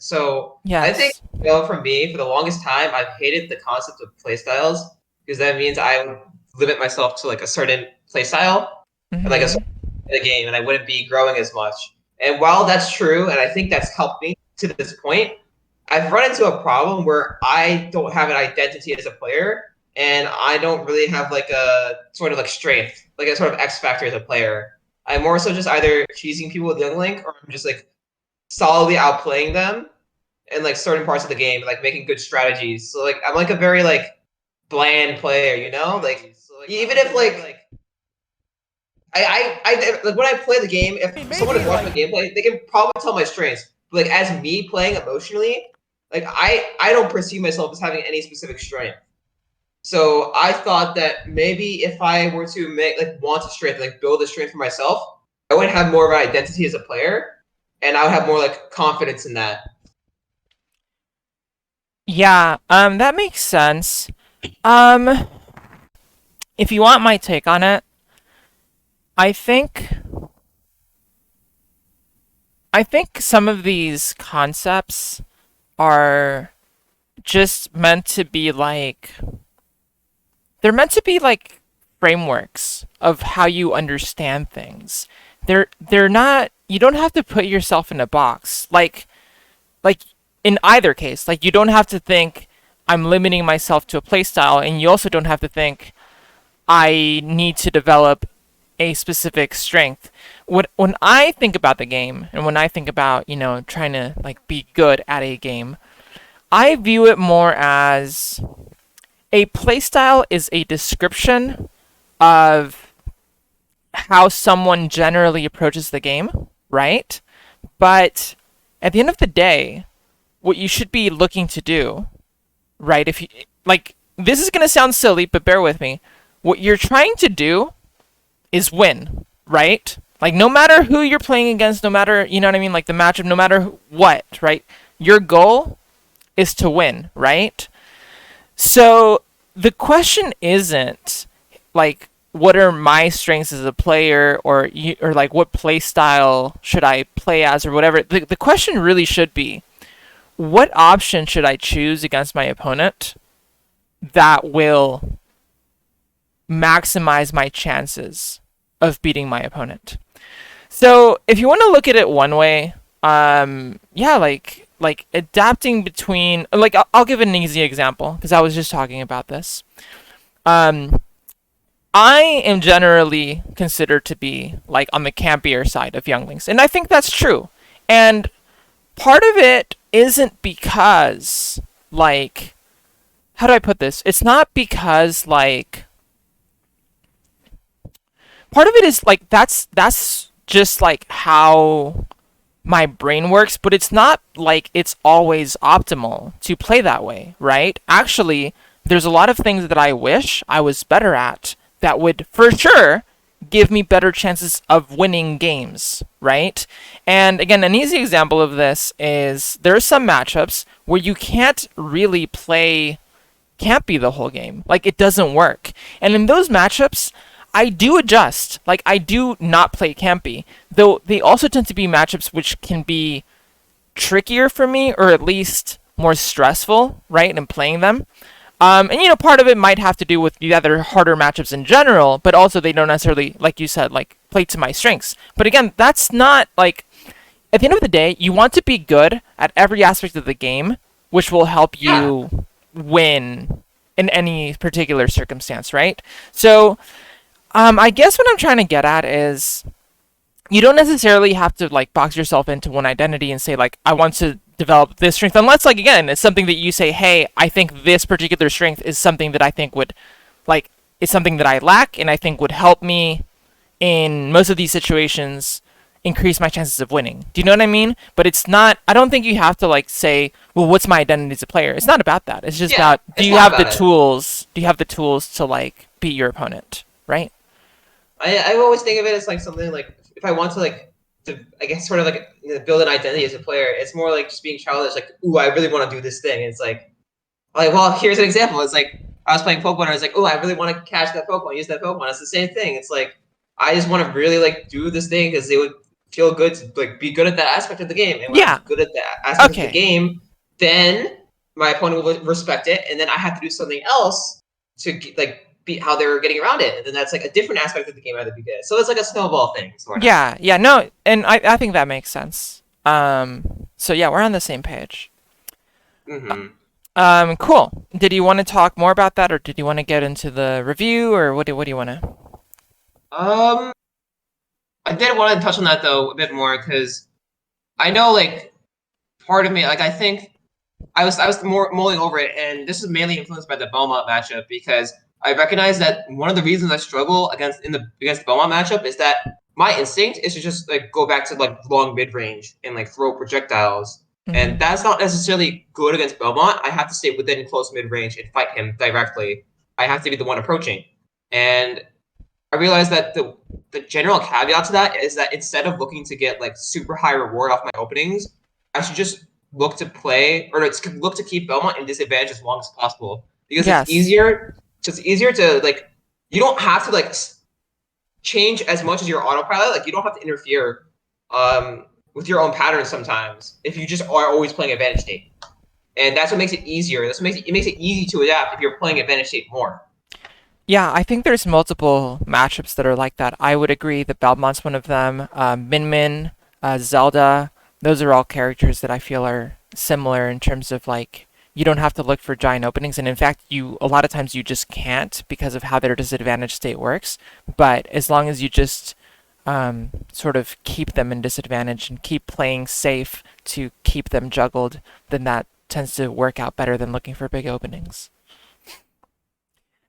So I think, Yes. for me, for the longest time, I've hated the concept of playstyles because that means I would limit myself to like a certain playstyle and like a Mm-hmm. certain the game, and I wouldn't be growing as much. And while that's true, and I think that's helped me to this point, I've run into a problem where I don't have an identity as a player, and I don't really have like a sort of like strength, like a sort of X factor as a player. I'm more so just either cheesing people with Young Link, or I'm just like solidly outplaying them in like certain parts of the game, like making good strategies. So like I'm like a very like bland player, Like even if like like when I play the game, if someone is watching my gameplay, they can probably tell my strengths. But like as me playing emotionally, like I don't perceive myself as having any specific strength. So I thought that maybe if I were to make like want a strength, like build a strength for myself, I would have more of an identity as a player, and I would have more like confidence in that. Yeah, that makes sense. Um, if you want my take on it, I think I think some of these concepts are just meant to be like they're meant to be like frameworks of how you understand things. They're not you don't have to put yourself in a box. Like in either case, like you don't have to think I'm limiting myself to a playstyle, and you also don't have to think I need to develop a specific strength. When I think about the game, and when I think about trying to like be good at a game, I view it more as a playstyle is a description of how someone generally approaches the game, right? But at the end of the day, what you should be looking to do, right? If you like, this is gonna sound silly, but bear with me. What you're trying to do is win, right? Like, no matter who you're playing against, no matter, you know what I mean, like the matchup, no matter what, right? Your goal is to win, right? So the question isn't like what are my strengths as a player, or like what play style should I play as, or whatever. The question really should be what option should I choose against my opponent that will maximize my chances of beating my opponent. So if you want to look at it one way, yeah, like adapting between like I'll give an easy example because I was just talking about this. Um, I am generally considered to be like on the campier side of younglings, and I think that's true. And part of it isn't because like how do I put this? It's not because like part of it is like that's just like how my brain works, but it's not like it's always optimal to play that way, right? Actually, there's a lot of things that I wish I was better at that would for sure give me better chances of winning games, right? And again, an easy example of this is there are some matchups where you can't really play campy the whole game. Like it doesn't work. And in those matchups, I do adjust. Like I do not play campy. Though they also tend to be matchups which can be trickier for me, or at least more stressful, right, in playing them. And part of it might have to do with the other harder matchups in general, but also they don't necessarily, like you said, like play to my strengths. But again, that's not like at the end of the day, you want to be good at every aspect of the game, which will help Yeah, you win in any particular circumstance, right? So, I guess what I'm trying to get at is you don't necessarily have to like box yourself into one identity and say like I want to develop this strength, unless like again it's something that you say, hey, I think this particular strength is something that I think would like is something that I lack and I think would help me in most of these situations increase my chances of winning. Do you know what I mean? But it's not, I don't think you have to like say, well, what's my identity as a player? It's not about that. It's just yeah, about it's not about it. do you have the tools to like beat your opponent, right? I always think of it as like something like if I want to like I guess sort of like build an identity as a player, it's more like just being childish. Like, ooh, I really want to do this thing. And it's like, well, here's an example. It's like I was playing Pokemon. And I was like, oh, I really want to catch that Pokemon, use that Pokemon. It's the same thing. It's like I just want to really like do this thing because it would feel good to like be good at that aspect of the game. And when I'm Yeah. good at that aspect of the Okay. game, then my opponent will respect it, and then I have to do something else to like be how they're getting around it, and then that's like a different aspect of the game I have to be good at. So it's like a snowball thing, sort of. Yeah. Yeah. No, and I think that makes sense. So yeah, we're on the same page. Mm-hmm. Cool. Did you want to talk more about that, or did you want to get into the review, or what do you want to? Um, I did want to touch on that though a bit more because I know like part of me like I think I was more mulling over it, and this is mainly influenced by the Belmont matchup because I recognize that one of the reasons I struggle against the Belmont matchup is that my instinct is to just like go back to like long mid range and like throw projectiles, and Hmm. that's not necessarily good against Belmont. I have to stay within close mid range and fight him directly. I have to be the one approaching, and I realized that the general caveat to that is that instead of looking to get like super high reward off my openings, I should just look to play or look to keep Belmont in disadvantage as long as possible because it's Yes. easier. It's easier to like you don't have to like change as much as your autopilot. Like you don't have to interfere with your own patterns sometimes if you just are always playing advantage state, and that's what makes it easier. That's what makes it easy to adapt if you're playing advantage state more. Yeah, I think there's multiple matchups that are like that. I would agree that Belmont's one of them. Min Min, Zelda, those are all characters that I feel are similar in terms of like you don't have to look for giant openings, and in fact, you a lot of times you just can't because of how their disadvantage state works. But as long as you just sort of keep them in disadvantage and keep playing safe to keep them juggled, then that tends to work out better than looking for big openings.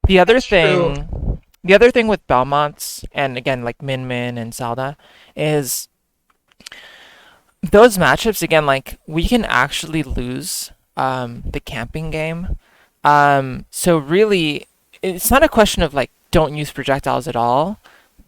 The other That's true. thing, the other thing with Belmonts, and again like Min Min and Zelda, is those matchups again. Like we can actually lose the camping game. So really, it's not a question of like don't use projectiles at all,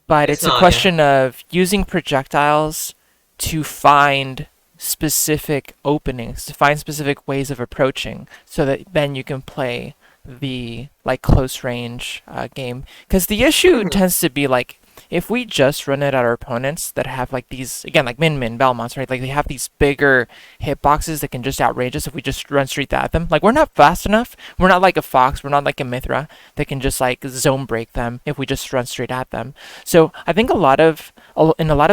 but It's it's a not, yeah. question of using projectiles to find specific openings, to find specific ways of approaching, so that then you can play the like close range game. Because the issue Mhm. tends to be like if we just run it at our opponents that have like these again like Min Min Belmonts, right? Like they have these bigger hitboxes that can just outrage us if we just run straight at them. Like we're not fast enough. We're not like a Fox. We're not like a Mithra that can just like zone break them if we just run straight at them. So I think in a lot of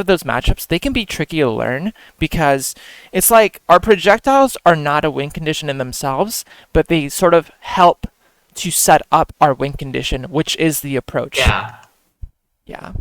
those matchups they can be tricky to learn because it's like our projectiles are not a win condition in themselves, but they sort of help to set up our win condition, which is the approach. Yeah. Yeah.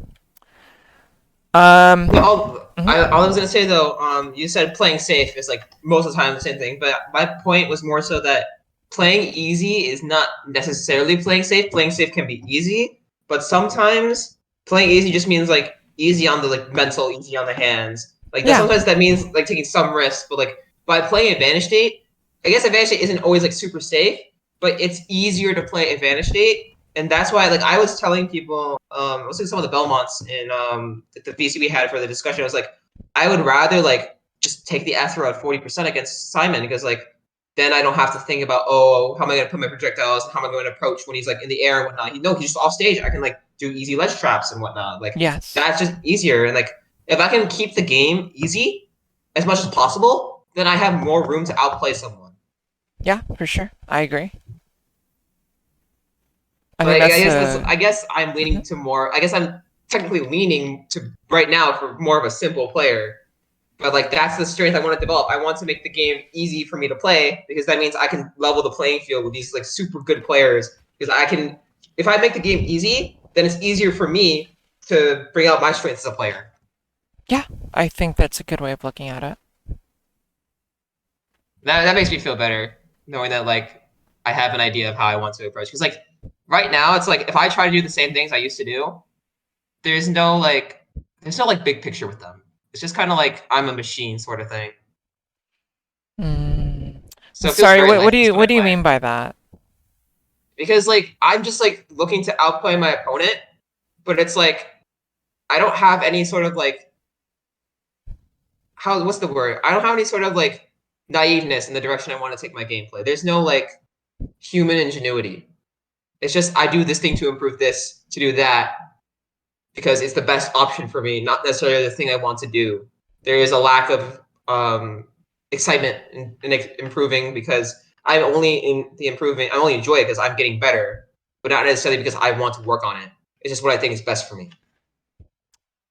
Yeah, Um. all I was Mhm. gonna say though, you said playing safe is like most of the time the same thing, but my point was more so that playing easy is not necessarily playing safe. Playing safe can be easy, but sometimes playing easy just means like easy on the like mental, easy on the hands. Like that Yeah. sometimes that means like taking some risks, but like by playing advantage state, I guess advantage state isn't always like super safe, but it's easier to play advantage state, and that's why like I was telling people, I was like some of the Belmonts in the VC we had for the discussion. I was like, I would rather like just take the Athro at 40% against Simon because like then I don't have to think about oh how am I going to put my projectiles and how am I going to approach when he's like in the air and whatnot. No, he's just off stage. I can like do easy ledge traps and whatnot. Like Yes. that's just easier. And like if I can keep the game easy as much as possible, then I have more room to outplay someone. Yeah, for sure. I agree. I But think I that's guess I guess I'm leaning mhm. to more. I guess I'm technically leaning to right now for more of a simple player. But like that's the strength I want to develop. I want to make the game easy for me to play because that means I can level the playing field with these like super good players. Because I can, if I make the game easy, then it's easier for me to bring out my strengths as a player. Yeah, I think that's a good way of looking at it. That makes me feel better knowing that like I have an idea of how I want to approach. Because like right now, it's like if I try to do the same things I used to do, there's no like big picture with them. It's just kind of like I'm a machine sort of thing. Mm. So it feels Sorry, very what do lifeless when I you play. mean by that? Because like I'm just like looking to outplay my opponent, but it's like I don't have any sort of like how what's the word? I don't have any sort of like naiveness in the direction I want to take my gameplay. There's no like human ingenuity. It's just I do this thing to improve this, to do that because it's the best option for me, not necessarily the thing I want to do. there is a lack of excitement in improving because I'm only in the improving. I only enjoy it because I'm getting better, but not necessarily because I want to work on it. It's just what I think is best for me.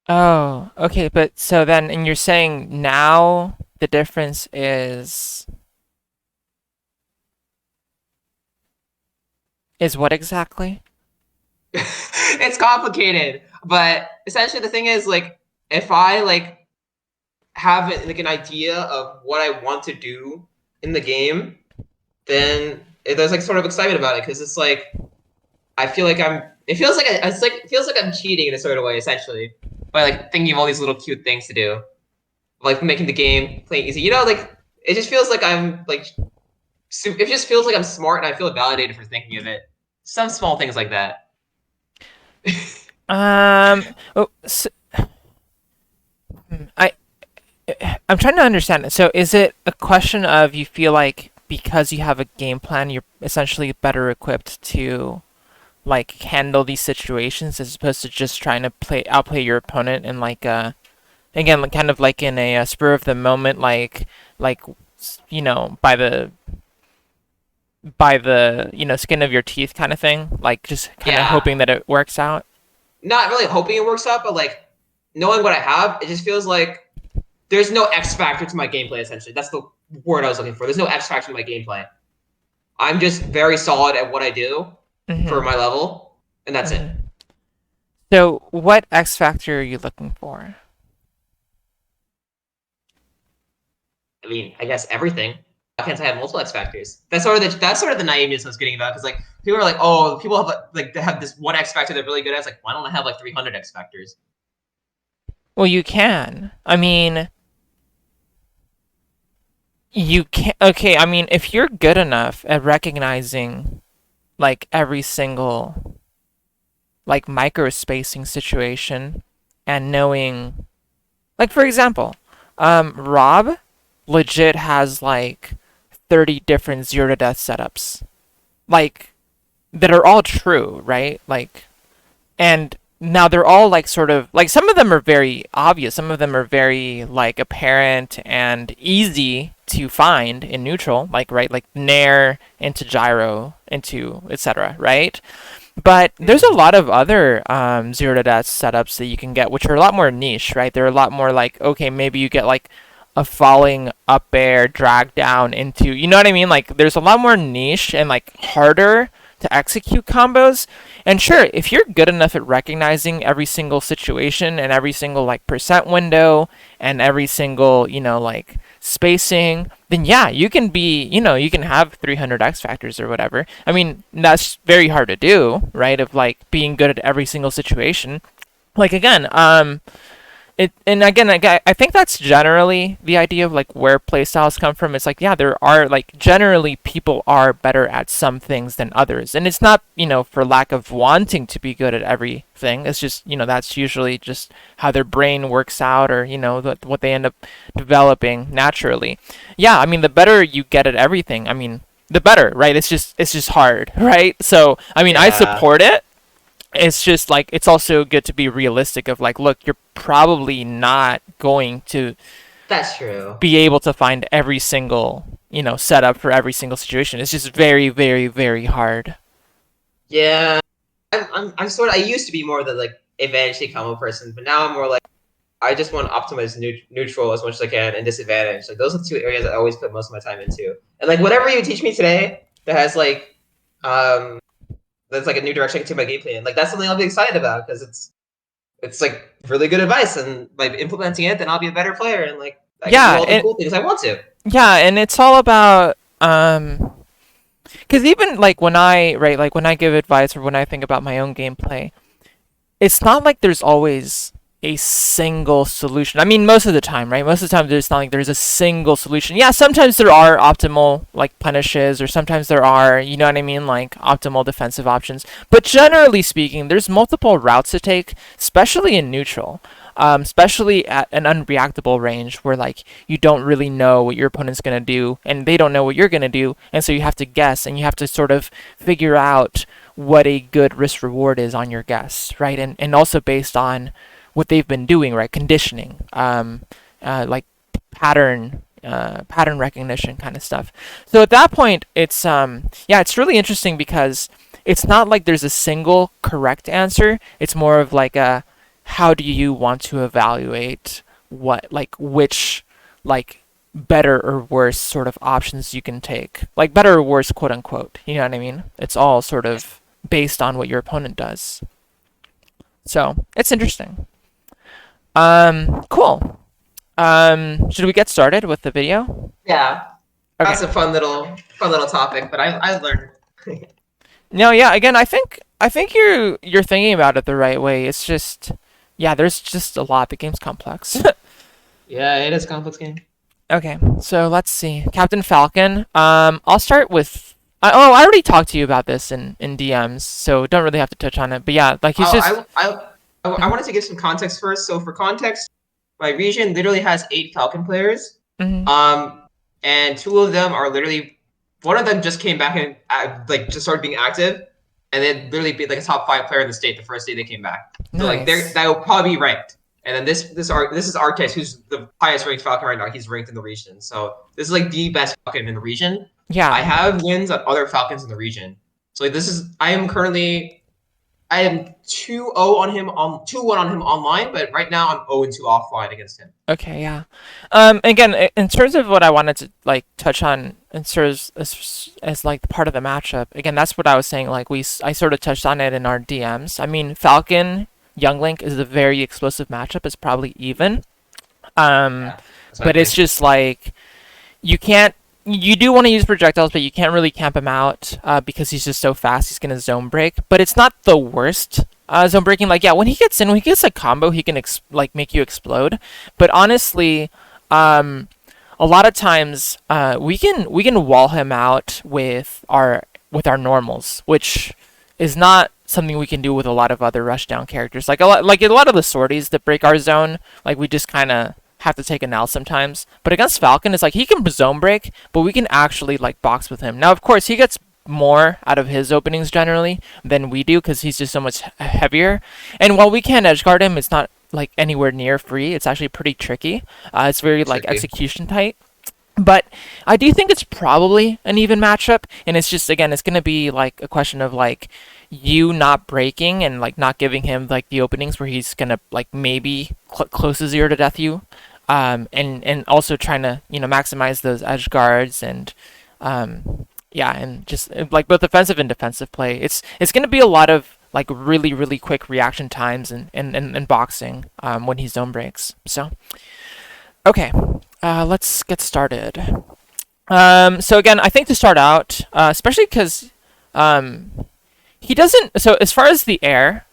Oh, okay, but so then, and you're saying now the difference is what exactly? It's complicated, but essentially the thing is like if I like have like an idea of what I want to do in the game, then there's like sort of excitement about it because it's like I feel like I'm. It feels like it feels like I'm cheating in a sort of way, essentially, by like thinking of all these little cute things to do, like making the game play easy. Like it just feels like I'm like. It just feels like I'm smart, and I feel validated for thinking of it. Some small things like that. Oh, so, I I'm trying to understand it. So is it a question of you feel like because you have a game plan, you're essentially better equipped to like handle these situations as opposed to just trying to play outplay your opponent and like again like, kind of like in a, spur of the moment like by the skin of your teeth kind of thing, like just kind of Yeah, hoping that it works out. not really hoping it works out, but like knowing what I have, it just feels like there's no X factor to my gameplay. Essentially, that's the word I was looking for. There's no X factor to my gameplay. I'm just very solid at what I do for hmm my level, and that's it. hmm So what X factor are you looking for? I mean, I guess everything. Why can't I have multiple X factors? That's sort of the naiveness I was getting about because like people are like, oh, people have like they have this one X factor they're really good at. It's like, why don't I have like 300 X factors? Well, you can. I mean, you can. Okay, I mean, if you're good enough at recognizing like every single like micro spacing situation and knowing, like for example, Rob legit has like 30 different zero to death setups, like that are all true, right? Like, and now they're all like sort of like some of them are very obvious, some of them are very like apparent and easy to find in neutral, like right, like nair into gyro into etc. Right? But there's a Mm-hmm. lot of other zero to death setups that you can get, which are a lot more niche, right? They're a lot more like, okay, maybe you get like a falling up air drag down into, you know what I mean? Like, there's a lot more niche and like harder to execute combos. And sure, if you're good enough at recognizing every single situation and every single like percent window and every single, like spacing, then yeah, you can be, you can have 300 X factors or whatever. I mean, that's very hard to do, right? Of like being good at every single situation. Like again, and again, I think that's generally the idea of like where playstyles come from. It's like, yeah, there are like generally people are better at some things than others, and it's not for lack of wanting to be good at everything. It's just that's usually just how their brain works out, or what they end up developing naturally. Yeah, I mean, the better you get at everything, I mean, the better, right? It's just hard, right? So I mean, I Yeah, support it. It's just like it's also good to be realistic of like, look, you're probably not going to that's true. be able to find every single setup for every single situation. It's just very very very hard. Yeah, I'm sort of. I used to be more the like advantage combo person, but now I'm more like I just want to optimize neutral as much as I can and disadvantage. Like those are the two areas I always put most of my time into. And like whatever you teach me today that has like um that's like a new direction to my gameplay, and like that's something I'll be excited about because it's like really good advice, and by implementing it, then I'll be a better player, and like I can do Yeah, all the cool things I want to. and it's all about because even like when I right like when I give advice or when I think about my own gameplay, it's not like there's always a single solution. I mean, most of the time, right? Most of the time, there's not like there's a single solution. Yeah, sometimes there are optimal like punishes, or sometimes there are, you know what I mean, like optimal defensive options. But generally speaking, there's multiple routes to take, especially in neutral. Especially at an unreactable range where like you don't really know what your opponent's gonna do and they don't know what you're gonna do, and so you have to guess and you have to sort of figure out what a good risk reward is on your guess, right? And also based on what they've been doing, right? Conditioning. like pattern recognition kind of stuff. So at that point, it's yeah, it's really interesting because it's not like there's a single correct answer. It's more of like a how do you want to evaluate what like which like better or worse sort of options you can take. Like better or worse, quote unquote. You know what I mean? It's all sort of based on what your opponent does. So it's interesting. Cool. Should we get started with the video? Yeah, Okay. that's a fun little topic. But I learned. No, yeah. Again, I think you're thinking about it the right way. It's just, yeah, there's just a lot. The game's complex. Yeah, it is a complex game. Okay, so let's see. Captain Falcon. I'll start with. Oh, I already talked to you about this in DMs, so don't really have to touch on it. But yeah, like he's just. I wanted to give some context first. So for context, my region literally has 8 Falcon players. Mhm. Um, and 2 of them are literally, one of them just came back and like just started being active, and then literally be like a top 5 player in the state the first day they came back. So like Nice. that will probably be ranked. And then this is Arctis, who's the highest ranked Falcon right now. He's ranked in the region. So this is like the best Falcon in the region. I Yeah. have wins on other Falcons in the region. So like this is I am 2-0 on him on 2-1 on him online, but right now I'm 0-2 offline against him. Okay, yeah. Again, in terms of what I wanted to like touch on, in terms as like part of the matchup, again, that's what I was saying. Like I sort of touched on it in our DMs. I mean, Falcon Young Link is a very explosive matchup. It's probably even. Um, Yeah, that's what I but it's think. just like you can't. You do want to use projectiles, but you can't really camp him out because he's just so fast. He's gonna zone break, but it's not the worst zone breaking. Like yeah, when he gets a combo, he can like make you explode. But honestly, um, a lot of times we can wall him out with our normals, which is not something we can do with a lot of other rushdown characters. Like a lot of the sorties that break our zone, like we just kind of have to take an L sometimes. But against Falcon, it's like he can zone break, but we can actually like box with him. Now, of course, he gets more out of his openings generally than we do because he's just so much heavier. And while we can edge guard him, it's not like anywhere near free. It's actually pretty tricky. It's very like Tricky. execution tight. But I do think it's probably an even matchup, and it's just again, it's gonna be like a question of like you not breaking and like not giving him like the openings where he's gonna like maybe close to zero to death you, and also trying to maximize those edge guards and yeah, and just like both offensive and defensive play. It's gonna be a lot of like really quick reaction times and boxing when he zone breaks. So okay, let's get started. So again, I think to start out, especially because he doesn't. So as far as the air,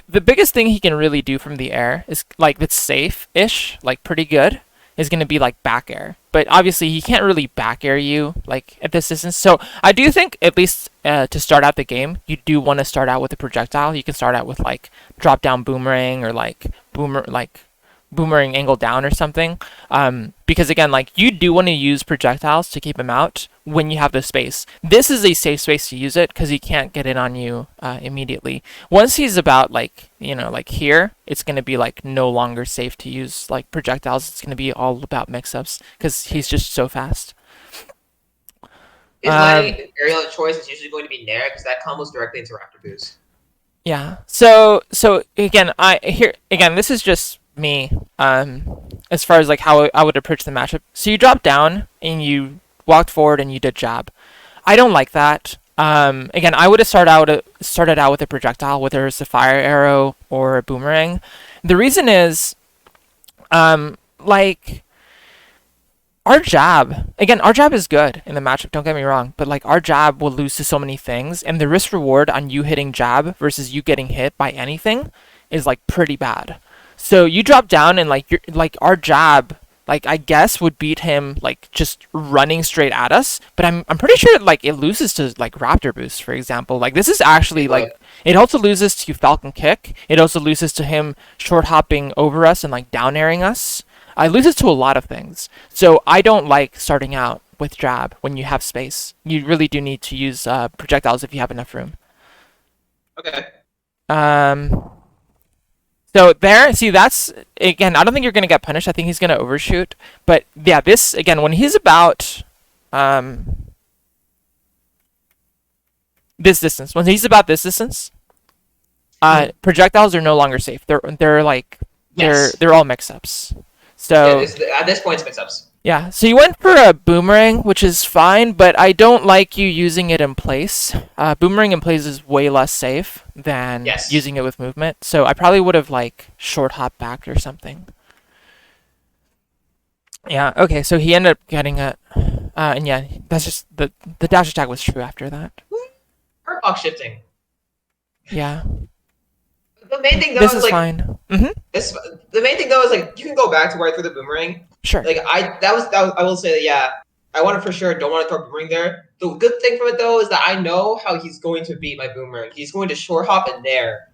the biggest thing he can really do from the air is like that's safe-ish, like pretty good, is going to be like back air. But obviously he can't really back air you like at this distance. So I do think at least to start out the game, you do want to start out with a projectile. You can start out with like drop down boomerang or like boomerang angle down or something. Because again, like you do want to use projectiles to keep him out when you have the space. This is a safe space to use it because he can't get in on you immediately. Once he's about like like here, it's gonna be like no longer safe to use like projectiles. It's gonna be all about mix-ups because he's just so fast. His Um, lighting aerial choice is usually going to be Nair because that combos directly into Raptor Boost. yeah. So again, I here again. This is just me. As far as like how I would approach the matchup. So you drop down and you walked forward and you did jab. I don't like that. Again, I would have started out with a projectile, whether it's a fire arrow or a boomerang. The reason is, like our jab is good in the matchup. Don't get me wrong, but like our jab will lose to so many things, and the risk reward on you hitting jab versus you getting hit by anything is like pretty bad. So you drop down and like like our jab, like I guess would beat him like just running straight at us, but I'm pretty sure like it loses to like Raptor Boost, for example. Like this is Take actually a look. like it also loses to Falcon Kick. It also loses to him short hopping over us and like down airing us. I loses to a lot of things. So I don't like starting out with jab when you have space. You really do need to use projectiles if you have enough room. Okay. Um, So there, see, that's again. I don't think you're gonna get punished. I think he's gonna overshoot. But yeah, this again, when he's about um this distance, when he's about this distance, Mhm. projectiles are no longer safe. They're like Yes. they're all mix-ups. Yeah. So At this point, it's mix-ups. yeah, so you went for a boomerang, which is fine, but I don't like you using it in place. Boomerang in place is way less safe than Yes. using it with movement. So I probably would have like short hop back or something. Yeah. Okay. So he ended up getting it, and yeah, that's just the dash attack was true after that. Hurt box shifting. Yeah. The main thing though This is is like fine. Mhm. this. The main thing though is like you can go back to where I threw the boomerang. Sure. Like that was I will say that yeah, I want to for sure don't want to throw a boomerang there. The good thing from it though is that I know how he's going to beat my boomerang. He's going to short hop in there,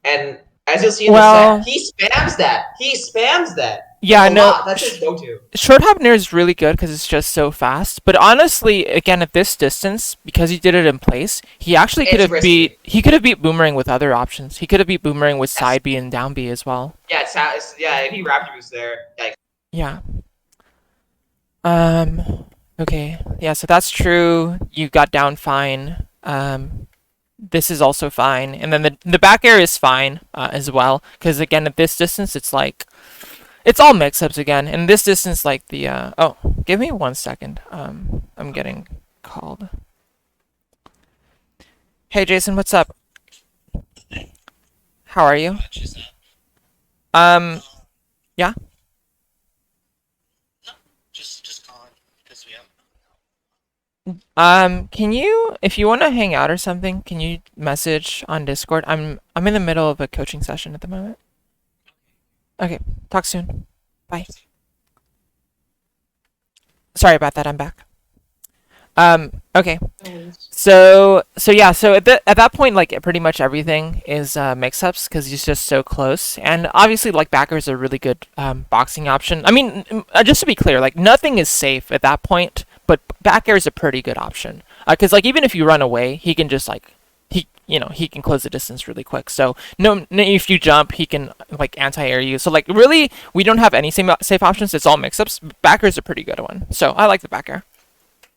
and as you'll see in the set, Well, he spams that. He spams that yeah. a No. lot. That's his go-to. Short hop near is really good because it's just so fast. But honestly, again, at this distance, because he did it in place, he actually could It's have beat risky. boomerang with other options. He could have beat boomerang with Yes. side B and down B as well. Yeah, yeah. If he raptor boosts there, like Yeah. Okay. Yeah. So that's true. You got down fine. This is also fine, and then the back air is fine as well. Because again, at this distance, it's like it's all mix-ups again. And this distance, like the oh, give me 1 second. I'm getting called. Hey Jason, what's up? How are you? Um, yeah. Can you, if you want to hang out or something, can you message on Discord? I'm in the middle of a coaching session at the moment. Okay, talk soon. Bye. Sorry about that. I'm back. Okay. So yeah, so at that point, like pretty much everything is mix-ups because he's just so close, and obviously like backer is a really good boxing option. I mean, just to be clear, like nothing is safe at that point, but back air is a pretty good option because like even if you run away, he can just like he can close the distance really quick. So if you jump, he can like anti-air you. So like really, we don't have any safe options. It's all mix-ups. Backer is a pretty good one. So I like the backer.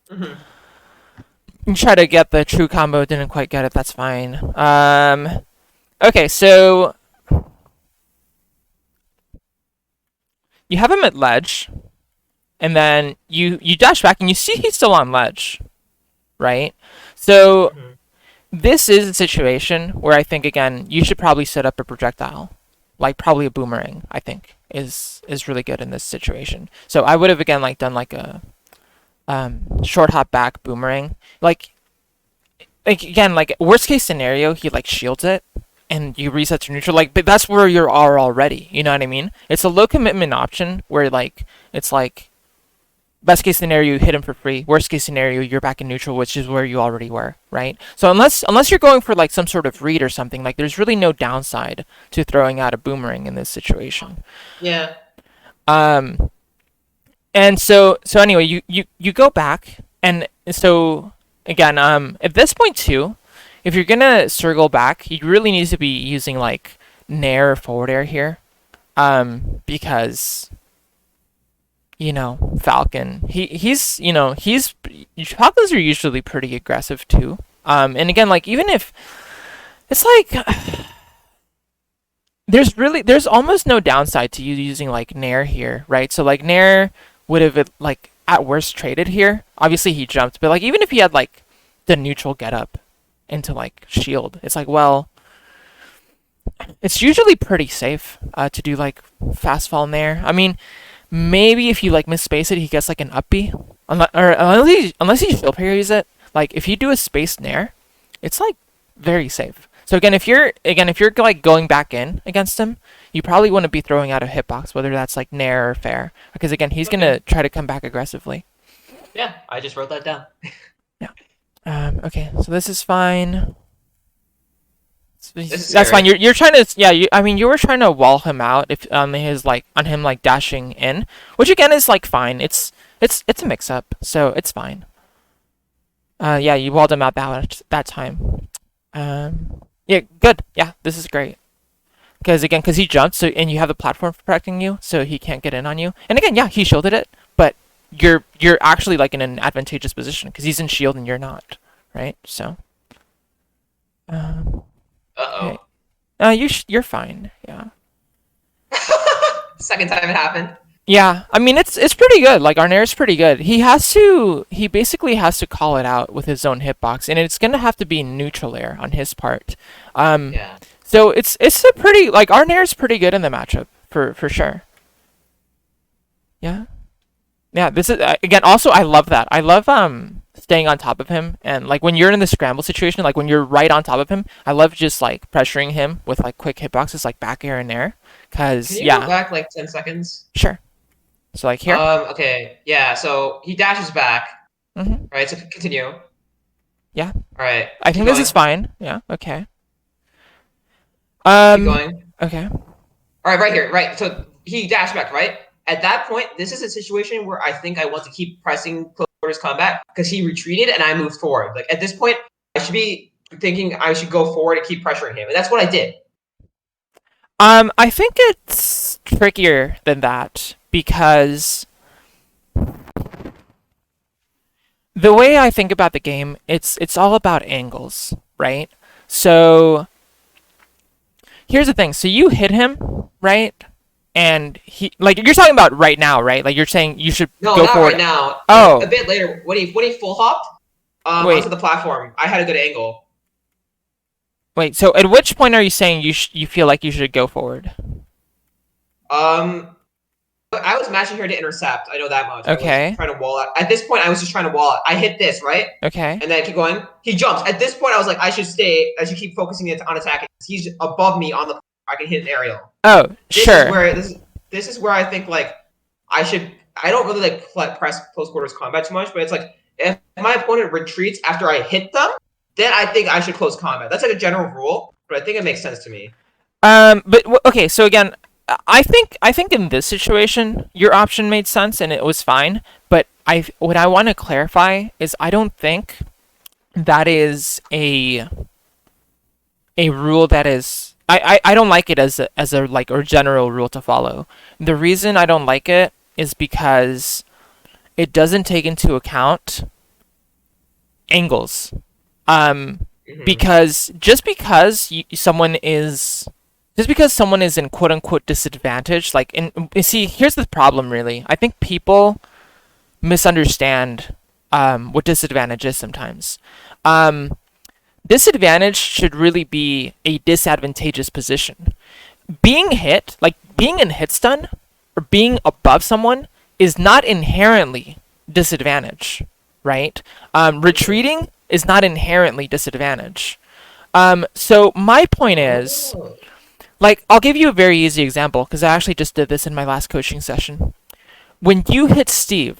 mhm. You try to get the true combo, didn't quite get it. That's fine. Okay, so you have him at ledge, and then you dash back, and you see he's still on ledge, right? So Mhm. this is a situation where I think again you should probably set up a projectile, like probably a boomerang. I think is really good in this situation. So I would have again like done like a short hop back boomerang, like again, like worst case scenario, he like shields it and you reset to neutral. Like, but that's where you are already. You know what I mean? It's a low commitment option where like it's like best case scenario you hit him for free. Worst case scenario you're back in neutral, which is where you already were, right? So unless you're going for like some sort of read or something, like there's really no downside to throwing out a boomerang in this situation. Yeah. Um, and so anyway, you go back and so again, at this point too, if you're gonna circle back, you really need to be using like nair or forward air here, because Falcon, he's Falcons are usually pretty aggressive too. And again, like even if it's like there's almost no downside to you using like nair here, right? So like nair would have like at worst traded here. Obviously he jumped, but like even if he had like the neutral get up into like shield, it's like well, it's usually pretty safe to do like fast fall nair. I mean, maybe if you like misspace it, he gets like an up B, unless he shield parries it. Like if you do a space nair, it's like very safe. So if you're like going back in against him, you probably want to be throwing out a hitbox, whether that's like nair or fair, because again he's Okay. gonna try to come back aggressively. Yeah, I just wrote that down. Yeah. Okay. So this is fine. This is That's fine. scary. You're trying to I mean you were trying to wall him out if on him like dashing in, which again is like fine. It's a mix up, so it's fine. Yeah, you walled him out that time. Yeah, good. Yeah, this is great. because he jumped, so and you have the platform protecting you, so he can't get in on you. And again, yeah, he shielded it, but you're actually like in an advantageous position because he's in shield and you're not, right? So, um, okay, Uh-oh. you're fine. Yeah, Second time it happened. yeah. I mean, it's pretty good. Like Arnair's pretty good. He basically has to call it out with his own hitbox, and it's gonna have to be neutral air on his part. Um, Yeah. so it's a pretty like Arnair's pretty good in the matchup for sure. Yeah. Yeah, this is again. Also, I love that. I love staying on top of him, and like when you're in the scramble situation, like when you're right on top of him, I love just like pressuring him with like quick hitboxes, like back air and air. Can Cause you go yeah, back like 10 seconds? sure. So like here. Okay. Yeah, so he dashes back. Mhm. Right, so continue. All Yeah, right, I keep think this going. is fine. Yeah. Okay. Keep Um. going. Okay. All right, right here. Right. So he dashed back, right? At that point, this is a situation where I think I want to keep pressing close quarters combat because he retreated and I moved forward. Like at this point, I should be thinking I should go forward and keep pressuring him. And that's what I did. I think it's trickier than that because the way I think about the game, it's all about angles, right? So here's the thing. So you hit him, right? And he like you're talking about right now, right? Like you're saying you should No, go not right forward. now. A Oh, bit later, when he full hopped wait. onto the platform, I had a good angle. Wait. So at which point are you saying you feel like you should go forward? Um, I was matching her to intercept. I know that much. I was Okay. trying to wall it. At this point, I was just trying to wall it. I hit this, right? Okay. And then I keep going. He jumps. At this point, I was like, I should stay. I should keep focusing on attacking. He's above me on the. I can hit an aerial. Oh, This is sure. where this is where I think like I should. I don't really like press close quarters combat too much, but it's like if my opponent retreats after I hit them, then I think I should close combat. That's like a general rule, but I think it makes sense to me. But okay. So again, I think in this situation your option made sense and it was fine. But what I want to clarify is I don't think that is a rule that is I don't like it as a like or general rule to follow. The reason I don't like it is because it doesn't take into account angles. Um, Hmm. because just because someone is in quote unquote disadvantage, like in you see, here's the problem really. I think people misunderstand what disadvantage is sometimes. Um, Disadvantage should really be a disadvantageous position. Being hit, like being in hit stun or being above someone, is not inherently disadvantage, right? Retreating is not inherently disadvantage. So my point is, Oh. like, I'll give you a very easy example because I actually just did this in my last coaching session. When you hit Steve,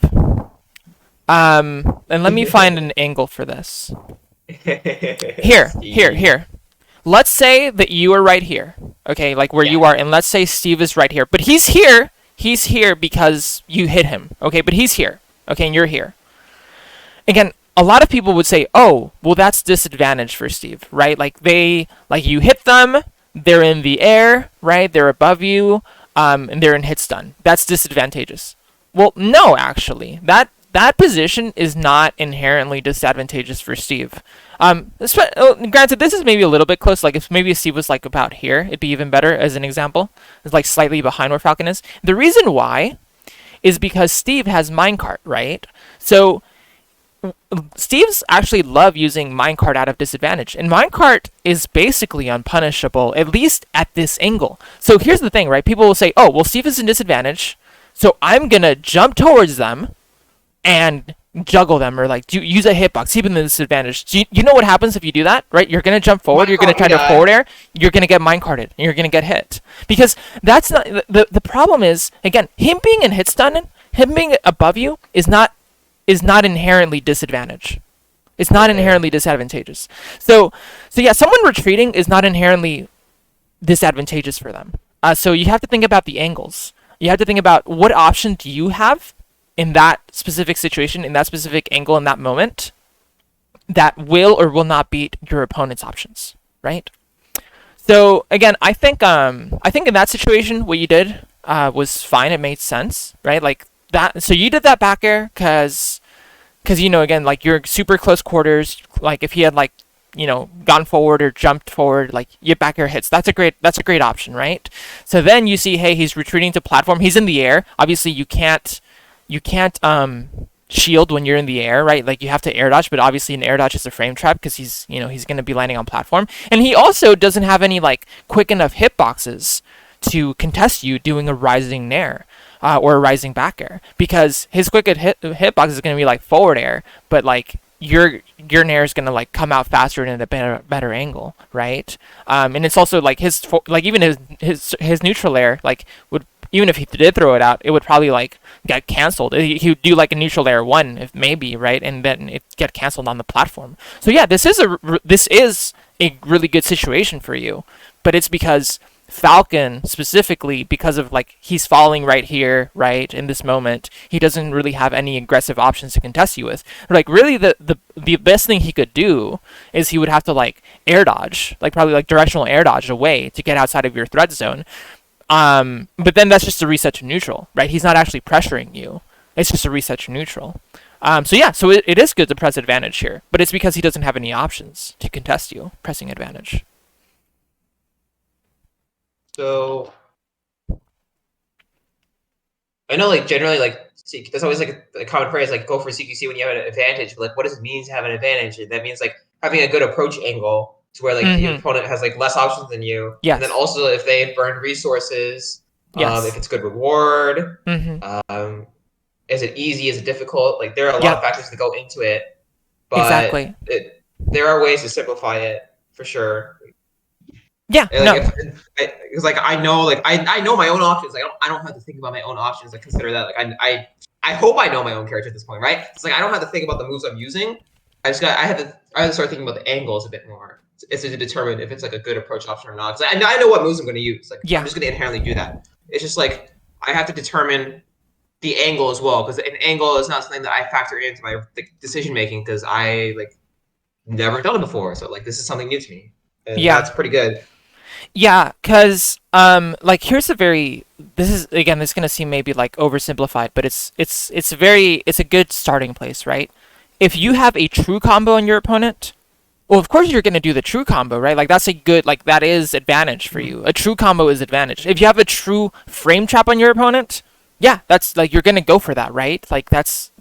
and let me find an angle for this. Here, here, Steve. here. Let's say that you are right here, okay, like where Yeah. you are, and let's say Steve is right here, but he's here. He's here because you hit him, okay, but he's here, okay, and you're here. Again, a lot of people would say, "Oh, well, that's disadvantage for Steve, right? Like you hit them, they're in the air, right? They're above you, and they're in hit stun. That's disadvantageous." Well, no, actually, that position is not inherently disadvantageous for Steve. Granted, this is maybe a little bit close. Like if maybe Steve was like about here, it'd be even better as an example. It's like slightly behind where Falcon is. The reason why is because Steve has minecart, right? So Steve's actually love using minecart out of disadvantage, and minecart is basically unpunishable, at least at this angle. So here's the thing, right? People will say, "Oh, well, Steve is in disadvantage, so I'm gonna jump towards them and juggle them, or like use a hitbox, keep them in disadvantage." You know what happens if you do that, right? You're gonna jump forward, you're gonna Minecart, try you to die. forward air, you're gonna get minecarted, and you're gonna get hit because that's not the problem. Is again him being in hit stun, him being above you is not inherently disadvantage. It's not Okay. inherently disadvantageous. So yeah, someone retreating is not inherently disadvantageous for them. So you have to think about the angles. You have to think about what option do you have in that specific situation, in that specific angle, in that moment, that will or will not beat your opponent's options, right? So again, I think in that situation, what you did was fine. It made sense, right? Like that. So you did that back air because you know, again, like you're super close quarters. Like if he had like, you know, gone forward or jumped forward, like your back air hits. That's a great option, right? So then you see, hey, he's retreating to platform. He's in the air. Obviously, you can't shield when you're in the air, right? Like you have to air dodge, but obviously an air dodge is a frame trap because he's, you know, he's going to be landing on platform, and he also doesn't have any like quick enough hitboxes to contest you doing a rising nair. Or a rising back air, because his quick hitbox is going to be like forward air, but like your nair is going to like come out faster and at a better angle, right? And it's also like like even his neutral air like would, even if he did throw it out, it would probably like get canceled. He would do like a neutral air one, if maybe, right, and then it get canceled on the platform. So yeah, this is a really good situation for you, but it's because Falcon specifically, because of like he's falling right here, right in this moment, he doesn't really have any aggressive options to contest you with. Like really, the best thing he could do is he would have to like air dodge, like probably like directional air dodge away to get outside of your threat zone. But then that's just a reset to neutral, right? He's not actually pressuring you. It's just a reset to neutral. So yeah, so it is good to press advantage here, but it's because he doesn't have any options to contest you pressing advantage. So I know, like generally, like there's always like a common phrase, like go for CQC when you have an advantage. But like, what does it mean to have an advantage? That means like having a good approach angle to where like the Mm-hmm. opponent has like less options than you, and then Yes. also if they burn resources, if Yes. it's good reward, Mm-hmm. um, is it easy? Is it difficult? Like there are a lot of Yep. factors that go into it, but Exactly. there are ways to simplify it for sure. Yeah. And, like No. if because like I know like I know my own options. Like I don't have to think about my own options. Like consider that. Like I hope I know my own character at this point, right? It's like I don't have to think about the moves I'm using. I have to start thinking about the angles a bit more. It's to determine if it's like a good approach option or not. Because I know what moves I'm going to use. Like I'm Yeah. just going to inherently do that. It's just like I have to determine the angle as well, because an angle is not something that I factor into my like, decision making, because I like never done it before. So like this is something new to me, and Yeah. that's pretty good. Yeah. Cause like here's a very, this is again, this is gonna seem maybe like oversimplified, but it's a good starting place, right? If you have a true combo on your opponent, well, of course you're gonna do the true combo, right? Like that's a good, like that is advantage for you. A true combo is advantage. If you have a true frame trap on your opponent, yeah, that's like you're gonna go for that, right? Like that's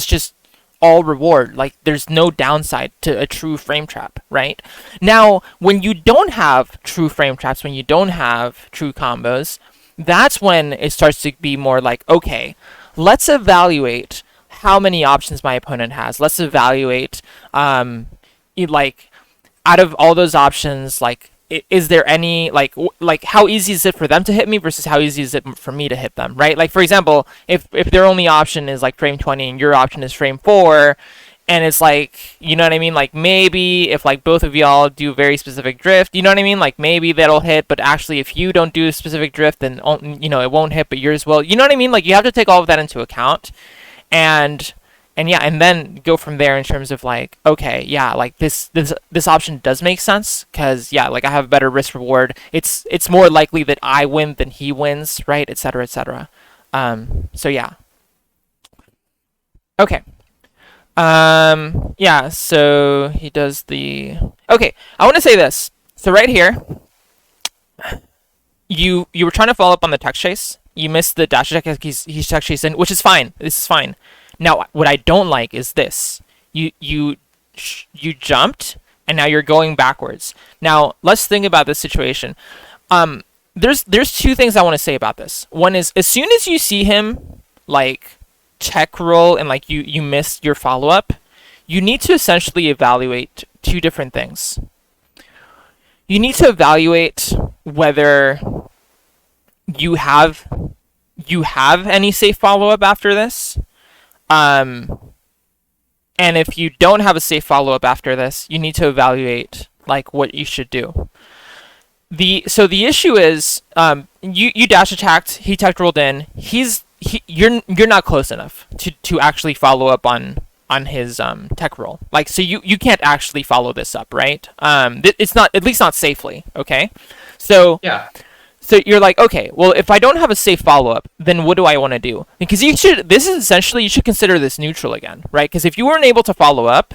just all reward. Like there's no downside to a true frame trap, right? Now, when you don't have true frame traps, when you don't have true combos, that's when it starts to be more like, okay, let's evaluate how many options my opponent has. Let's evaluate like out of all those options, like is there any like how easy is it for them to hit me versus how easy is it for me to hit them, right? Like for example, if their only option is like frame 20 and your option is frame 4, and it's like, you know what I mean, like maybe if like both of y'all do very specific drift, you know what I mean, like maybe that'll hit, but actually if you don't do a specific drift, then you know it won't hit, but yours will, you know what I mean, like you have to take all of that into account. and and yeah, and then go from there in terms of like, okay, yeah, like this option does make sense because yeah, like I have a better risk reward. It's more likely that I win than he wins, right, etc., etc. So yeah. Okay. Yeah, so he does the, okay, I want to say this. So right here, you were trying to follow up on the text chase. You missed the dash attack. He's text chasing, which is fine. This is fine. Now, what I don't like is this. You jumped, and now you're going backwards. Now, let's think about this situation. There's two things I want to say about this. One is, as soon as you see him like check roll and like you missed your follow up, you need to essentially evaluate two different things. You need to evaluate whether you have any safe follow up after this. Um, and if you don't have a safe follow up after this, you need to evaluate like what you should do. The issue is you dash attacked, he tech rolled in, you're not close enough to actually follow up on his tech roll. Like, so you can't actually follow this up, right? It's not, at least not safely. Okay, so Yeah. so you're like, okay, well, if I don't have a safe follow up, then what do I want to do? Because you should, this is essentially, you should consider this neutral again, right? Because if you weren't able to follow up,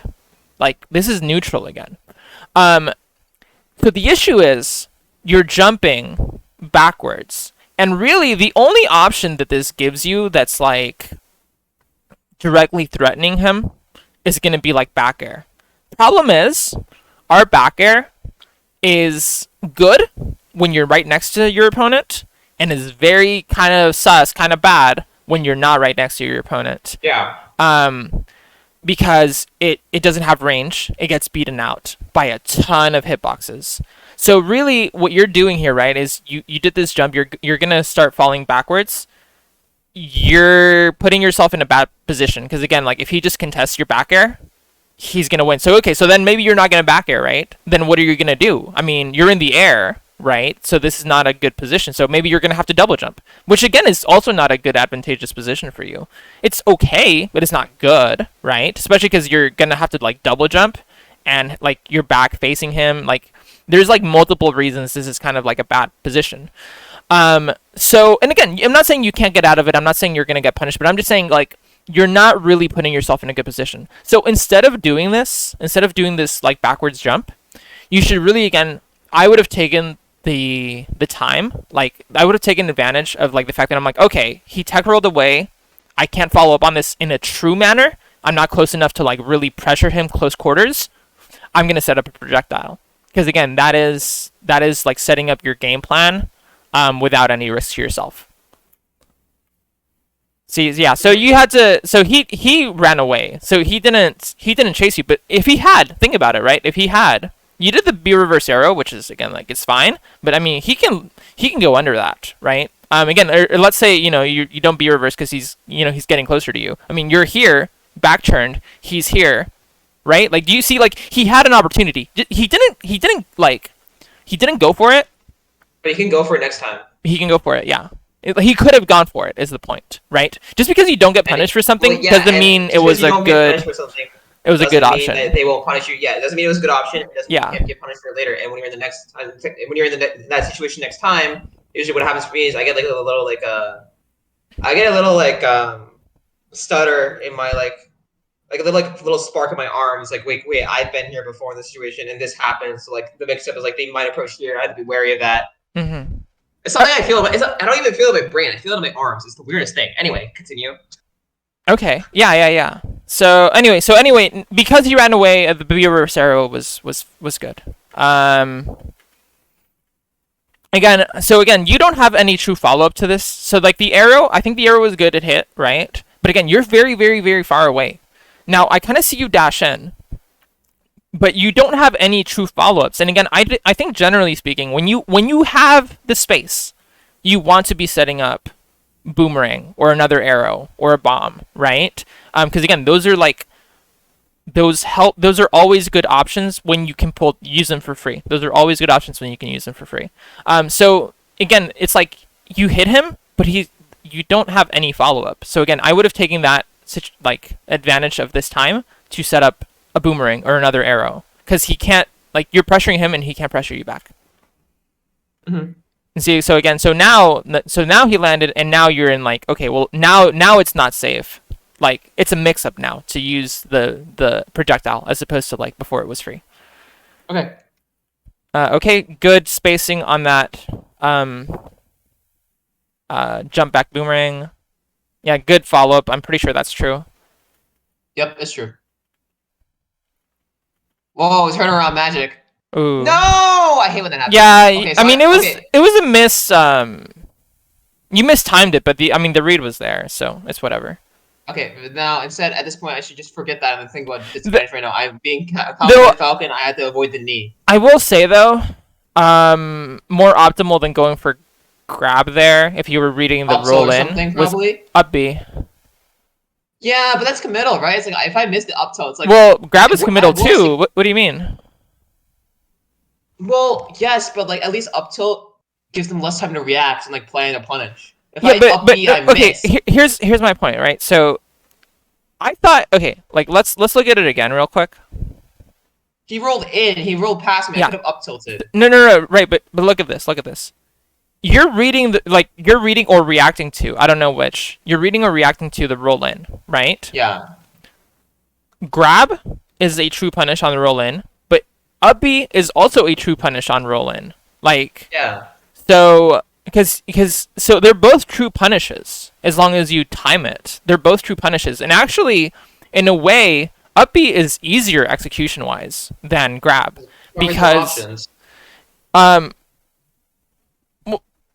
like, this is neutral again. Um, so the issue is you're jumping backwards, and really the only option that this gives you that's like directly threatening him is going to be like back air. Problem is, our back air is good when you're right next to your opponent, and is very kind of sus, kind of bad when you're not right next to your opponent. Yeah. Because it doesn't have range, it gets beaten out by a ton of hitboxes. So really, what you're doing here, right, is you did this jump, you're gonna start falling backwards. You're putting yourself in a bad position because again, like if he just contests your back air, he's gonna win. So okay, so then maybe you're not gonna back air, right? Then what are you gonna do? I mean, you're in the air, right? So this is not a good position. So maybe you're gonna have to double jump, which again is also not a good advantageous position for you. It's okay, but it's not good, right? Especially because you're gonna have to like double jump, and like you're back facing him. Like there's like multiple reasons this is kind of like a bad position. So, and again, I'm not saying you can't get out of it. I'm not saying you're gonna get punished, but I'm just saying like you're not really putting yourself in a good position. So instead of doing this like backwards jump, you should really, again, I would have taken the time, like I would have taken advantage of like the fact that I'm like, okay, he tech rolled away, I can't follow up on this in a true manner, I'm not close enough to like really pressure him close quarters, I'm gonna set up a projectile. Because again, that is like setting up your game plan without any risk to yourself. See, yeah. So you had to. So he ran away. So he didn't chase you. But if he had, think about it, right? If he had, you did the B reverse arrow, which is again like it's fine. But I mean, he can go under that, right? Again, or let's say you don't B reverse because he's he's getting closer to you. I mean, you're here, back turned. He's here, right? Like, do you see like he had an opportunity? He didn't go for it. But he can go for it next time. He can go for it, yeah. He could have gone for it, is the point, right? Just because you don't get punished for something doesn't mean it was a good. It was a good option. They won't punish you. Yeah, it doesn't mean it was a good option. It doesn't mean you can't get punished for it later. And when you're in the next time, when you're in that situation next time, usually what happens for me is I get like a little stutter in my like a little spark in my arm. It's like, wait, I've been here before in this situation, and this happens. So like the mix up is like they might approach here. I have to be wary of that. Mm-hmm. It's something I feel. I don't even feel it in my brain. I feel it in my arms. It's the weirdest thing. Anyway, continue. Okay. Yeah. So anyway, because he ran away, the B reverse arrow was good. Again, you don't have any true follow up to this. So like the arrow, I think the arrow was good. It hit, right? But again, you're very, very, very far away. Now I kind of see you dash in, but you don't have any true follow-ups. And again, I think generally speaking, when you have the space, you want to be setting up boomerang or another arrow or a bomb, right? Because again, those are always good options when you can use them for free. Those are always good options when you can use them for free. So again, it's like you hit him, but you don't have any follow-up. So again, I would have taken that like advantage of this time to set up a boomerang or another arrow, because he can't, like, you're pressuring him and he can't pressure you back. Mm-hmm. And see, so now he landed, and now you're in like, okay, well now it's not safe. Like it's a mix up now to use the projectile as opposed to like before it was free. Okay. Okay, good spacing on that jump back boomerang. Yeah, good follow up. I'm pretty sure that's true. Yep, it's true. Whoa, turnaround magic. Ooh. No, I hate when that happens. Yeah, okay, so I mean it was a miss. You mistimed it, but the read was there, so it's whatever. Okay, but now instead at this point I should just forget that and think about disadvantage right now. I'm being confident Falcon. I had to avoid the knee. I will say though, more optimal than going for grab there if you were reading the up roll in was up B. Yeah, but that's committal, right? It's like if I missed the up tilt, it's like, well, grab is committal too. What do you mean? Well, yes, but like at least up tilt gives them less time to react and like plan a punish. If yeah, I up B, I okay. miss. Here's my point, right? So I thought, okay, like let's look at it again real quick. He rolled in. He rolled past me. I Yeah. could have up tilted. No, right, but look at this. Look at this. You're reading you're reading or reacting to, I don't know which. You're reading or reacting to the roll in, right? Yeah. Grab is a true punish on the roll in, but up B is also a true punish on roll in. Like, Yeah. so because so they're both true punishes as long as you time it. They're both true punishes, and actually, in a way, up B is easier execution wise than grab Probably more because options. um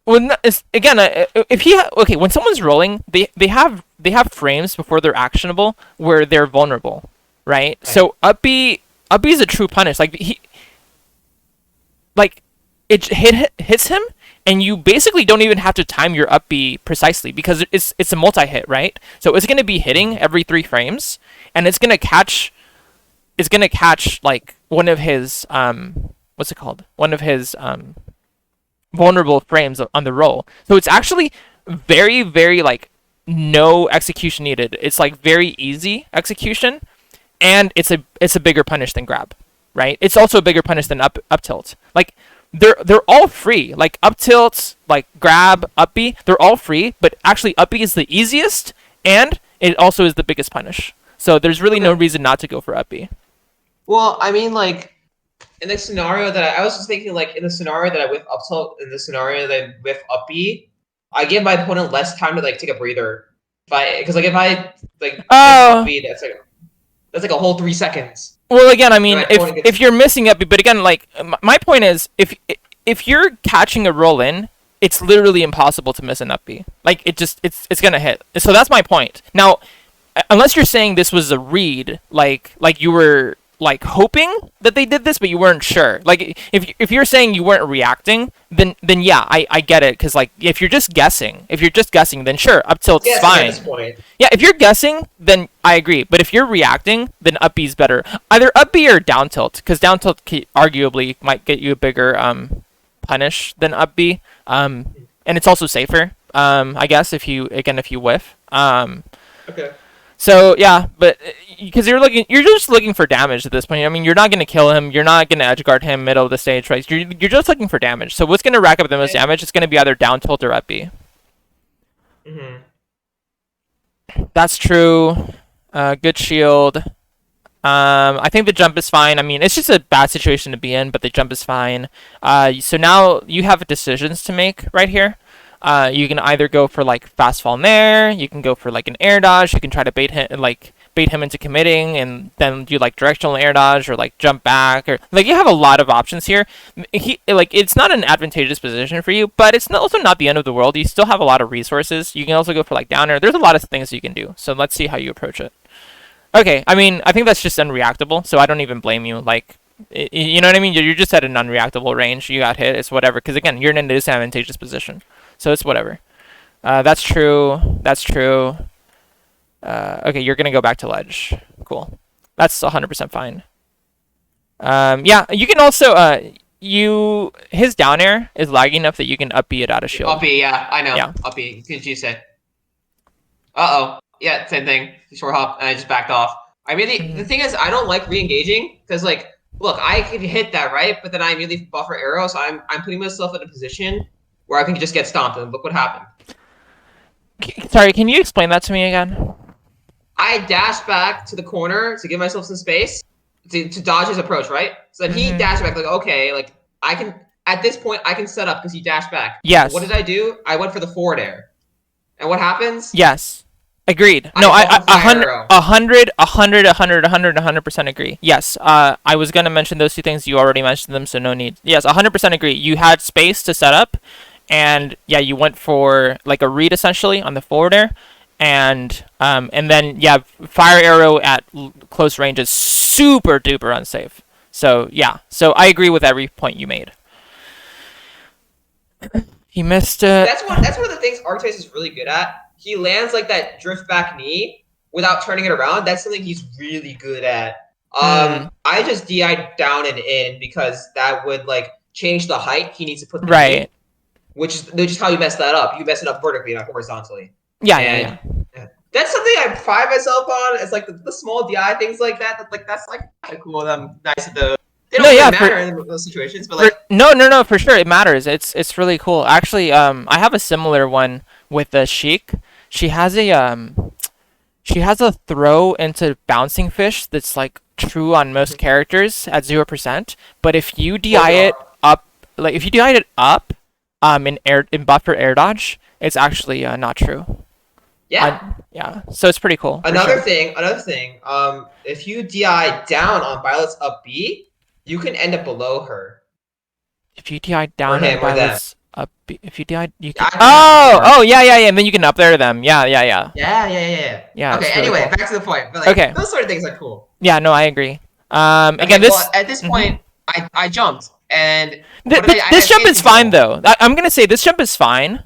when again if he okay, when someone's rolling, they have frames before they're actionable where they're vulnerable, right? Right. So up B is a true punish. Like he like it hits him, and you basically don't even have to time your up B precisely because it's a multi hit, right? So it's gonna be hitting every 3 frames, and it's gonna catch like one of his what's it called, one of his vulnerable frames on the roll. So it's actually very, very like no execution needed. It's like very easy execution, and it's a bigger punish than grab, right? It's also a bigger punish than up tilt. Like they're all free. Like up tilt, like grab, up B, they're all free. But actually, up B is the easiest, and it also is the biggest punish. So there's really no Okay. reason not to go for up B. Well, I mean, like in the scenario that I was just thinking, like in the scenario that I whiff up tilt, in the scenario that I whiff up B, I give my opponent less time to like take a breather. If I like miss up Oh, B, that's like a whole 3 seconds. well, again, I And my mean, if opponent gets if you're missing up, but again, like my point is, if you're catching a roll in, it's literally impossible to miss an up B. Like it's gonna hit. So that's my point. Now, unless you're saying this was a read, like you were like hoping that they did this, but you weren't sure. Like if you're saying you weren't reacting, then yeah, I get it. Because like if you're just guessing, then sure, up tilt's guessing at this fine. point. Yeah, if you're guessing, then I agree. But if you're reacting, then up B's better. Either up B or down tilt, because down tilt arguably might get you a bigger punish than up B. And it's also safer. I guess if you whiff. Okay. So yeah, but because you're just looking for damage at this point. I mean, you're not gonna kill him. You're not gonna edge guard him middle of the stage, right? You're just looking for damage. So what's gonna rack up the most damage? It's gonna be either down tilt or up B. Mm-hmm. That's true. Good shield. I think the jump is fine. I mean, it's just a bad situation to be in, but the jump is fine. So now you have decisions to make right here. You can either go for like fast fall nair, you can go for like an air dodge, you can try to bait him into committing, and then do like directional air dodge or like jump back, or like you have a lot of options here. It's not an advantageous position for you, but it's also not the end of the world. You still have a lot of resources. You can also go for like down air. There's a lot of things you can do. So let's see how you approach it. Okay, I mean, I think that's just unreactable, so I don't even blame you. Like, you know what I mean? You're just at an unreactable range. You got hit. It's whatever. Because again, you're in a disadvantageous position, so it's whatever. That's true. That's true. Okay, you're gonna go back to ledge. Cool. That's 100% fine. Yeah, you can also his down air is laggy enough that you can up B it out of shield. Uppy, yeah, I know. Yeah. Uppy, did you say? Uh oh. Yeah, same thing. Short hop, and I just backed off. I really, the thing is, I don't like re-engaging because, like, look, I can hit that right, but then I immediately buffer arrow, so I'm putting myself in a position where I can just get stomped, and look what happened. Sorry, can you explain that to me again? I dash back to the corner to give myself some space to dodge his approach, right? So then he dashed back, like, okay, like, I can, at this point, I can set up because he dashed back. Yes. What did I do? I went for the forward air. And what happens? Yes. Agreed. No, buffer fire arrow. 100% agree. Yes. I was gonna mention those two things. You already mentioned them, so no need. Yes, 100% agree. You had space to set up, and yeah, you went for like a read essentially on the forward air, and then yeah, fire arrow at close range is super duper unsafe. So yeah, so I agree with every point you made. He missed it. That's one of the things Arctis is really good at. He lands like that drift back knee without turning it around. That's something he's really good at. I just DI'd down and in because that would like change the height he needs to put the Right. knee, which is how you mess that up. You mess it up vertically, not horizontally. Yeah, And yeah. that's something I pride myself on. It's like the small DI things like that. That's like kind of cool. I'm nice at those. They No, don't really yeah, matter in those situations, but for like no, for sure it matters. It's really cool. Actually, I have a similar one with the Sheik. She has a she has a throw into bouncing fish that's like true on most characters at 0%. But if you oh DI it god, up, like if you DI it up, in buffer air dodge, it's actually not true. yeah. Yeah, so it's pretty cool for sure. Another thing. If you DI down on Violet's up B, you can end up below her If you DI or down on him or them. Violet's up, if you DI, you can. I can happen Oh, before. oh yeah, yeah, yeah. And then you can up there them. Yeah, yeah, yeah. Yeah. Yeah, Okay. it's really Anyway, cool. back to the point. But like Okay. those sort of things are cool. Yeah, no, I agree. Again, Okay. Well, this. at this Mhm. point, I jumped and Th- what did th- I this had jump stage is fine control. though. I'm gonna say this jump is fine.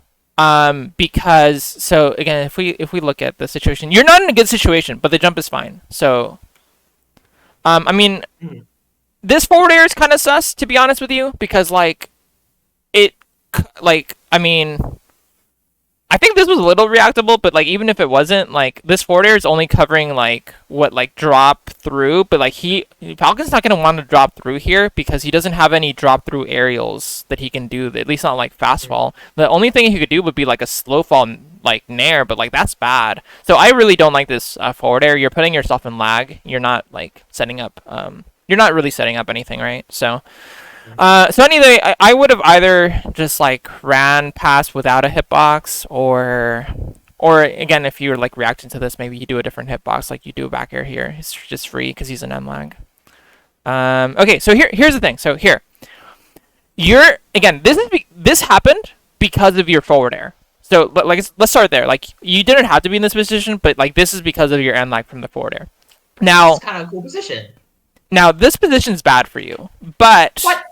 Because so again, if we look at the situation, you're not in a good situation, but the jump is fine. So, I mean, Mhm. this forward air is kind of sus to be honest with you, because like it, like I mean, I think this was a little reactable, but like even if it wasn't, like this forward air is only covering like what like drop through, but like Falcon's not gonna want to drop through here because he doesn't have any drop through aerials that he can do. At least not like fast fall. The only thing he could do would be like a slow fall like nair, but like that's bad. So I really don't like this forward air. You're putting yourself in lag. You're not like setting up. You're not really setting up anything, right? So. So anyway, I would have either just like ran past without a hitbox, or again, if you're like reacting to this, maybe you do a different hitbox, like you do a back air here. It's just free because he's an M lag. Okay, so here's the thing. So here, you're again. This happened because of your forward air. So like let's start there. Like you didn't have to be in this position, but like this is because of your M lag from the forward air. It's Now, kind of a cool position. this position's bad for you, but What?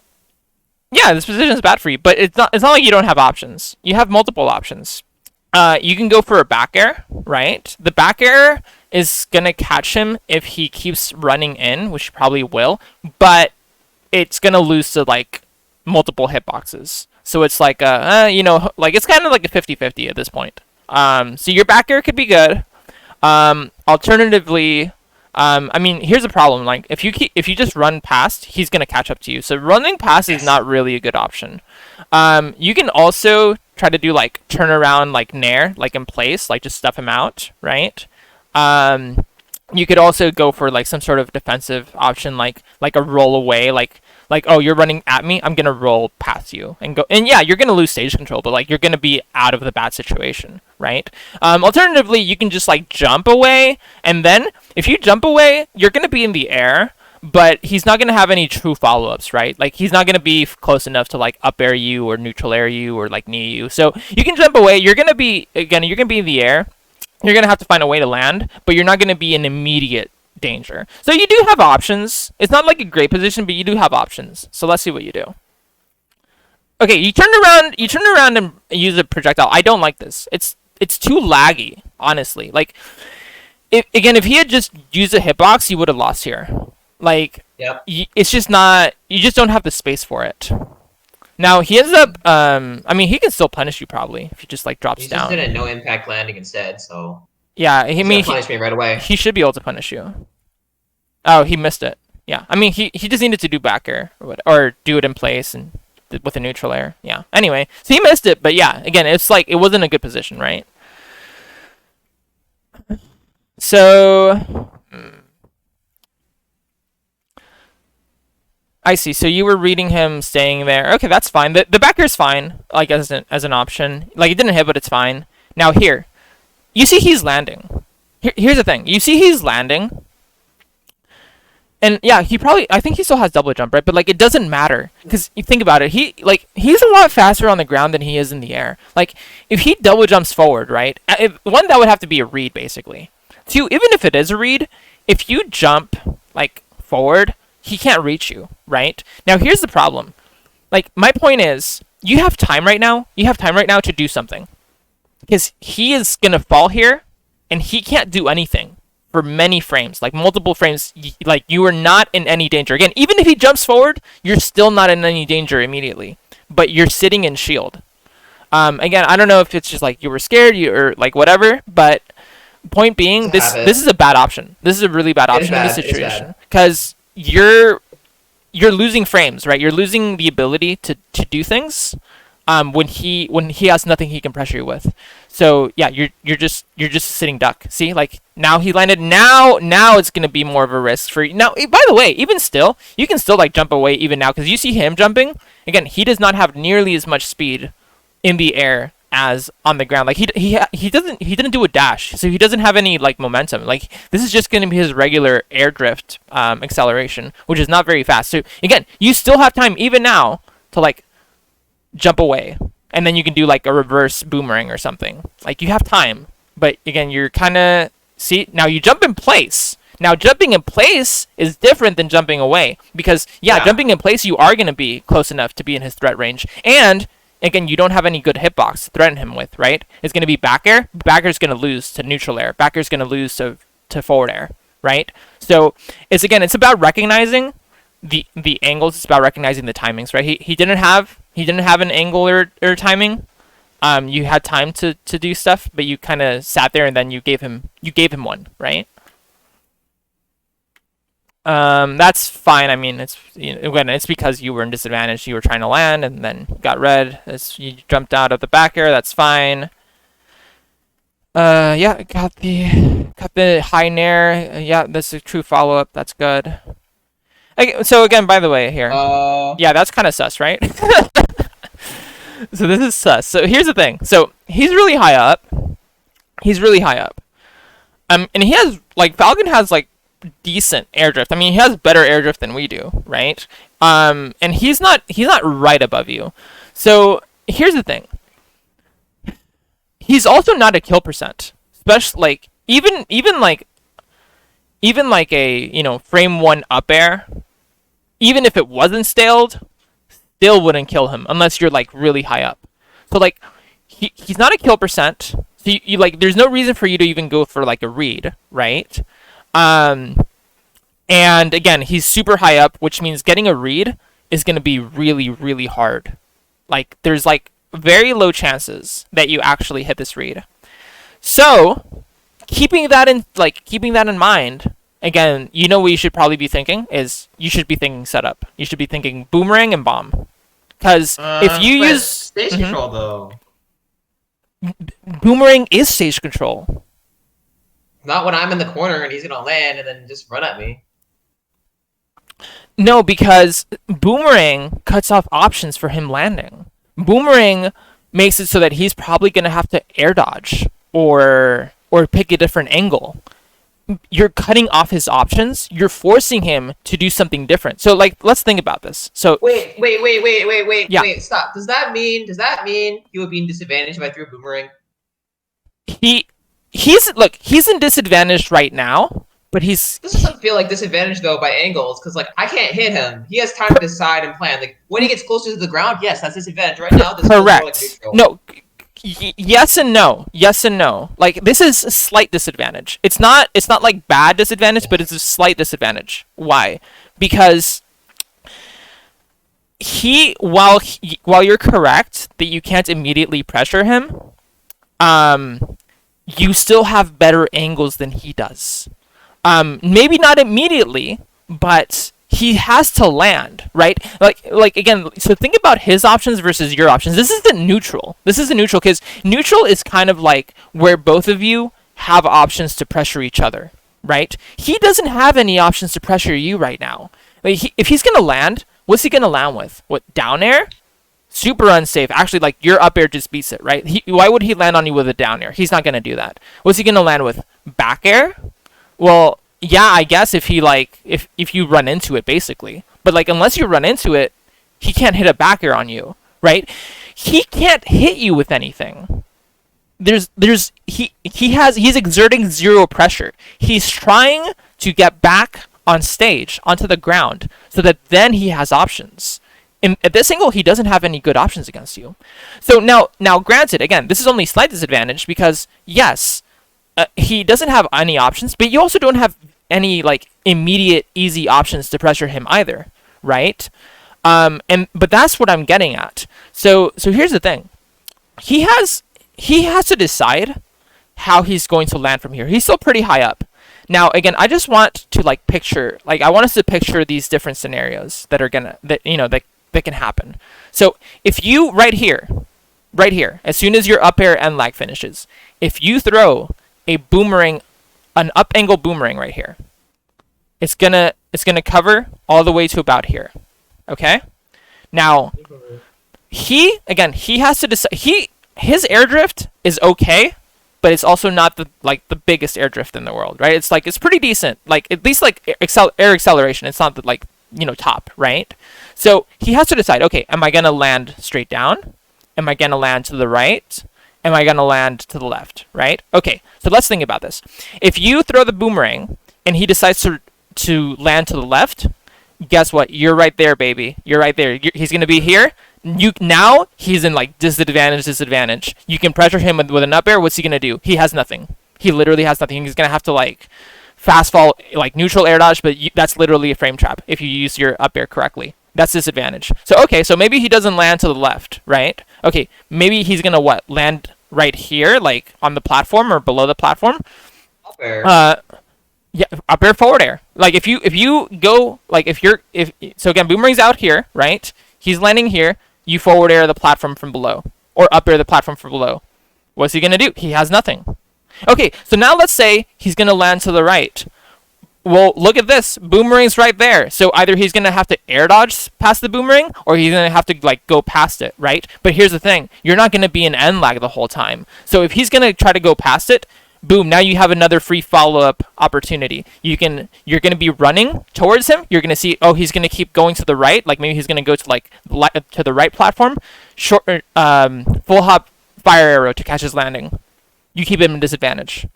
yeah, this position is bad for you, but it's not. It's not like you don't have options. You have multiple options. You can go for a back air, right? The back air is gonna catch him if he keeps running in, which he probably will, but it's gonna lose to like multiple hitboxes. So it's like like it's kind of like a 50-50 at this point. So your back air could be good. Alternatively, I mean, here's the problem. Like, if you just run past, he's gonna catch up to you. So running past is Yes. not really a good option. You can also try to do like turn around, like nair, like in place, like just stuff him out, right? Um, you could also go for like some sort of defensive option, like a roll away, like oh you're running at me, I'm gonna roll past you and go, and yeah, you're gonna lose stage control, but like you're gonna be out of the bad situation, right? Alternatively, you can just like jump away, and then if you jump away, you're gonna be in the air. But he's not gonna have any true follow-ups, right? Like he's not gonna be close enough to like up air you or neutral air you or like knee you. So you can jump away. You're gonna be in the air, you're gonna have to find a way to land, but you're not gonna be in immediate danger. So you do have options. It's not like a great position, but you do have options. So let's see what you do. Okay, you turn around. You turn around and use a projectile. I don't like this. It's too laggy, honestly. Like, if he had just used a hitbox, he would have lost here. Like, Yep. it's just not. You just don't have the space for it. Now he ends up. I mean, he can still punish you probably if he just like drops He just did down. a no impact landing instead, so Yeah, I he's mean, gonna punish me right away. he should be able to punish you. Oh, he missed it. Yeah, I mean, he just needed to do back air or do it in place and with a neutral air. Yeah. Anyway, so he missed it, but yeah, again, it's like it wasn't a good position, right? So I see. So you were reading him staying there. Okay, that's fine. The back air's fine, like as an option. Like it didn't hit, but it's fine. Now here, you see he's landing. Here's the thing. You see he's landing. And yeah, I think he still has double jump, right? But like, it doesn't matter because you think about it. He's a lot faster on the ground than he is in the air. Like, if he double jumps forward, right? One, that would have to be a read, basically. Two, even if it is a read, if you jump like forward, he can't reach you, right? Now, here's the problem. Like, my point is, you have time right now. You have time right now to do something because he is gonna fall here, and he can't do anything for many frames, like multiple frames. Like you are not in any danger. Again, even if he jumps forward, you're still not in any danger immediately. But you're sitting in shield. Again, I don't know if it's just like you were scared, or like whatever, but Point being, It's a this habit. is a bad option. This is a really bad It is option in this bad. It is situation bad. because you're losing frames, right? You're losing the ability to do things when he has nothing he can pressure you with. So yeah, you're just a sitting duck. See, like now he landed. Now it's gonna be more of a risk for you. Now, by the way, even still, you can still like jump away even now because you see him jumping. Again, he does not have nearly as much speed in the air as on the ground. Like he didn't do a dash, so he doesn't have any like momentum. Like this is just going to be his regular air drift acceleration, which is not very fast. So again, you still have time even now to like jump away, and then you can do like a reverse boomerang or something. Like you have time, but again, you're kind of see now you jump in place. Now jumping in place is different than jumping away because yeah, Yeah. jumping in place you are going to be close enough to be in his threat range, and again, you don't have any good hitbox to threaten him with, right? It's going to be back air. Back air's going to lose to neutral air. Back air's going to lose to forward air, right? So it's about recognizing the angles. It's about recognizing the timings, right? He didn't have an angle or timing. You had time to do stuff, but you kind of sat there and then you gave him one, right? That's fine. I mean, it's again, it's because you were in disadvantage. You were trying to land and then got red. As you jumped out of the back air, that's fine. Yeah, got the high nair. Yeah, this is a true follow up. That's good. Okay, so again, by the way, here, Uh, yeah, that's kind of sus, right? So this is sus. So here's the thing. So he's really high up. He's really high up. And he has like Falcon has like decent air drift. I mean, he has better air drift than we do, right? And he's not right above you. So here's the thing. He's also not a kill percent. Especially like even like a frame one up air. Even if it wasn't staled, still wouldn't kill him unless you're like really high up. So like he's not a kill percent. So you like there's no reason for you to even go for like a read, right? Um, and again, he's super high up, which means getting a read is going to be really, really hard. Like, there's like very low chances that you actually hit this read. So, keeping that in mind, again, what you should probably be thinking is you should be thinking setup. You should be thinking boomerang and bomb. Because if you but use stage Mhm. control though. boomerang is stage control. Not when I'm in the corner and he's gonna land and then just run at me. No, because Boomerang cuts off options for him landing. Boomerang makes it so that he's probably going to have to air dodge or pick a different angle. You're cutting off his options. You're forcing him to do something different. So like let's think about this. So yeah, Wait, stop. Does that mean he would be in disadvantage if I threw a boomerang? he he's in disadvantage right now, but he's This doesn't feel like disadvantage though by angles, because like I can't hit him. He has time to decide and plan. Like when he gets closer to the ground, yes, that's disadvantage. Right now, this feels more like correct. neutral. No, yes and no. Yes and no. Like this is a slight disadvantage. It's not like bad disadvantage, but it's a slight disadvantage. Why? Because while you're correct that you can't immediately pressure him, you still have better angles than he does. Maybe not immediately, but he has to land, right? Like again, so think about his options versus your options. This is the neutral. This is the neutral because neutral is kind of like where both of you have options to pressure each other, right? He doesn't have any options to pressure you right now. Like if he's gonna land, what's he gonna land with? What, down air? Super unsafe. Actually, like your up air just beats it, right? Why would he land on you with a down air? He's not gonna do that. What's he gonna land with? Back air? Well, yeah, I guess if he like if you run into it basically. But like unless you run into it, he can't hit a back air on you, right? He can't hit you with anything. He's exerting zero pressure. He's trying to get back on stage onto the ground so that then he has options. At this angle, he doesn't have any good options against you. So now, granted, again, this is only slight disadvantage because yes, he doesn't have any options, but you also don't have any like immediate easy options to pressure him either, right? But that's what I'm getting at. So here's the thing. He has to decide how he's going to land from here. He's still pretty high up. Now, again, I just want to like picture, like I want us to picture these different scenarios that are gonna, that you know, that can happen. So if you right here, as soon as your up air end lag finishes, if you throw a boomerang, an up angle boomerang right here, it's gonna cover all the way to about here. Okay. Now, he has to decide. His air drift is okay, but it's also not the biggest air drift in the world, right? It's pretty decent, like at least like air acceleration. It's not the like top, right? So he has to decide. Okay, am I gonna land straight down? Am I gonna land to the right? Am I gonna land to the left? Right? Okay, so let's think about this. If you throw the boomerang and he decides to land to the left, guess what? You're right there, baby. You're right there. He's gonna be here. Now he's in like disadvantage. You can pressure him with an up air. What's he gonna do? He has nothing. He literally has nothing. He's gonna have to like fast fall, like neutral air dodge, but that's literally a frame trap if you use your up air correctly. That's disadvantage. So okay, so maybe he doesn't land to the left, right? Okay, maybe he's gonna what? Land right here, like on the platform or below the platform. Up air. Yeah, up air, forward air. Like if you go like if so again, boomerang's out here, right? He's landing here. You forward air the platform from below, or up air the platform from below. What's he gonna do? He has nothing. Okay, so now let's say he's gonna land to the right. Well, look at this. Boomerang's right there. So either he's gonna have to air dodge past the boomerang, or he's gonna have to like go past it, right? But here's the thing: you're not gonna be in end lag the whole time. So if he's gonna try to go past it, boom, now you have another free follow-up opportunity. You're going to be running towards him. You're going to see, oh, he's going to keep going to the right. Like maybe he's going to go to like to the right platform. Short, full hop fire arrow to catch his landing. You keep him in disadvantage,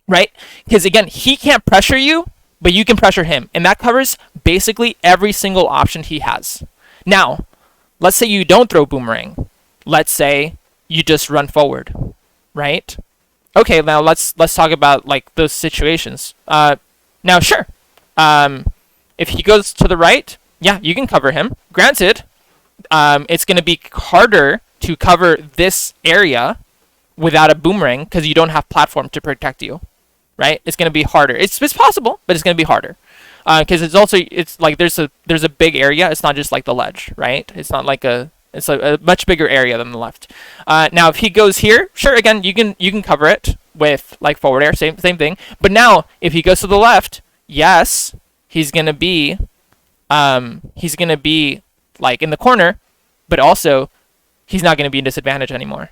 right? Because again, he can't pressure you, but you can pressure him. And that covers basically every single option he has. Now, let's say you don't throw boomerang. Let's say you just run forward, right? Okay, now let's talk about like those situations. Now, sure, if he goes to the right, yeah, you can cover him. Granted, it's going to be harder to cover this area without a boomerang because you don't have platform to protect you, right? It's going to be harder. It's possible, but it's going to be harder because it's like there's a big area. It's not just like the ledge, right? It's not like it's a much bigger area than the left. Now, if he goes here, sure, again, you can cover it with like forward air, same thing. But now, if he goes to the left, yes, he's gonna be like in the corner, but also he's not gonna be in disadvantage anymore.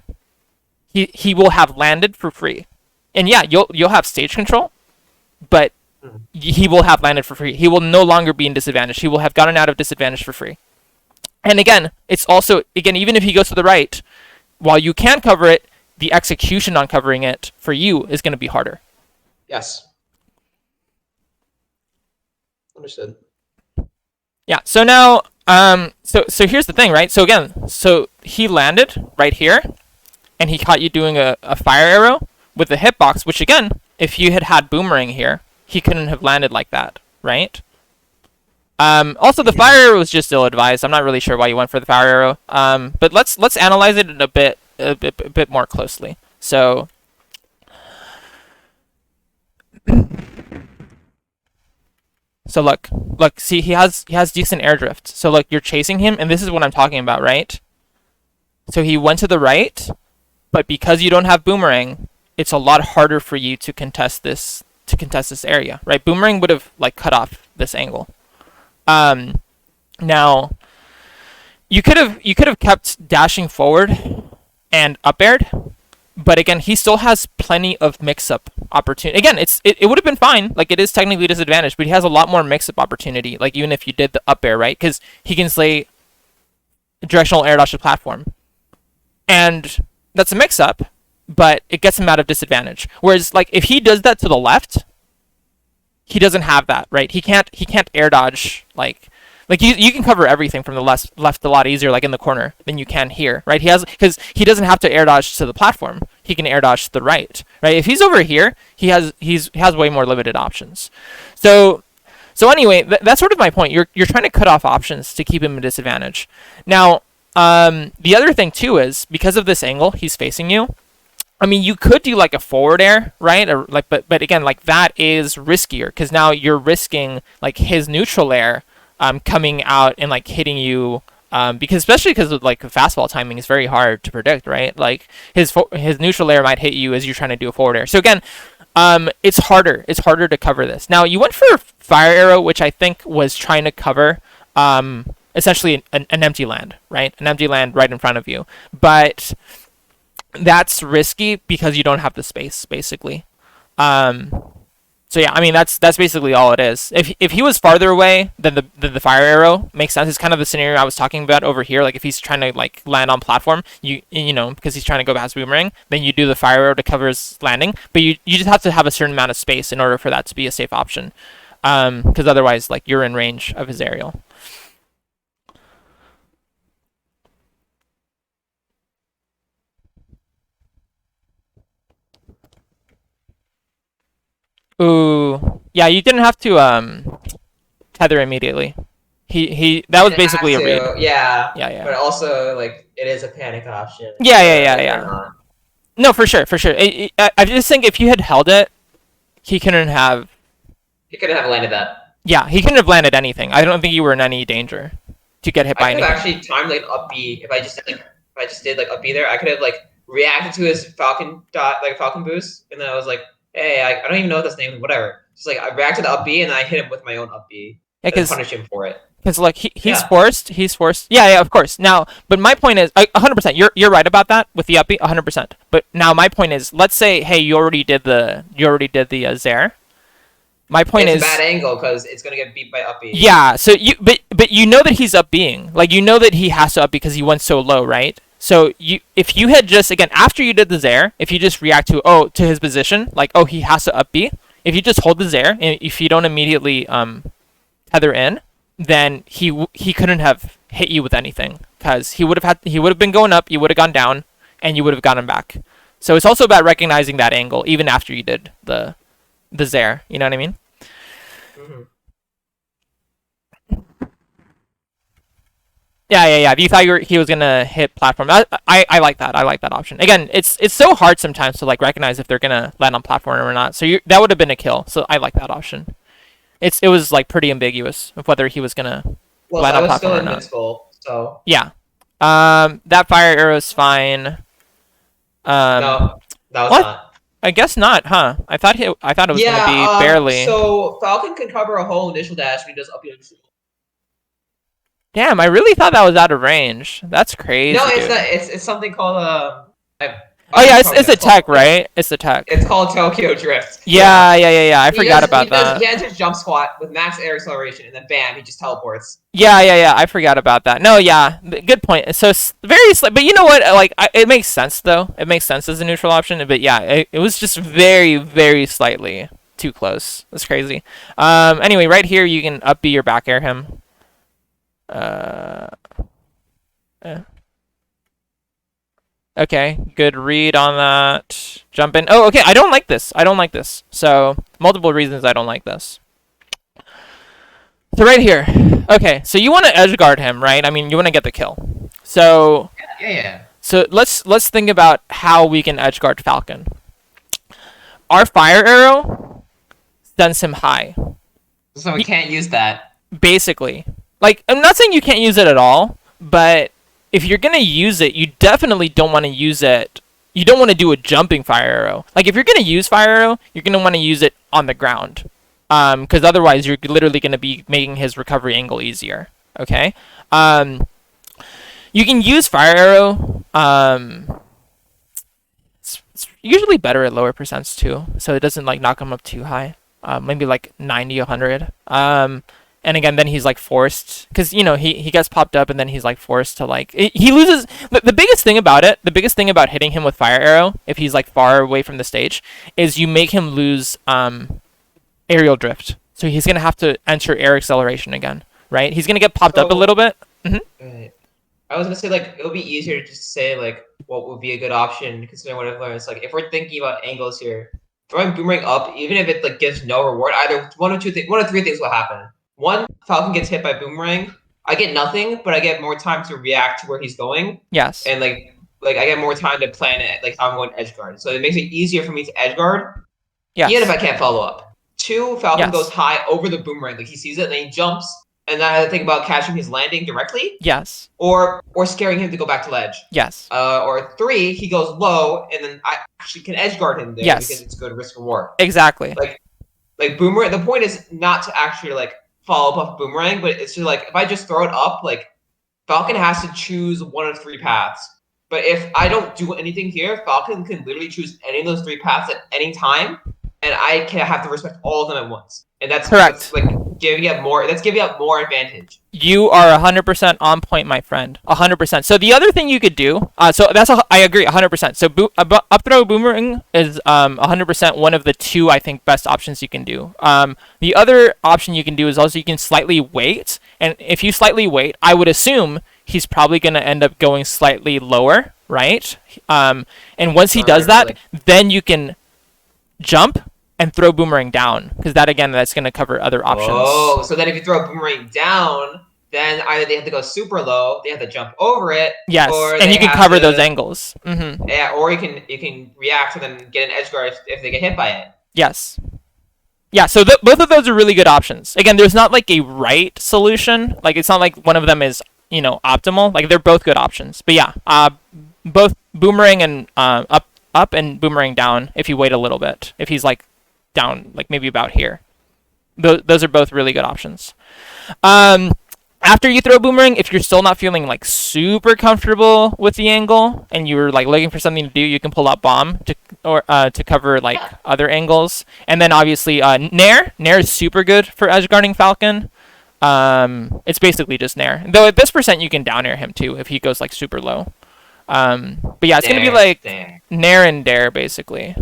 He will have landed for free, and yeah, you'll have stage control, but he will have landed for free. He will no longer be in disadvantage. He will have gotten out of disadvantage for free. And again, it's also, again, even if he goes to the right, while you can cover it, the execution on covering it for you is going to be harder. Yes. Understood. Yeah, so now, so here's the thing, right? So again, so he landed right here, and he caught you doing a fire arrow with the hitbox, which again, if you had boomerang here, he couldn't have landed like that, right? Also, the fire arrow was just ill-advised. I'm not really sure why you went for the fire arrow. But let's analyze it a bit more closely. So, look. See, he has decent air drift. So look, you're chasing him, and this is what I'm talking about, right? So he went to the right, but because you don't have boomerang, it's a lot harder for you to contest this area, right? Boomerang would have like cut off this angle. Now you could have kept dashing forward and up aired, but again, he still has plenty of mix-up opportunity. Again, it would have been fine, like it is technically disadvantaged, but he has a lot more mix-up opportunity, like even if you did the up air, right? Because he can slay directional air dodge to platform, and that's a mix-up, but it gets him out of disadvantage. Whereas like if he does that to the left, he doesn't have that, right? He can't air dodge like you can cover everything from the left a lot easier, like in the corner, than you can here, right? Because he doesn't have to air dodge to the platform. He can air dodge to the right, right? If he's over here, he has way more limited options. So anyway, that's sort of my point. You're trying to cut off options to keep him at disadvantage. Now, the other thing too is because of this angle he's facing you, I mean, you could do like a forward air, right? Or like, but again, like that is riskier because now you're risking like his neutral air, coming out and like hitting you. Because especially because like fastball timing is very hard to predict, right? Like his neutral air might hit you as you're trying to do a forward air. So again, it's harder. It's harder to cover this. Now you went for fire arrow, which I think was trying to cover essentially an empty land, right? An empty land right in front of you, but that's risky because you don't have the space basically. Um, so yeah, I mean that's basically all it is. If he was farther away than the fire arrow makes sense. It's kind of the scenario I was talking about over here. Like if he's trying to like land on platform, you know because he's trying to go past boomerang, then you do the fire arrow to cover his landing. But you just have to have a certain amount of space in order for that to be a safe option. Because otherwise like you're in range of his aerial. Ooh, yeah, you didn't have to tether immediately. He that I was didn't have basically a read. to, yeah, Yeah, but yeah. also like it is a panic option, Yeah, yeah, yeah, like or yeah. not. No, for sure, for sure. I just think if you had held it, he couldn't have. He couldn't have landed that. Yeah, he couldn't have landed anything. I don't think you were in any danger to get hit I by could have anything. actually timed like up B if I just did like up B there. I could have like reacted to his Falcon dot like Falcon boost, and then I was like, hey, I don't even know what this name is, whatever. Just like I reacted to up B, and then I hit him with my own up B, Yeah, and then because punish him for it. like he's Yeah, forced. He's forced. Yeah, yeah, of course. Now, but my point is, 100%. You're right about that with the up B, 100%. But now my point is, let's say, hey, you already did the Zaire. My point it's a bad is, angle because it's gonna get beat by up B. yeah. So but you know that he's up being like you know that he has to up because he went so low, right? So if you had just again after you did the Zaire, if you just react to his position, like oh he has to up B. If you just hold the Zaire and if you don't immediately tether in, then he couldn't have hit you with anything because he would have been going up, you would have gone down, and you would have gotten back. So it's also about recognizing that angle even after you did the Zaire. You know what I mean? Mm-hmm. Yeah, yeah, yeah. If you thought he was gonna hit platform, I like that. I like that option. Again, it's so hard sometimes to like recognize if they're gonna land on platform or not. So that would have been a kill. So I like that option. It was like pretty ambiguous of whether he was gonna Well, land I on was platform still or not. invincible, so Yeah. That fire arrow is fine. Um, no, that was what? not. I guess not, huh? I thought it was gonna Yeah, be barely. so Falcon can cover a whole initial dash when he does up B. Damn, I really thought that was out of range. That's No, crazy, it's dude. not. It's something called Oh yeah, you it's probably it's know. a tech, right? It's the tech. It's called Tokyo Drift. Yeah. Yeah, yeah, yeah, yeah. I forgot about He that. enters jump squat with max air acceleration, and then bam, he just teleports. Yeah, yeah, yeah. I forgot about that. No, yeah, good point. So very slight, but you know what? Like, it makes sense though. It makes sense as a neutral option. But yeah, it was just very, very slightly too close. That's crazy. Anyway, right here you can up B your back air him. Uh, eh. Okay, good read on that. Jump in. Oh, okay. I don't like this. I don't like this. So multiple reasons I don't like this. So right here. Okay, so you want to edge guard him, right? I mean, you want to get the kill. So Yeah, yeah. so let's think about how we can edge guard Falcon. Our fire arrow sends him high. So we can't use that. Basically. Like I'm not saying you can't use it at all, but if you're going to use it, you definitely don't want to use it. You don't want to do a jumping fire arrow. Like if you're going to use fire arrow, you're going to want to use it on the ground. Because otherwise you're literally going to be making his recovery angle easier. Okay. You can use fire arrow. It's usually better at lower percents too, so it doesn't like knock him up too high. Maybe like 90, 100. And again, then he's like forced because you know he gets popped up, and then he's like forced to like he loses. The biggest thing about it, the biggest thing about hitting him with fire arrow, if he's like far away from the stage, is you make him lose aerial drift. So he's gonna have to enter air acceleration again, right? He's gonna get popped up a So little bit. right. I was gonna say like it would be easier to just say like what would be a good option considering what I've learned. It's like if we're thinking about angles here, throwing boomerang up, even if it like gives no reward, either one of three things will happen. One, Falcon gets hit by boomerang. I get nothing, but I get more time to react to where he's going, Yes. and like like I get more time to plan it. Like how I'm going edge guard, so it makes it easier for me to edge guard, even if Yes. I can't follow up. Two, Falcon goes Yes. high over the boomerang, like he sees it and then he jumps, and then I have to think about catching his landing directly, Yes. or scaring him to go back to ledge. Yes. Or three, he goes low, and then I actually can edge guard him there because Yes. it's good risk reward. Exactly. Like boomerang. The point is not to actually like follow up off boomerang, but it's just like if I just throw it up, like Falcon has to choose one of three paths. But if I don't do anything here, Falcon can literally choose any of those three paths at any time, and I can have to respect all of them at once. And that's Correct. like giving up more. That's giving up more advantage. You are 100% on point, my friend. 100%. So the other thing you could do, I agree 100%. So up throw boomerang is 100% one of the two I think best options you can do. The other option you can do is also you can slightly wait, and if you slightly wait, I would assume he's probably going to end up going slightly lower, right? And once he does that, then you can jump and throw boomerang down, because that's going to cover other options. Oh, so then if you throw a boomerang down, then either they have to go super low, they have to jump over it, Yes, or and they you can have cover to, those angles. Mm-hmm. yeah, or you can react and then get an edge guard if they get hit by it. Yes. Yeah, so both of those are really good options. Again, there's not like a right solution. Like it's not like one of them is, optimal. Like they're both good options. But yeah, both boomerang and up and boomerang down if you wait a little bit. If he's like down, like maybe about here. Those are both really good options. After you throw boomerang, if you're still not feeling like super comfortable with the angle and you're like looking for something to do, you can pull out bomb to cover like other angles. And then obviously nair is super good for edge guarding Falcon. It's basically just nair. Though at this percent you can down air him too if he goes like super low. But yeah, it's gonna be like nair and dare basically.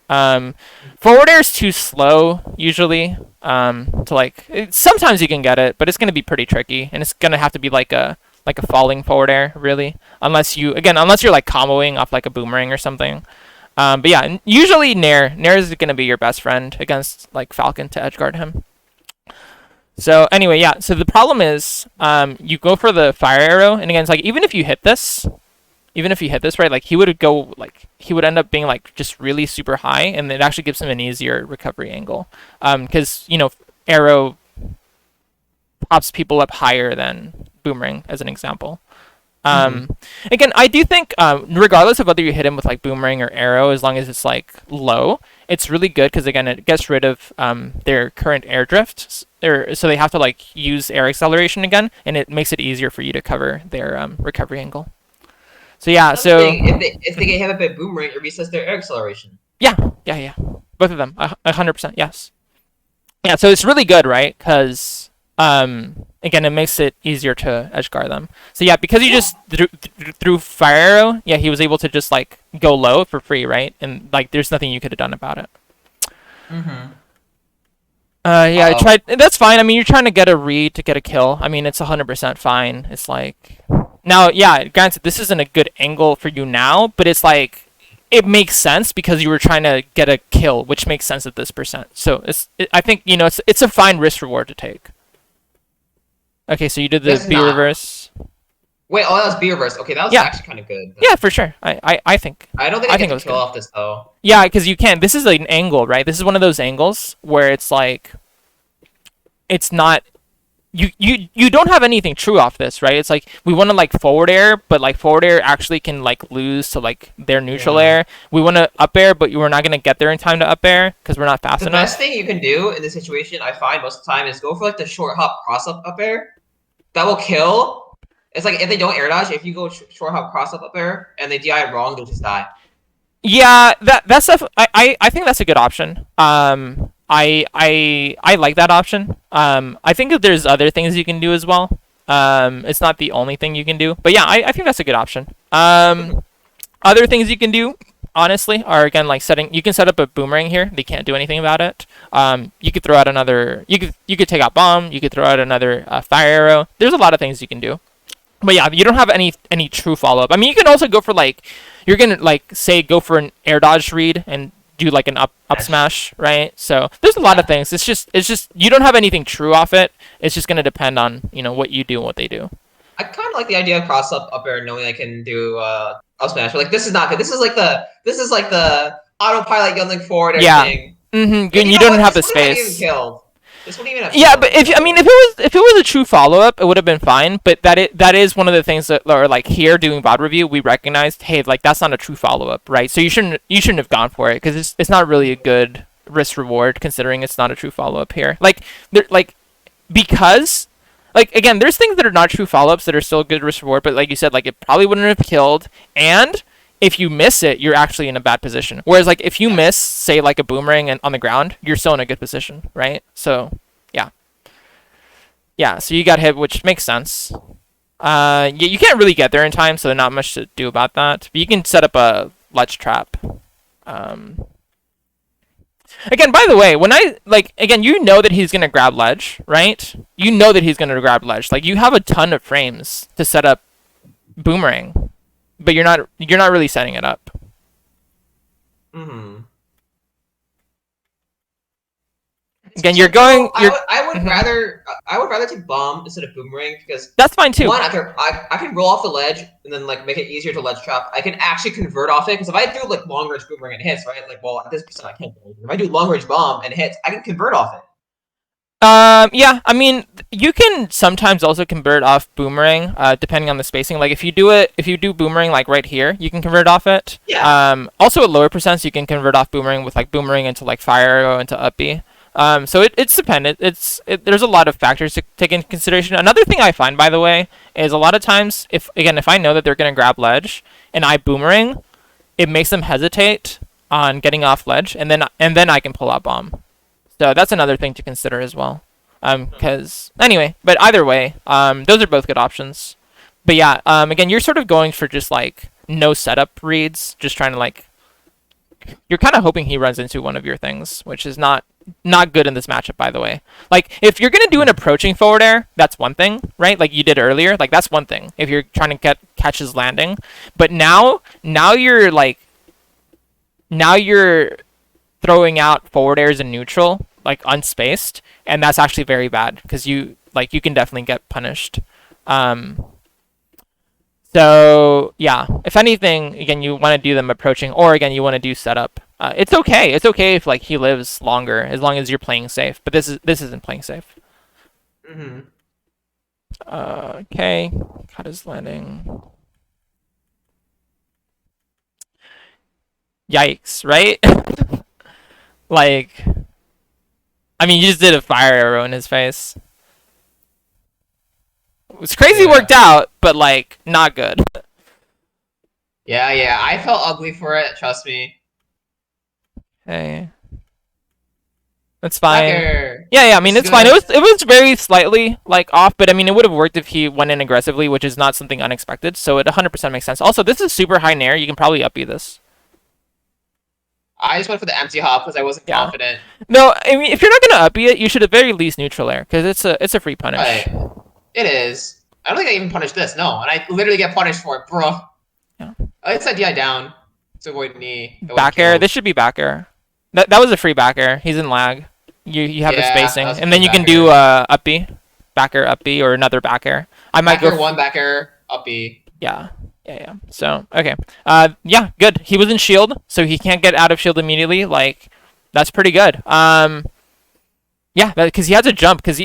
Forward air is too slow usually. Sometimes you can get it, but it's gonna be pretty tricky, and it's gonna have to be like a falling forward air really, unless you're like comboing off like a boomerang or something. But yeah, usually nair is gonna be your best friend against like Falcon to edgeguard him. So anyway, yeah. So the problem is, you go for the fire arrow, and again, it's like even if you hit this, right, like he would end up being like just really super high, and it actually gives him an easier recovery angle. Because arrow pops people up higher than boomerang, as an example. Again, I do think, regardless of whether you hit him with like boomerang or arrow, as long as it's like low, it's really good because again, it gets rid of their current air drift, so they have to like use air acceleration again, and it makes it easier for you to cover their recovery angle. So yeah, if they get hit by boomerang, it resets their air acceleration. Yeah, both of them, 100%, yes. Yeah, so it's really good, right? Because again, it makes it easier to edge guard them. So yeah, because you just threw fire arrow, yeah, he was able to just like go low for free, right? And like, there's nothing you could have done about it. Yeah, I tried. That's fine. I mean, you're trying to get a read to get a kill. I mean, it's 100% fine. It's like. Now, yeah, granted, this isn't a good angle for you now, but it's like, it makes sense because you were trying to get a kill, which makes sense at this percent. So I think, it's a fine risk reward to take. Okay, so you did the B reverse. Wait, that was B reverse. Okay, that was actually kind of good. Yeah, for sure. I think. I don't think I get to kill off this though. Yeah, because you can. This is like an angle, right? This is one of those angles where it's like, it's not. You don't have anything true off this, right? It's like we want to like forward air, but like forward air actually can like lose to like their neutral air. We want to up air, but we're not gonna get there in time to up air because we're not fast enough. The best thing you can do in this situation, I find most of the time, is go for like the short hop cross up air. That will kill. It's like if they don't air dodge, if you go short hop cross up air and they DI wrong, they'll just die. Yeah, that's I think that's a good option. I like that option. I think that there's other things you can do as well. It's not the only thing you can do, but yeah, I think that's a good option. Other things you can do, honestly, are again like you can set up a boomerang here. They can't do anything about it. You could throw out another. You could take out bomb. You could throw out another fire arrow. There's a lot of things you can do. But yeah, you don't have any true follow up. I mean, you can also go for like, you're gonna like say go for an air dodge read and do like an up smash, right? So there's a lot of things. It's just you don't have anything true off it. It's just gonna depend on what you do and what they do. I kind of like the idea of cross up air, knowing I can do I'll smash. But like this is not good. This is like the autopilot yelling forward Yeah. everything. Mm-hmm. And you You know don't what? have This the wouldn't have even space. killed. This wouldn't even have Yeah, killed. but if I mean if it was a true follow up, it would have been fine. But that is one of the things that are like here doing VOD review, we recognized, hey, like that's not a true follow up, right? So you shouldn't have gone for it because it's not really a good risk reward considering it's not a true follow up here. Like because like again, there's things that are not true follow ups that are still a good risk reward, but like you said, like it probably wouldn't have killed, and if you miss it, you're actually in a bad position. Whereas like if you miss, say like a boomerang and on the ground, you're still in a good position, right? So yeah. Yeah, so you got hit, which makes sense. Yeah, you can't really get there in time, so not much to do about that. But you can set up a ledge trap. Um, Again, by the way, when I like again, you know that he's gonna grab ledge, right? You know that he's gonna grab ledge. Like you have a ton of frames to set up boomerang, but you're not really setting it up. Mm-hmm. Again, you're So going. You're I would Mhm. rather take bomb instead of boomerang because That's fine too. one I can roll off the ledge and then like make it easier to ledge trap. I can actually convert off it because if I do like long range boomerang and hits, right? Like well at this percent I can't. If I do long range bomb and hits, I can convert off it. Yeah, I mean, you can sometimes also convert off boomerang, depending on the spacing. Like if you do boomerang like right here, you can convert off it. Yeah. Also at lower percents, you can convert off boomerang with like boomerang into like fire arrow into up B. So it's dependent. There's a lot of factors to take into consideration. Another thing I find, by the way, is a lot of times if I know that they're gonna grab ledge and I boomerang, it makes them hesitate on getting off ledge, and then I can pull out bomb. So that's another thing to consider as well. Because anyway, but either way, those are both good options. But yeah, again, you're sort of going for just like no setup reads, just trying to like you're kind of hoping he runs into one of your things, which is not good in this matchup, by the way. Like if you're gonna do an approaching forward air, that's one thing, right? Like you did earlier, like that's one thing. If you're trying to catch his landing, but now you're throwing out forward airs in neutral, like unspaced, and that's actually very bad because you can definitely get punished. Um, so yeah, if anything, again, you want to do them approaching, or again, you want to do setup. It's okay. It's okay if like he lives longer as long as you're playing safe. But this isn't playing safe. Mm-hmm. Okay, cut his landing. Yikes! Right? Like, I mean, you just did a fire arrow in his face. It was crazy Yeah. worked out, but like not good. Yeah. I felt ugly for it. Trust me. Okay, that's fine. Backer. Yeah. I mean, This it's is fine. good. It was very slightly like off, but I mean, it would have worked if he went in aggressively, which is not something unexpected. So it 100% makes sense. Also, this is super high nair. You can probably up this. I just went for the empty hop because I wasn't Yeah. confident. No, I mean, if you're not gonna up it, you should at very least neutral air because it's a free punish. Right. It is. I don't think I even punished this. No, and I literally get punished for it, bro. Yeah. I just said DI down to avoid knee. That Back would've air. killed. This should be back air. That was a free back air. He's in lag. You have the Yeah, spacing, that was and then you back can do air. up B, back air up B, or another back air. I might Backer go. one, backer uppy. Yeah. So okay. Yeah, good. He was in shield, so he can't get out of shield immediately. Like, that's pretty good. Yeah, because he has to jump. Because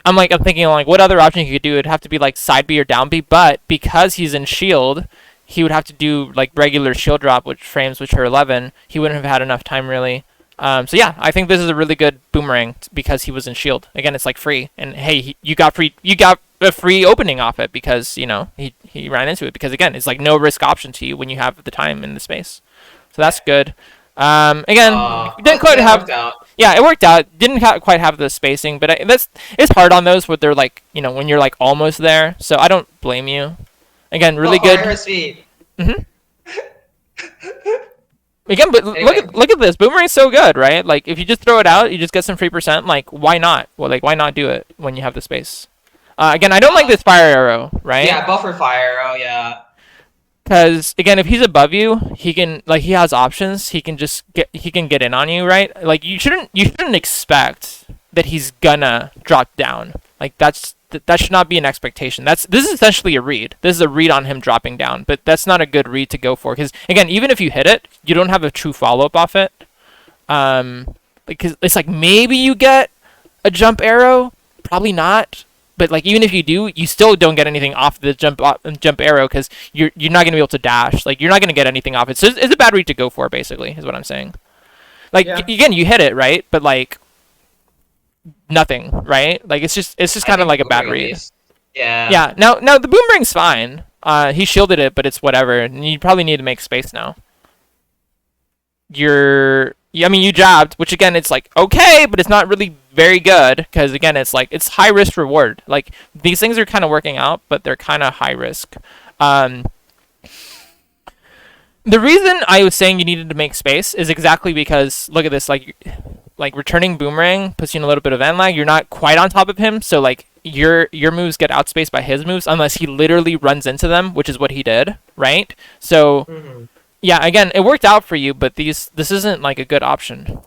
I'm thinking like, what other option he could do? It'd have to be like side B or down B. But because he's in shield, he would have to do like regular shield drop, which frames which are 11. He wouldn't have had enough time really. So yeah, I think this is a really good boomerang because he was in shield. Again, it's like free, and hey, you got a free opening off it because he ran into it because again, it's like no risk option to you when you have the time and the space. So that's good. Again, didn't quite It have. worked out. Yeah, it worked out. Didn't quite have the spacing, but it's hard on those where they're like when you're like almost there. So I don't blame you. Again, really good. Fire speed. Mhm. Again, but Anyway. look at this. Boomerang's so good, right? Like if you just throw it out, you just get some free percent. Like why not? Well, like why not do it when you have the space? Again, I don't like this fire arrow, right? Yeah, buffer fire. Oh yeah. Because again, if he's above you, he has options. He can get in on you, right? Like you shouldn't expect that he's gonna drop down. Like that should not be an expectation. This is essentially a read. This is a read on him dropping down, but that's not a good read to go for because again, even if you hit it, you don't have a true follow up off it. Because it's like maybe you get a jump arrow, probably not. But like even if you do, you still don't get anything off the jump arrow because you're not gonna be able to dash. Like you're not gonna get anything off it. So it's a bad read to go for basically is what I'm saying. Like Yeah, again, you hit it right, but like nothing, right? Like it's just I kind of think like a bad boomerang at read. least. Yeah. Yeah. Now the boomerang's fine. He shielded it, but it's whatever. And you probably need to make space now. I mean, you jabbed, which again, it's like okay, but it's not really very good because again, it's like it's high risk reward. Like these things are kind of working out, but they're kind of high risk. Um, the reason I was saying you needed to make space is exactly because look at this, like returning boomerang puts you in a little bit of end lag. You're not quite on top of him, so like your moves get outspaced by his moves unless he literally runs into them, which is what he did, right? So Hmm. yeah, again, it worked out for you, but this isn't like a good option.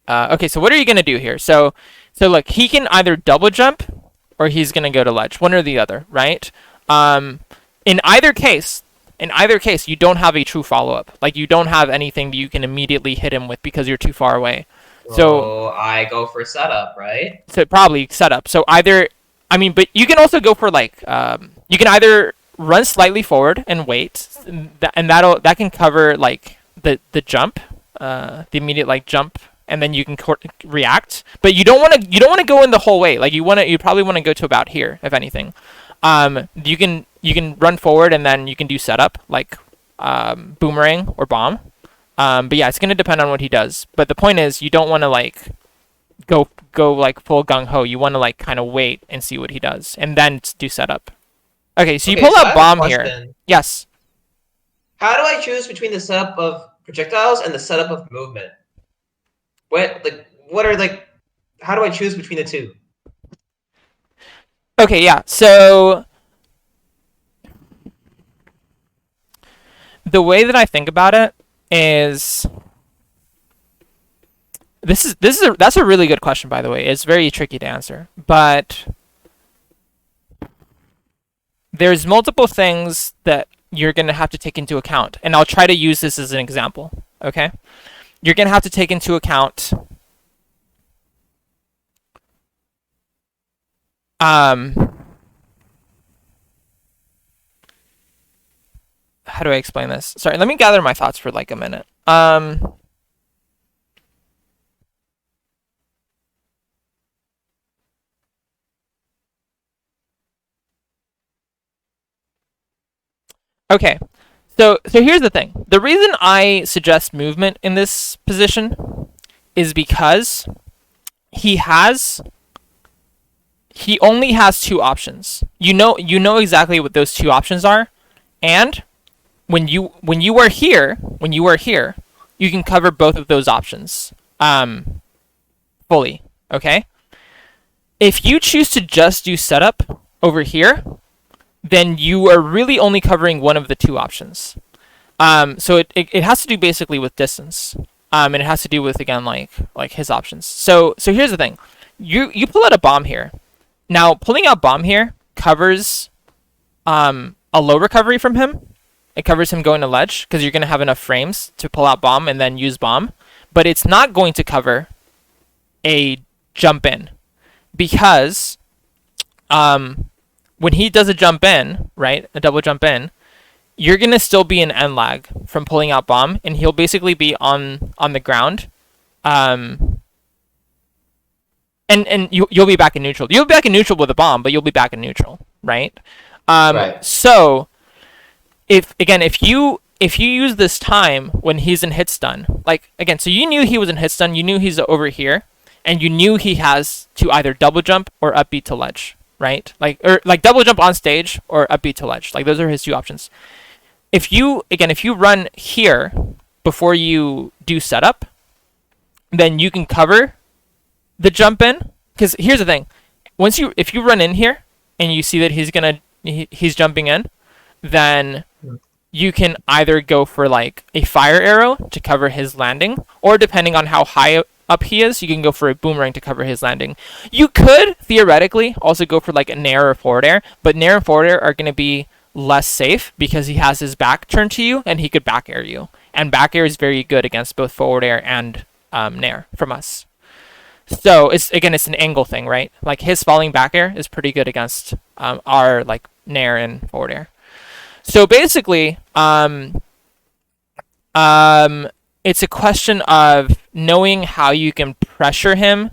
Okay, so what are you gonna do here? So look, he can either double jump or he's gonna go to ledge, one or the other, right? Um, in either case, you don't have a true follow up. Like you don't have anything that you can immediately hit him with because you're too far away. So So I go for setup, right? so probably set up. So either, I mean, but you can also go for like, you can either run slightly forward and wait, and that can cover like the jump, the immediate like jump, and then you can react. But you don't want to go in the whole way. Like you probably want to go to about here, if anything. You can run forward and then you can do setup like boomerang or bomb. But yeah, it's gonna depend on what he does. But the point is, you don't want to like go like full gung ho. You want to like kind of wait and see what he does, and then do setup. Okay, so you Okay, pull so I out have a bomb here. question. Yes. How do I choose between the setup of projectiles and the setup of movement? What are like? How do I choose between the two? Okay, yeah. So the way that I think about it is that's a really good question by the way. It's very tricky to answer, but there's multiple things that you're going to have to take into account, and I'll try to use this as an example. Okay, you're going to have to take into account um how do I explain this? Sorry, let me gather my thoughts for like a minute. Okay. So here's the thing. The reason I suggest movement in this position is because he has he only has two options. You know exactly what those two options are, and when you are here, you can cover both of those options fully. Okay? If you choose to just do setup over here, then you are really only covering one of the two options. So it has to do basically with distance. And it has to do with again like his options. So here's the thing. You pull out a bomb here. Now pulling out bomb here covers a low recovery from him. It covers him going to ledge because you're gonna have enough frames to pull out bomb and then use bomb. But it's not going to cover a jump in because when he does a jump in, right, a double jump in, you're gonna still be in end lag from pulling out bomb, and he'll basically be on the ground, and you'll be back in neutral. You'll be back in neutral with a bomb, but you'll be back in neutral, right? Right. So if you use this time when he's in hit stun, like again, so you knew he was in hit stun, you knew he's over here, and you knew he has to either double jump or upbeat to ledge, right? Like double jump on stage or upbeat to ledge. Like those are his two options. If you run here before you do setup, then you can cover the jump in. Because here's the thing: if you run in here and you see that he's jumping in, then you can either go for like a fire arrow to cover his landing, or depending on how high up he is, you can go for a boomerang to cover his landing. You could theoretically also go for like a nair or forward air, but nair and forward air are going to be less safe because he has his back turned to you and he could back air you. And back air is very good against both forward air and nair from us. So it's an angle thing, right? Like his falling back air is pretty good against our like nair and forward air. So basically, it's a question of knowing how you can pressure him,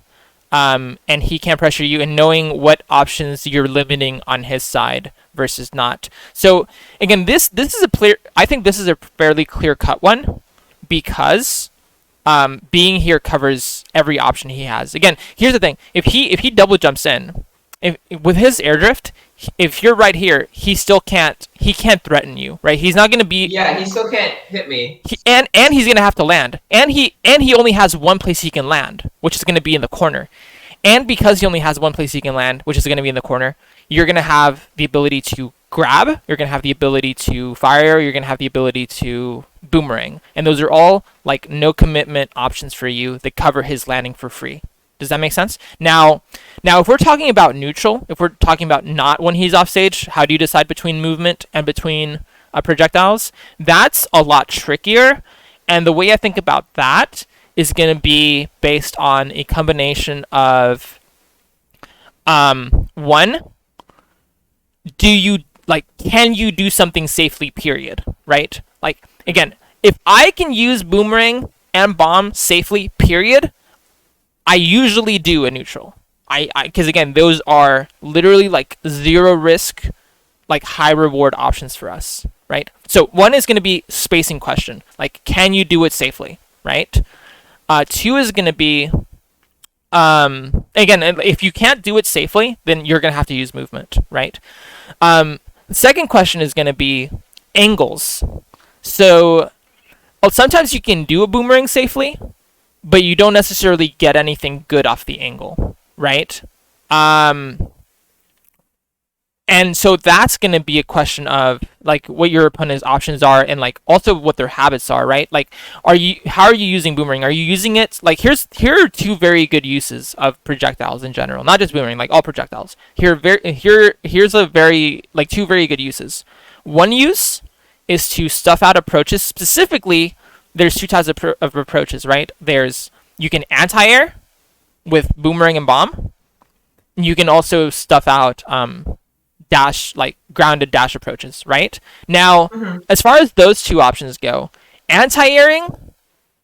and he can't pressure you, and knowing what options you're limiting on his side versus not. So again, this is I think this is a fairly clear cut one because being here covers every option he has. Again, here's the thing: if he double jumps in, if with his air drift, if you're right here, he can't threaten you, right? He's not gonna be. Yeah, he still can't hit me. And he's gonna have to land, and he only has one place he can land, which is gonna be in the corner. And because he only has one place he can land, which is gonna be in the corner, you're gonna have the ability to grab, you're gonna have the ability to fire, you're gonna have the ability to boomerang, and those are all like no commitment options for you that cover his landing for free. Does that make sense? Now, if we're talking about neutral, if we're talking about not when he's off stage, how do you decide between movement and between projectiles? That's a lot trickier. And the way I think about that is going to be based on a combination of, one, can you do something safely, period, right? Like, again, if I can use boomerang and bomb safely, period, I usually do a neutral. Because again, those are literally like zero risk, like high reward options for us, right? So one is going to be spacing question, like can you do it safely, right? Two is going to be, again, if you can't do it safely, then you're going to have to use movement, right? The second question is going to be angles. So sometimes you can do a boomerang safely, but you don't necessarily get anything good off the angle, right? And so that's going to be a question of like what your opponent's options are and like also what their habits are, right? Like how are you using boomerang? Are you using it like here are two very good uses of projectiles in general, not just boomerang, like all projectiles. Here's a very like two very good uses. One use is to stuff out approaches. Specifically, there's two types of approaches, right? You can anti-air with boomerang and bomb. You can also stuff out dash, like grounded dash approaches, right? Now, as far as those two options go, anti-airing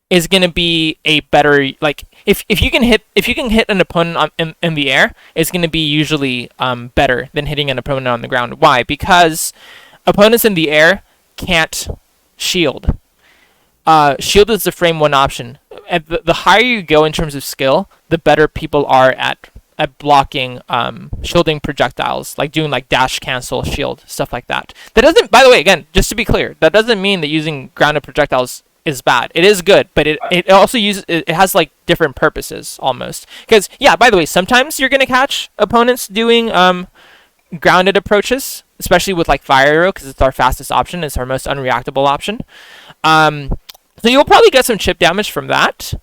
is going to be a better, like if you can hit an opponent in the air, it's going to be usually better than hitting an opponent on the ground. Why? Because opponents in the air can't shield. Shield is the frame one option. The higher you go in terms of skill, the better people are at blocking shielding projectiles, like doing like dash, cancel, shield, stuff like that. That doesn't, by the way, again, just to be clear, that doesn't mean that using grounded projectiles is bad. It is good, but it also it has like different purposes almost. Because yeah, by the way, sometimes you're gonna catch opponents doing grounded approaches, especially with like fire arrow, because it's our fastest option, it's our most unreactable option. So you'll probably get some chip damage from that.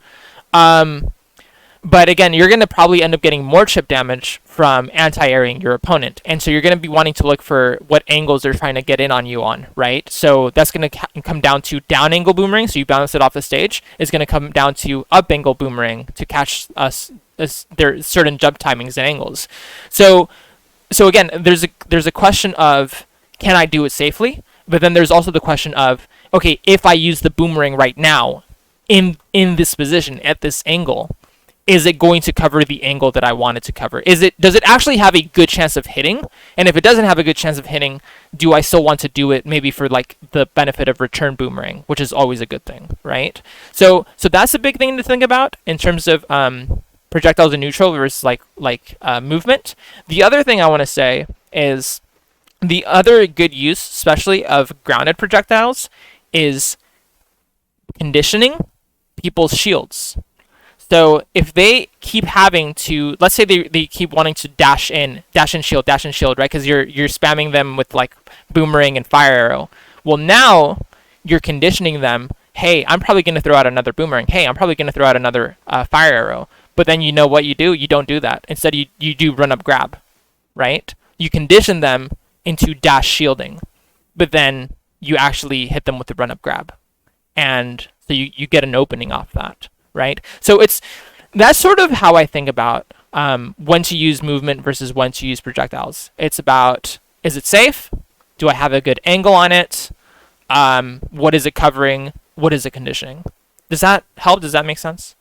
But again, you're going to probably end up getting more chip damage from anti-airing your opponent. And so you're going to be wanting to look for what angles they're trying to get in on you on, right? So that's going to come down to down angle boomerang, so you bounce it off the stage. It's going to come down to up angle boomerang to catch us. There are certain jump timings and angles. So again, there's a question of, can I do it safely? But then there's also the question of, okay, if I use the boomerang right now in this position at this angle, is it going to cover the angle that I want it to cover? Does it actually have a good chance of hitting? And if it doesn't have a good chance of hitting, do I still want to do it maybe for like the benefit of return boomerang, which is always a good thing, right? So that's a big thing to think about in terms of projectiles in neutral versus like movement. The other thing I want to say is the other good use, especially of grounded projectiles, is conditioning people's shields. So if they keep having to, let's say they keep wanting to dash in shield, right? Because you're spamming them with like boomerang and fire arrow. Well, now you're conditioning them hey, I'm probably going to throw out another boomerang. Hey, I'm probably going to throw out another fire arrow. But then you know what you do? You don't do that. Instead, you do run up grab, right? You condition them into dash shielding, but then you actually hit them with the run up grab. And so you get an opening off that, right? So that's sort of how I think about when to use movement versus when to use projectiles. It's about, is it safe? Do I have a good angle on it? What is it covering? What is it conditioning? Does that help? Does that make sense?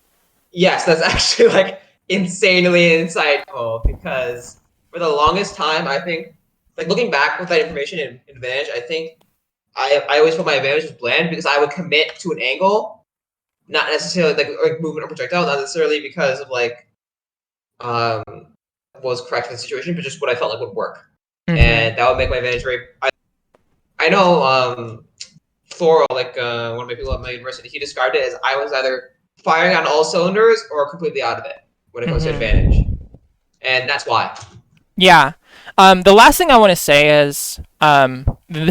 Yes, that's actually like insanely insightful because for the longest time, I think, like looking back with that information in advantage, I think I always put my advantage as bland because I would commit to an angle, not necessarily like movement or projectile, not necessarily because of like was correct in the situation, but just what I felt like would work, and that would make my advantage very. I know Floral, like one of my people at my university, he described it as I was either firing on all cylinders or completely out of it when it comes to advantage, and that's why. Yeah. The last thing I want to say is I think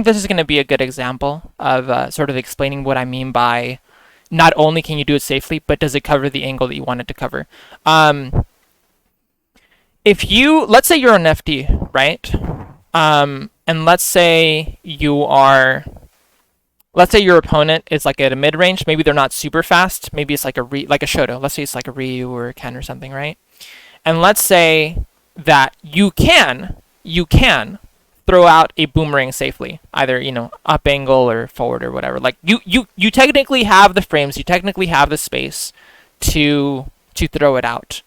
this is going to be a good example of sort of explaining what I mean by not only can you do it safely, but does it cover the angle that you want it to cover. If you, let's say you're an FD, right? And let's say your opponent is like at a mid range. Maybe they're not super fast. Maybe it's like like a Shoto. Let's say it's like a Ryu or a Ken or something, right? And let's say that you can throw out a boomerang safely, either up angle or forward or whatever. Like you technically have the frames, you technically have the space to throw it out.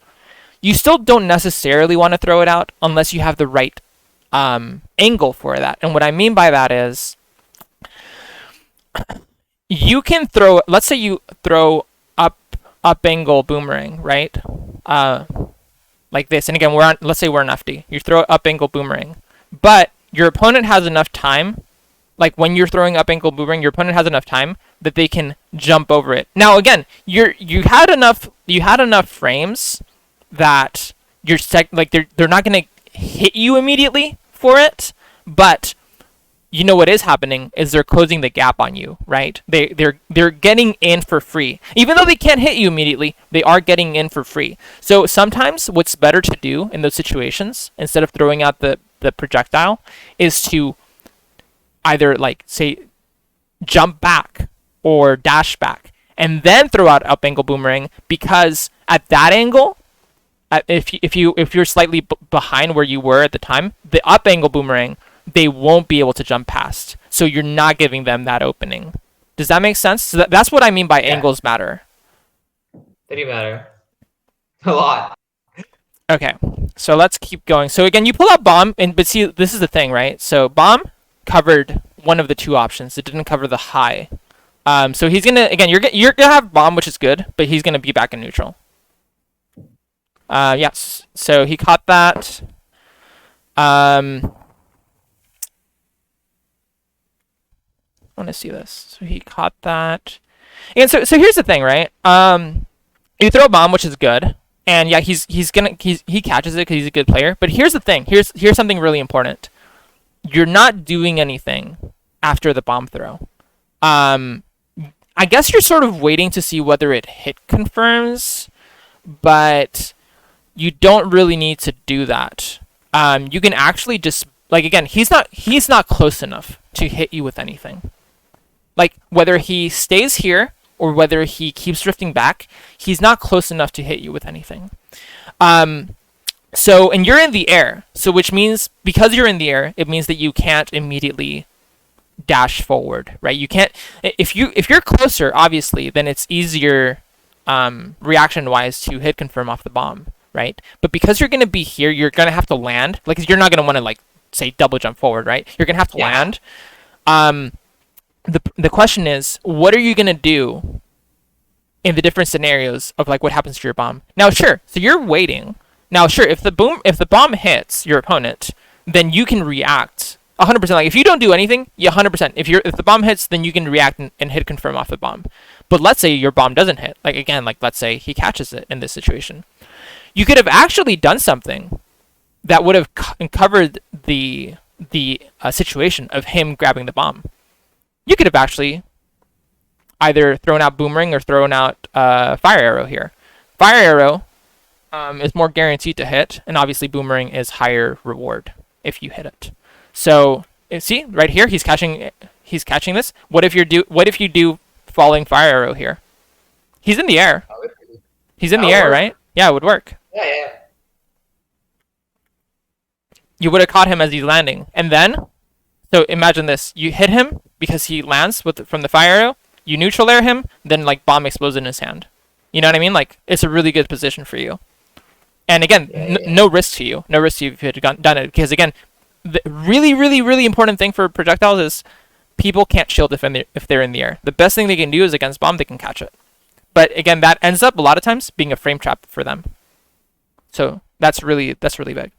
You still don't necessarily want to throw it out unless you have the right angle for that. And what I mean by that is you can throw. Let's say you throw up angle boomerang, right? Like this. And again, let's say we're an FD. You throw up angle boomerang, but your opponent has enough time. Like when you're throwing up ankle boomerang, your opponent has enough time that they can jump over it. Now again, you had enough frames that they're not gonna hit you immediately for it, but you know what is happening is they're closing the gap on you, right? They're getting in for free. Even though they can't hit you immediately, they are getting in for free. So sometimes what's better to do in those situations, instead of throwing out the projectile, is to either like say jump back or dash back and then throw out up angle boomerang, because at that angle, if you're slightly behind where you were at the time, the up angle boomerang, they won't be able to jump past. So you're not giving them that opening. Does that make sense? So that's what I mean by angles matter. They do matter. A lot. Okay, so let's keep going. So again, you pull out bomb, but see, this is the thing, right? So bomb covered one of the two options. It didn't cover the high. So he's gonna, again, you're gonna have bomb, which is good, but he's gonna be back in neutral. Yes. So he caught that. I want to see this. So he caught that. And so here's the thing, right? You throw a bomb, which is good. And yeah, he catches it because he's a good player. But here's the thing. Here's something really important. You're not doing anything after the bomb throw. I guess you're sort of waiting to see whether it hit confirms, but you don't really need to do that. You can actually just, like, again, he's not close enough to hit you with anything. Like, whether he stays here or whether he keeps drifting back, he's not close enough to hit you with anything. So, and you're in the air, so which means, because you're in the air, it means that you can't immediately dash forward, right? You can't, if you're closer, obviously, then it's easier reaction-wise to hit confirm off the bomb, right? But because you're going to be here, you're going to have to land, like, you're not going to want to, like, say, double jump forward, right? You're going to have to land. The question is, what are you going to do in the different scenarios of, like, what happens to your bomb? Now, sure, so you're waiting. Now, sure, if the bomb hits your opponent, then you can react 100%. Like, if you don't do anything, 100%. If the bomb hits, then you can react and hit confirm off the bomb. But let's say your bomb doesn't hit. Like, again, like, let's say he catches it in this situation. You could have actually done something that would have covered the situation of him grabbing the bomb. You could have actually either throwing out boomerang or throwing out fire arrow here. Fire arrow is more guaranteed to hit, and obviously boomerang is higher reward if you hit it. So see right here, he's catching this. What if you do falling fire arrow here? He's in the air. He's in the air, right? Yeah, it would work. Yeah. You would have caught him as he's landing, and then, so imagine this: you hit him because he lands from the fire arrow. You neutral air him, then like bomb explodes in his hand. You know what I mean? Like it's a really good position for you. And again, no risk to you. No risk to you if you had done it, because again, the really, really, really important thing for projectiles is people can't shield if they're in the air. The best thing they can do is against bomb, they can catch it. But again, that ends up a lot of times being a frame trap for them. So that's really big.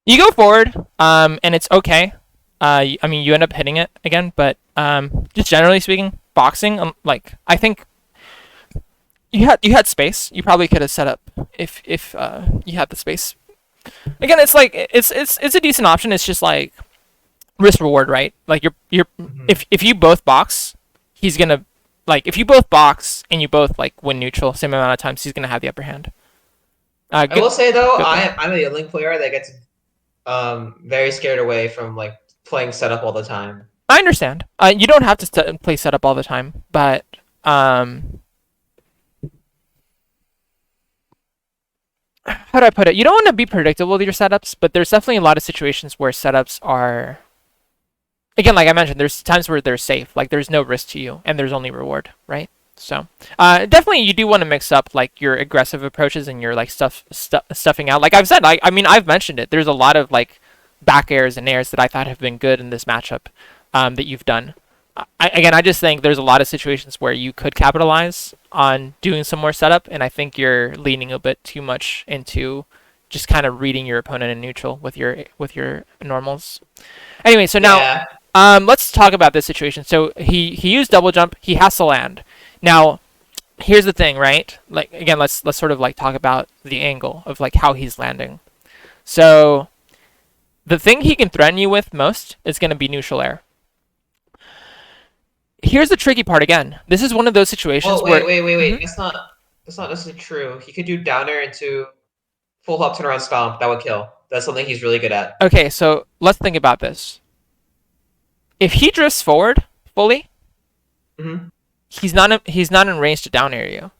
You go forward, and it's okay. I mean, you end up hitting it again, but just generally speaking, boxing, like I think you had space. You probably could have set up if you had the space. Again, it's like it's a decent option. It's just like risk reward, right? Like you're if you both box, he's gonna, like, if you both box and you both like win neutral same amount of times, he's gonna have the upper hand. I will say though, I'm a Link player that gets very scared away from like playing setup all the time. I understand. You don't have to play setup all the time, but how do I put it? You don't want to be predictable with your setups, but there's definitely a lot of situations where setups are, again, like I mentioned, there's times where they're safe, like there's no risk to you and there's only reward, right? So definitely you do want to mix up like your aggressive approaches and your like stuffing out. Like I've said, I mean, I've mentioned it. There's a lot of like back airs and airs that I thought have been good in this matchup that you've done. I just think there's a lot of situations where you could capitalize on doing some more setup, and I think you're leaning a bit too much into just kind of reading your opponent in neutral with your normals. Anyway, so now let's talk about this situation. So he used double jump. He has to land. Now, here's the thing, right? Like again, let's sort of like talk about the angle of like how he's landing. So the thing he can threaten you with most is going to be neutral air. Here's the tricky part again. This is one of those situations where... Wait. Mm-hmm. That's not necessarily true. He could do downer into full hop turnaround stomp. That would kill. That's something he's really good at. Okay, so let's think about this. If he drifts forward fully, he's not in range to down air you.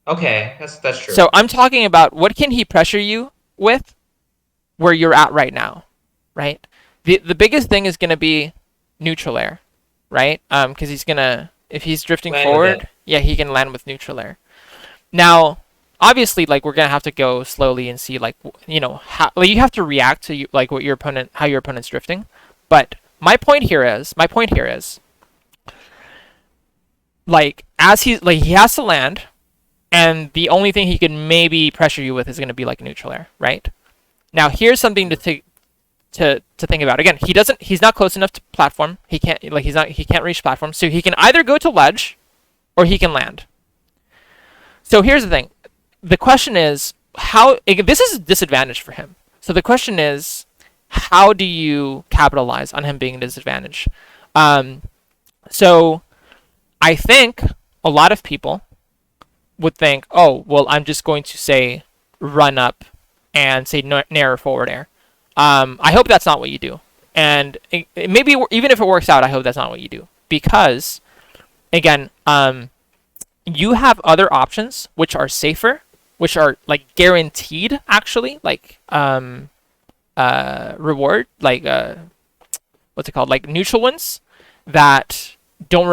Okay, that's true. So I'm talking about what can he pressure you with where you're at right now, right? The biggest thing is going to be neutral air. Right? Because he's gonna, if he's drifting forward, yeah, he can land with neutral air. Now, obviously, like we're gonna have to go slowly and see, like, you know, how, like, you have to react to like how your opponent's drifting. But my point here is, like, as he has to land, and the only thing he can maybe pressure you with is gonna be like neutral air, right? Now, here's something to think about. Again, he's not close enough to platform. He can't reach platform. So he can either go to ledge or he can land. So here's the thing. The question is this is a disadvantage for him. So the question is, how do you capitalize on him being a disadvantage? So I think a lot of people would think, oh, well, I'm just going to say run up and say nair or forward air. I hope that's not what you do. And maybe even if it works out, I hope that's not what you do. Because, again, you have other options which are safer, which are like guaranteed, actually, like reward, like what's it called, like neutral ones that don't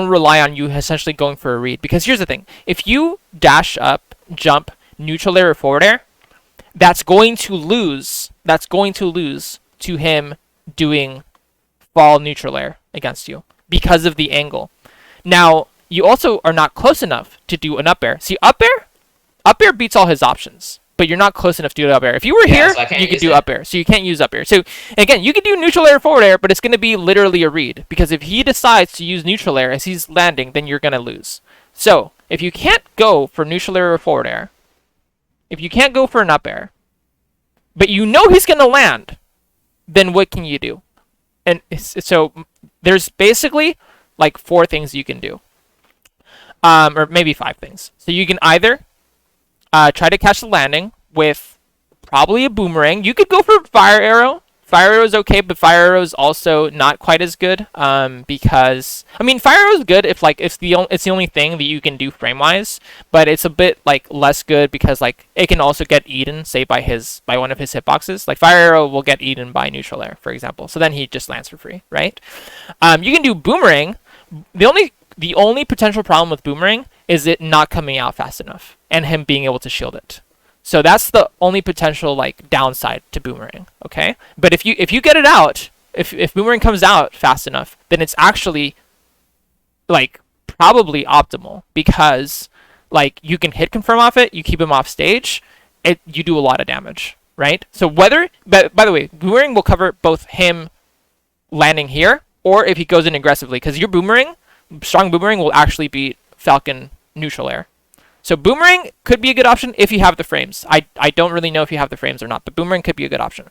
rely on you essentially going for a read. Because here's the thing: if you dash up, jump, neutral air or forward air, that's going to lose to him doing fall neutral air against you because of the angle. Now, you also are not close enough to do an up air. See, up air beats all his options, but you're not close enough to do up air. If you were here, so you could do up air. So you can't use up air. So again, you could do neutral air, forward air, but it's going to be literally a read, because if he decides to use neutral air as he's landing, then you're going to lose. So if you can't go for neutral air or forward air, if you can't go for an up air, but you know he's going to land, then what can you do? And so there's basically like four things you can do, or maybe five things. So you can either try to catch the landing with probably a boomerang. You could go for fire arrow. Fire arrow is okay, but fire arrow is also not quite as good. Because I mean, fire arrow is good if like it's the only thing that you can do frame wise, but it's a bit like less good because like it can also get eaten, say by one of his hitboxes. Like fire arrow will get eaten by neutral air, for example. So then he just lands for free, right? You can do boomerang. The only potential problem with boomerang is it not coming out fast enough and him being able to shield it. So that's the only potential like downside to boomerang, okay? But if you get it out, if boomerang comes out fast enough, then it's actually like probably optimal because like you can hit confirm off it, you keep him off stage, you do a lot of damage, right? So but by the way, boomerang will cover both him landing here or if he goes in aggressively because your strong boomerang will actually beat Falcon neutral air. So boomerang could be a good option if you have the frames. I don't really know if you have the frames or not, but boomerang could be a good option.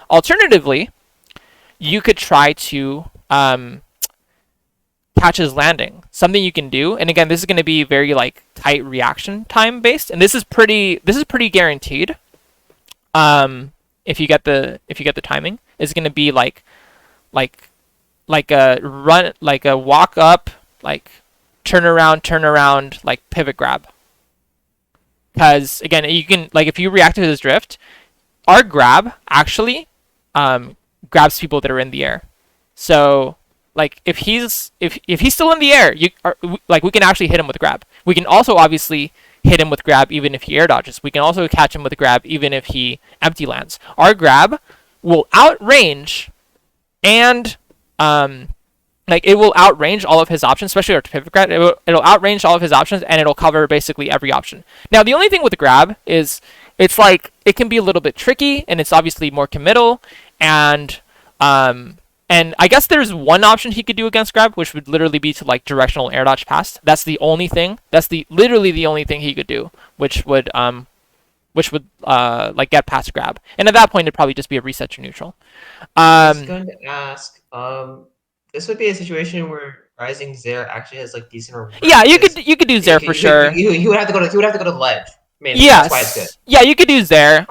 Alternatively, you could try to catch his landing. Something you can do, and again, this is going to be very like tight reaction time based, and this is pretty guaranteed. If you get the timing, it's going to be like a run, like a walk up, like turn around, like pivot grab. Because again, you can like if you react to his drift, our grab actually grabs people that are in the air. So like if he's still in the air, we can actually hit him with grab. We can also obviously hit him with grab even if he air dodges. We can also catch him with grab even if he empty lands. Our grab will outrange and like it will outrange all of his options, especially our pivot grab. It'll outrange all of his options and it'll cover basically every option. Now the only thing with the grab is it's like it can be a little bit tricky and it's obviously more committal and I guess there's one option he could do against grab, which would literally be to like directional air dodge past. That's the only thing. That's literally the only thing he could do, which would like get past grab. And at that point it'd probably just be a reset to neutral. I was going to ask, this would be a situation where Rising Zare actually has like decent rewards. Yeah, you could do Zare for sure. He would have to go to the ledge. I mean, yes. That's why it's good. Yeah, you could do Zare.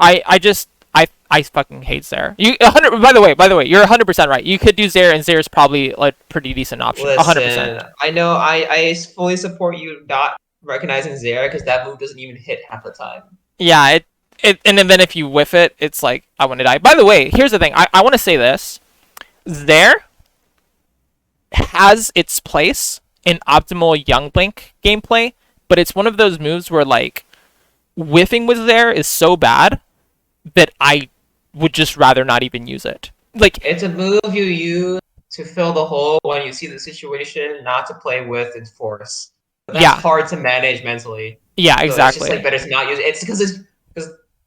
I fucking hate Zare. By the way, you're 100% right. You could do Zare, and Zare is probably a pretty decent option. Listen, 100%. I know. I fully support you not recognizing Zare because that move doesn't even hit half the time. Yeah, and then if you whiff it, it's like I want to die. By the way, here's the thing. I want to say this. Zare has its place in optimal Young Blink gameplay, but it's one of those moves where like whiffing with Zare is so bad that I would just rather not even use it. Like it's a move you use to fill the hole when you see the situation, not to play with and force. But that's hard to manage mentally. Yeah, so exactly. It's just like better to not use it. It's because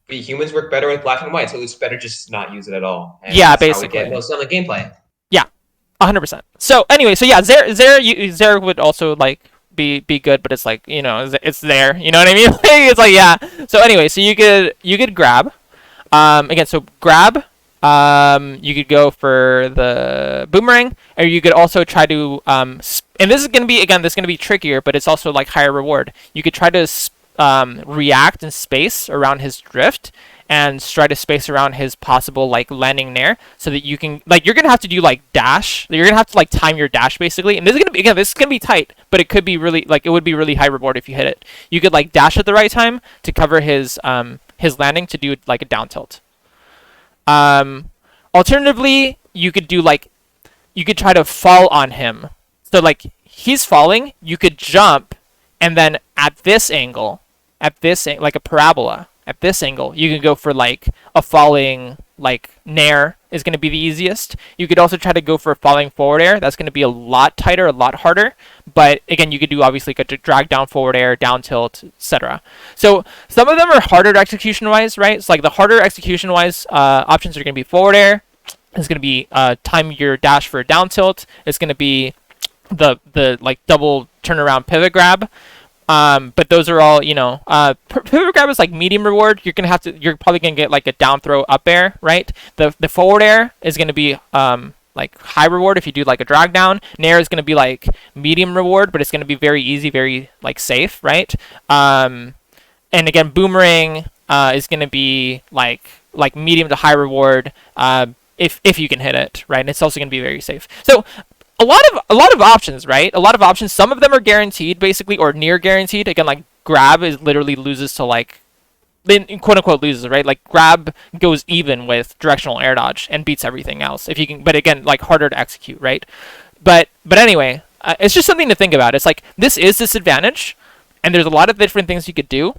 we humans work better with black and white, so it's better just not use it at all. And yeah, that's basically. How we get most of the gameplay. Yeah, 100%. So anyway, so yeah, Zare would also like be good, but it's like it's there. You know what I mean? It's like yeah. So anyway, so you could grab. Again, so grab, you could go for the boomerang, or you could also try to, and this is going to be trickier, but it's also like higher reward. You could try to react and space around his drift, and try to space around his possible like landing nair, so that you can, like, you're going to have to do like dash, you're going to have to like time your dash basically, and this is going to be tight, but it could be really, like, it would be really high reward if you hit it. You could like dash at the right time to cover his landing to do like a down tilt. Alternatively, you could try to fall on him. So like he's falling, you could jump, and then at this angle, like a parabola, at this angle, you can go for like a falling like nair is going to be the easiest. You could also try to go for a falling forward air. That's going to be a lot tighter, a lot harder. But again, you could do obviously get to drag down forward air, down tilt, etc. So some of them are harder execution wise, right? So like the harder execution wise options are going to be forward air. It's going to be time your dash for a down tilt. It's going to be the like double turnaround pivot grab. But those are all, pivot grab is like medium reward. You're probably gonna get like a down throw up air, right? The forward air is gonna be like high reward if you do like a drag down. Nair is gonna be like medium reward, but it's gonna be very easy, very like safe, right? And again, boomerang is gonna be like medium to high reward if you can hit it, right? And it's also gonna be very safe. So a lot of options, right? A lot of options. Some of them are guaranteed, basically, or near guaranteed. Again, like grab is literally loses to like, then quote unquote loses, right? Like grab goes even with directional air dodge and beats everything else if you can. But again, like harder to execute, right? But anyway, it's just something to think about. It's like this is disadvantage, and there's a lot of different things you could do,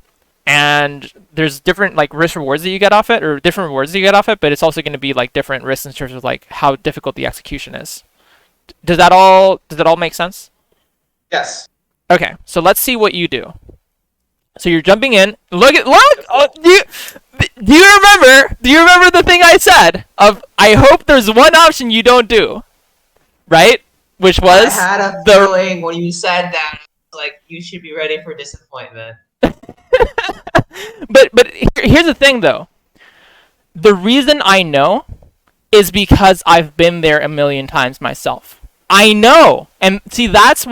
and there's different like risk rewards that you get off it, or different rewards that you get off it. But it's also going to be like different risks in terms of like how difficult the execution is. Does that all make sense? Yes. Okay, so let's see what you do. So you're jumping in. Look. Oh, do you remember the thing I said of I hope there's one option you don't do, right? Which was I had a the feeling when you said that, like you should be ready for disappointment. but here's the thing though. The reason I know is because I've been there a million times myself. I know. And see that's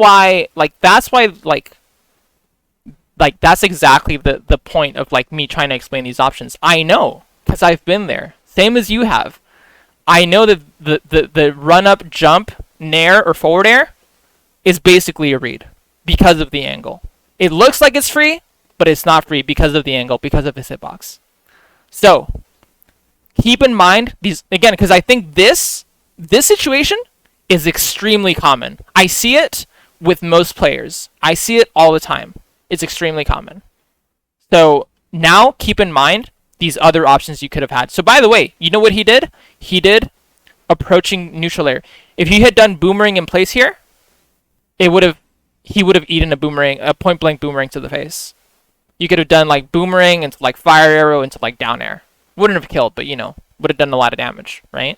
exactly the point of like me trying to explain these options. I know because I've been there. Same as you have. I know that the run up jump nair or forward air is basically a read because of the angle. It looks like it's free, but it's not free because of the angle, because of his hitbox. So keep in mind these again, because I think this situation is extremely common. I see it with most players. I see it all the time. It's extremely common. So now keep in mind these other options you could have had. So by the way, you know what he did? He did approaching neutral air. If he had done boomerang in place here, he would have eaten a point blank boomerang to the face. You could have done like boomerang into like fire arrow into like down air. Wouldn't have killed, but would have done a lot of damage, right?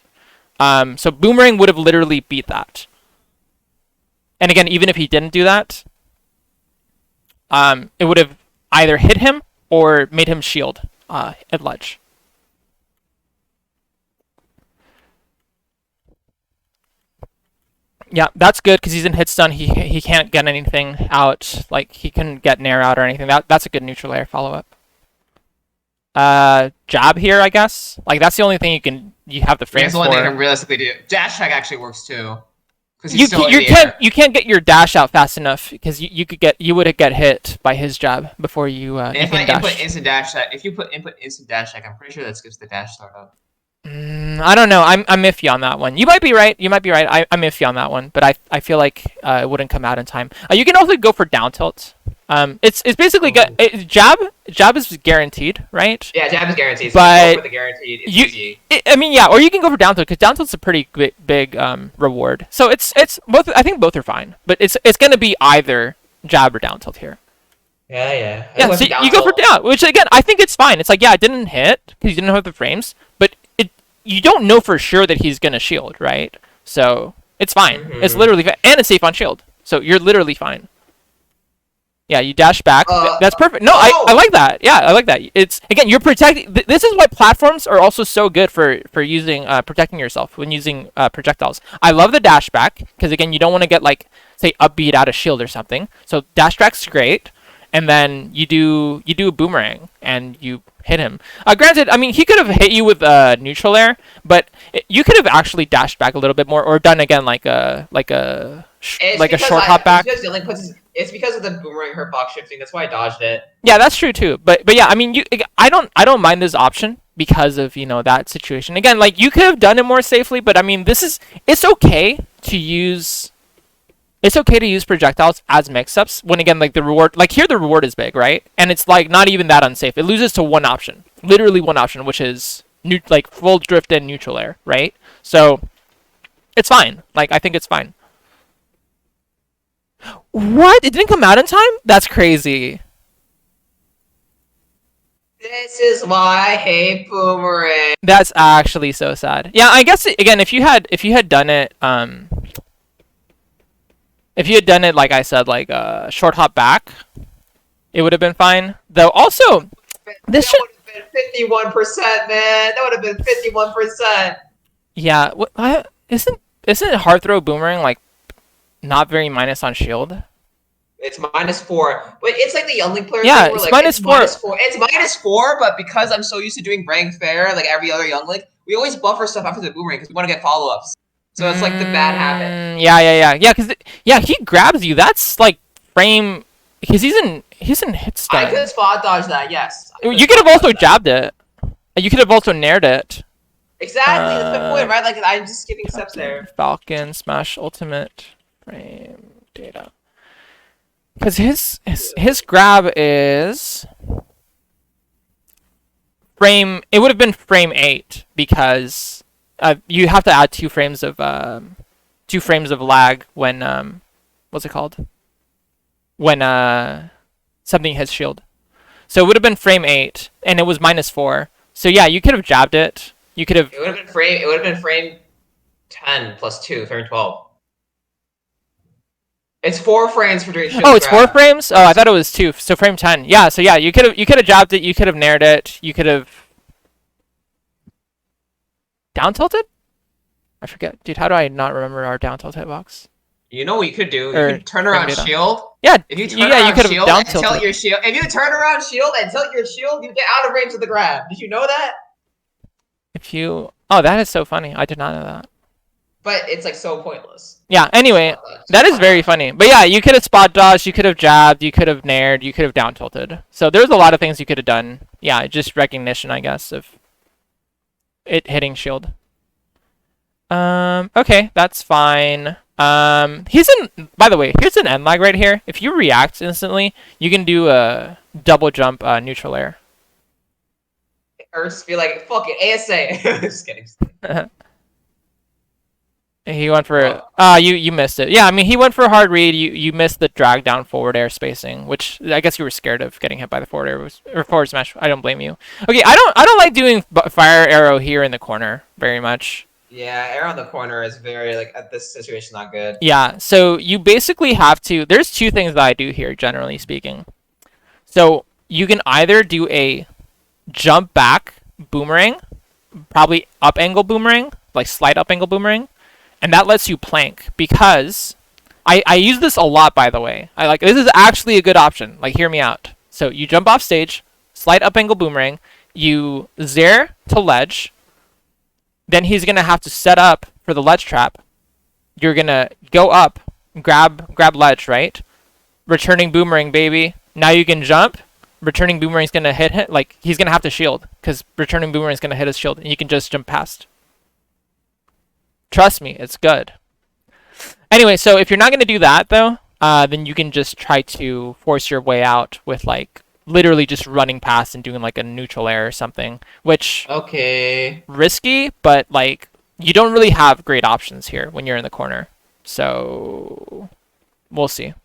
So boomerang would have literally beat that. And again, even if he didn't do that, it would have either hit him or made him shield at ledge. Yeah, that's good because he's in hit stun. He can't get anything out. Like he couldn't get nair out or anything. That's a good neutral air follow up. Jab here, I guess. Like that's the only thing you have the frames That's the only for. thing I can realistically do. Dash tag actually works too. You can't get your dash out fast enough because you would get hit by his jab before you. If you I can input dash. instant dash tag, if you put input instant dash tag, I'm pretty sure that skips the dash startup. I don't know. I'm iffy on that one. You might be right. I'm iffy on that one, but I feel like it wouldn't come out in time. You can also go for down tilt. It's basically jab is guaranteed, right? Yeah, jab is guaranteed. So But you go for the guaranteed. It's easy. Or you can go for down tilt because down tilt's a pretty big reward. So it's both. I think both are fine, but it's gonna be either jab or down tilt here. Yeah. Yeah, so you go for down, which again I think it's fine. It's like it didn't hit because you didn't have the frames, but you don't know for sure that he's gonna shield, right? So it's fine. Mm-hmm. It's literally and it's safe on shield, so you're literally fine. Yeah, you dash back. That's perfect. No, I like that. Yeah, I like that. It's again, you're protecting. This is why platforms are also so good for using protecting yourself when using projectiles. I love the dash back because again, you don't want to get like say upbeat out of shield or something. So dash back's great, and then you do a boomerang and you hit him. Granted, I mean he could have hit you with neutral air, but you could have actually dashed back a little bit more or done again like a short hop back. It's because of the boomerang hurt box shifting. That's why I dodged it. Yeah, that's true too. But yeah, I mean, I don't mind this option because of that situation. Again, like you could have done it more safely, but I mean, it's okay to use projectiles as mix-ups when again like the reward, like here the reward is big, right? And it's like not even that unsafe. It loses to one option, literally one option, which is like full drift and neutral air, right? So it's fine. Like I think it's fine. What? It didn't come out in time? That's crazy. This is why I hate boomerang. That's actually so sad. Yeah, I guess again, if you had done it, if you had done it like I said, like short hop back, it would have been fine. Though also, this That should would have been 51%, man. That would have been 51%. yeah. Isn't hard throw boomerang like not very minus on shield? It's -4, but it's like the youngling player Yeah, thing where it's like it's -4. -4. It's -4, but because I'm so used to doing rank fair like every other youngling, we always buffer stuff after the boomerang because we want to get follow-ups. So it's like the bad habit. Yeah. Because yeah, he grabs you. That's like frame because he's in hit I stun. could spot dodge that, yes. You could have also jabbed it. You could have also nared it. Exactly, that's the point, right? Like I'm just skipping steps there. Falcon smash ultimate frame data. Because his grab is frame. It would have been frame 8 because you have to add 2 frames of lag when what's it called? When something hits shield. So it would have been frame 8 and it was -4. So yeah, you could have jabbed it. You could have. It would have been frame. It would have been frame 10 plus 2, frame 12. It's 4 frames for doing shield Oh, it's 4 grab. frames. Oh, I thought it was 2. So frame 10. Yeah. So yeah, you could have jabbed it. You could have nared it. You could have down tilted. I forget, dude. How do I not remember our down tilt hitbox? You know what you could do? You Or could turn frame around data. shield. Yeah. If you turn you around could have shield down and tilt tilted. your shield, if you turn around shield and tilt your shield, you get out of range of the grab. Did you know that? If you. Oh, that is so funny. I did not know that. But it's like so pointless. Yeah. Anyway, that is very funny. But yeah, you could have spot dodged. You could have jabbed. You could have nared. You could have down tilted. So there's a lot of things you could have done. Yeah, just recognition, I guess, of it hitting shield. Okay, that's fine. He's in. By the way, here's an end lag right here. If you react instantly, you can do a double jump neutral air. Or just be like, fuck it, ASA. Just kidding. He went for you missed it. Yeah, I mean he went for a hard read. You missed the drag down forward air spacing, which I guess you were scared of getting hit by the forward air or forward smash. I don't blame you. Okay, I don't like doing fire arrow here in the corner very much. Yeah, air on the corner is very like at this situation not good. Yeah, so you basically have to. There's 2 things that I do here, generally speaking. So you can either do a jump back boomerang, probably up angle boomerang, like slight up angle boomerang, and that lets you plank because I use this a lot, by the way. I like this is actually a good option. Like hear me out. So you jump off stage, slight up angle boomerang, you zair to ledge, then he's gonna have to set up for the ledge trap. You're gonna go up, grab ledge, right? Returning boomerang, baby. Now you can jump. Returning boomerang's gonna hit like he's gonna have to shield because returning boomerang's gonna hit his shield, and you can just jump past. Trust me, it's good. Anyway, so if you're not gonna do that though, then you can just try to force your way out with like literally just running past and doing like a neutral air or something, which Okay. risky, but like you don't really have great options here when you're in the corner. So we'll see.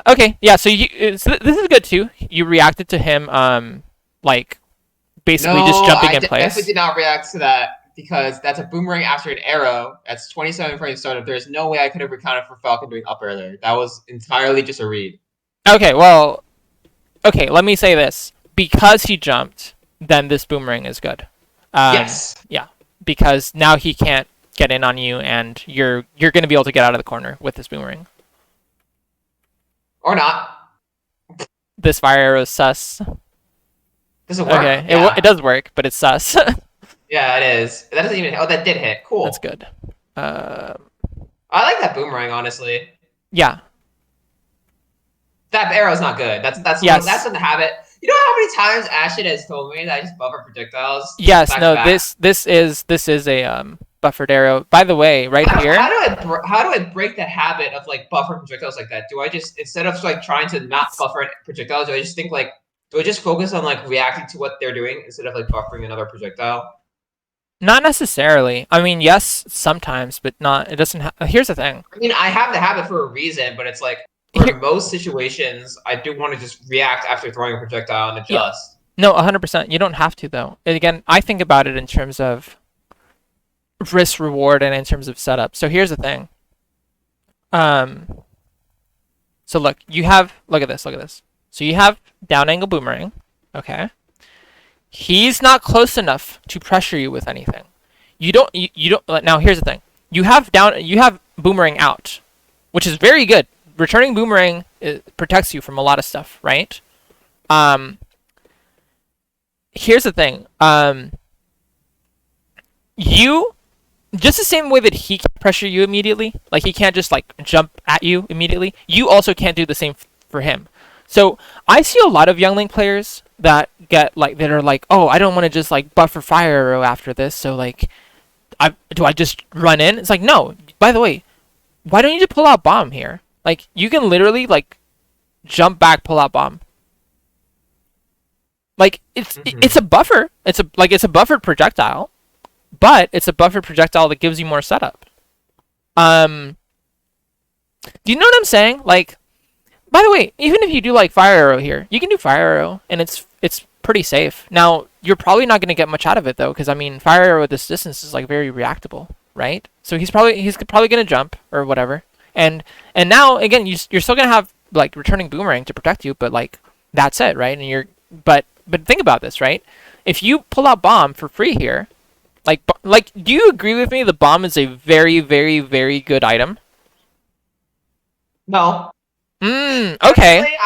Okay, yeah. So this is good too. You reacted to him, like basically just jumping in place. I definitely did not react to that because that's a boomerang after an arrow. That's 27 frames startup. There's no way I could have accounted for Falcon doing up air there. That was entirely just a read. Okay, well, okay. Let me say this: because he jumped, then this boomerang is good. Yes. Yeah, because now he can't get in on you, and you're going to be able to get out of the corner with this boomerang. Or not. This fire arrow is sus. Does it work? Okay, Yeah. it does work, but it's sus. Yeah, it is. That doesn't even. Oh, that did hit. Cool. That's good. I like that boomerang, honestly. Yeah. That arrow's not good. Yes. That's in the habit. You know how many times Ashton has told me that I just buffer projectiles? Yes. back No. to back? This is a buffered arrow. By the way, right here. How do I break the habit of like buffering projectiles like that? Do I just instead of like trying to not buffer projectiles, do I just think like do I just focus on like reacting to what they're doing instead of like buffering another projectile? Not necessarily. I mean, yes, sometimes, but not. It doesn't. Here's the thing. I mean, I have the habit for a reason, but it's like for most situations, I do want to just react after throwing a projectile and adjust. No, 100%. You don't have to though. And again, I think about it in terms of risk reward and in terms of setup. So here's the thing. So look, you have look at this, look at this. So you have down angle boomerang. Okay. He's not close enough to pressure you with anything. You don't now here's the thing. You have boomerang out, which is very good. Returning boomerang protects you from a lot of stuff, right? Um Here's the thing. You just the same way that he can't pressure you immediately, like he can't just like jump at you immediately, you also can't do the same for him. So I see a lot of young link players that are like, oh, I don't want to just like buffer fire arrow after this, so like I just run in? It's like, no. By the way, why don't you just pull out bomb here? Like you can literally like jump back, pull out bomb. Like it's Hmm. a buffer. It's a buffered projectile, but it's a buffered projectile that gives you more setup. Um, do you know what I'm saying? Like, by the way, even if you do like fire arrow here, you can do fire arrow, and it's pretty safe. Now you're probably not going to get much out of it though, because I mean, fire arrow at this distance is like very reactable, right? So he's probably going to jump or whatever, and now again you're still going to have like returning boomerang to protect you, but like that's it, right? And but think about this, right? If you pull out bomb for free here, like do you agree with me? The bomb is a very very very good item. No, Okay. honestly,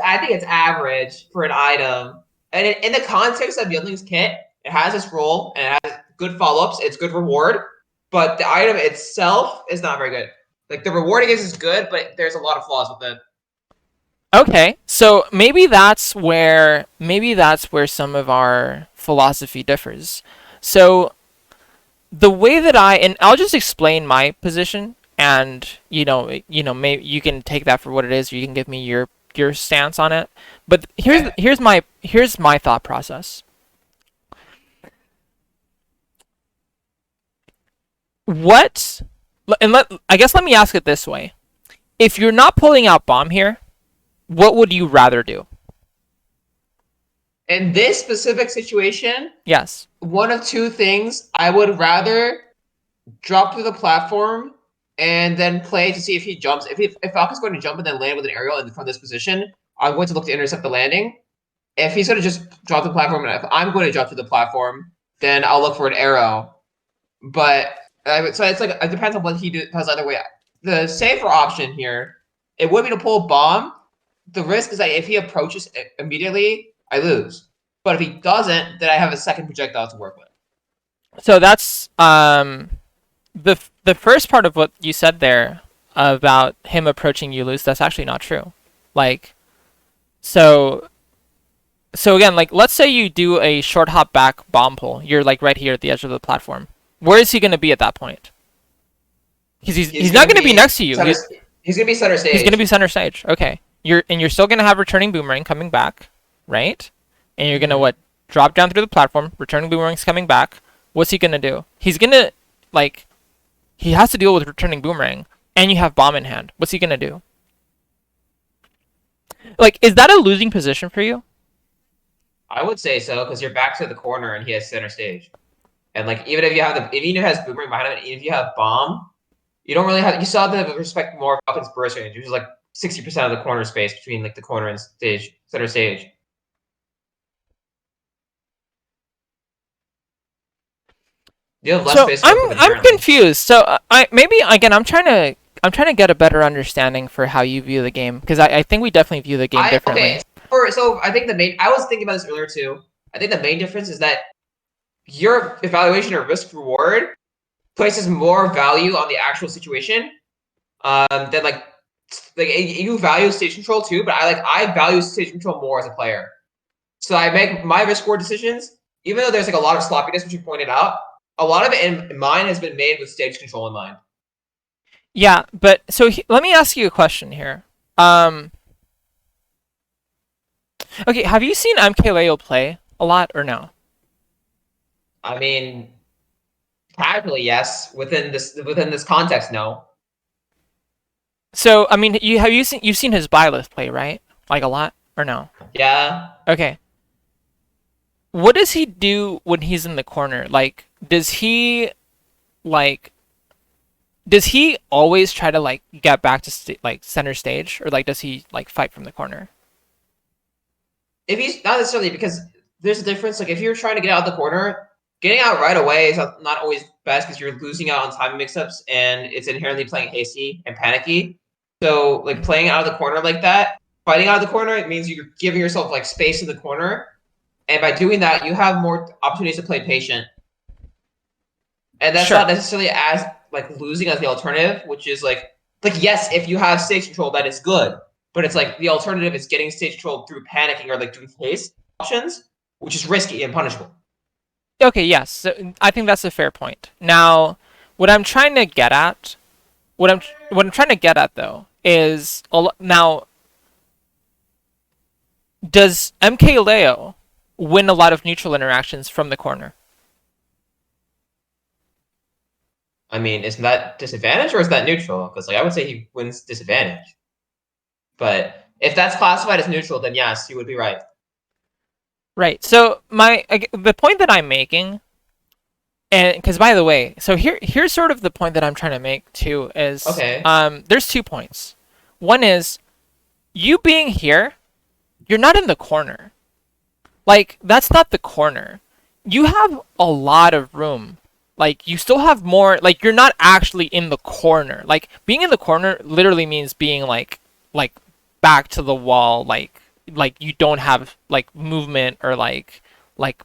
I think it's average for an item, and in the context of Youngling's kit, it has its role and it has good follow ups. It's good reward, but the item itself is not very good. Like the reward it gives is good, but there's a lot of flaws with it. Okay, so maybe that's where some of our philosophy differs. So the way that and I'll just explain my position, and maybe you can take that for what it is, or you can give me your stance on it. But Okay. here's my thought process. What and let I guess let me ask it this way: if you're not pulling out bomb here, what would you rather do? In this specific situation, Yes. one of two things. I would rather drop to the platform and then play to see if he jumps. If Falcon's going to jump and then land with an aerial from this position, I'm going to look to intercept the landing. If he's going to just drop the platform, and if I'm going to drop to the platform, then I'll look for an arrow. But so it's like it depends on what he does either way. The safer option here, it would be to pull a bomb. The risk is that if he approaches immediately, I lose. But if he doesn't, then I have a second projectile to work with. So that's the first part of what you said there about him approaching you loose. That's actually not true. Like so so again, like let's say you do a short hop back bomb pull. You're like right here at the edge of the platform. Where is he going to be at that point? He's He's going not to going to be be next to you. center. He's going to be center He's going to stage. be center stage. Okay. You're still going to have returning boomerang coming back, right? And you're going to Mm-hmm. what? Drop down through the platform. Returning boomerang's coming back. What's he going to do? He's going to like he has to deal with returning boomerang, and you have bomb in hand. What's he gonna do? Like, is that a losing position for you? I would say so because you're back to the corner and he has center stage. And like even if you have the even if he has boomerang behind him, and even if you have bomb, you don't really have you still have to respect more Falcon's burst range, which is like 60% of the corner space between like the corner and stage center stage. You have less So space to I'm work with I'm inherently. confused. So I maybe again I'm trying to get a better understanding for how you view the game, because I think we definitely view the game I okay. differently. So I think the main I was thinking about this earlier too. I think the main difference is that your evaluation of risk reward places more value on the actual situation than like you value stage control too, but I value stage control more as a player. So I make my risk reward decisions, even though there's like a lot of sloppiness, which you pointed out. A lot of it in mine has been made with stage control in mind. Yeah, but so let me ask you a question here. Um, okay, have you seen MKLeo play a lot or no? I mean, casually, yes. Within this context, no. So I mean, you've seen his Byleth play, right? Like a lot or no? Yeah. Okay. What does he do when he's in the corner? Like, does he like does he always try to like get back to like center stage, or like does he like fight from the corner? If he's not necessarily, because there's a difference. Like if you're trying to get out of the corner, getting out right away is not always best because you're losing out on timing mix-ups and it's inherently playing hasty and panicky. So like playing out of the corner like that, fighting out of the corner, it means you're giving yourself like space in the corner, and by doing that, you have more opportunities to play patient. And that's Sure. not necessarily as like losing as the alternative, which is like yes, if you have stage control, that is good. But it's like the alternative is getting stage control through panicking or like doing haste options, which is risky and punishable. Okay, yes. So I think that's a fair point. Now, what I'm trying to get at, what I'm trying to get at though is now, does MK Leo win a lot of neutral interactions from the corner? I mean, is that disadvantage or is that neutral? Because like I would say he wins disadvantage. But if that's classified as neutral, then yes, you would be right. Right. So the point that I'm making, and because by the way, so here's sort of the point that I'm trying to make too is Okay. there's 2 points. One is you being here, you're not in the corner. Like that's not the corner. You have a lot of room. Like you still have more. Like you're not actually in the corner. Like being in the corner literally means being like back to the wall. Like you don't have like movement or like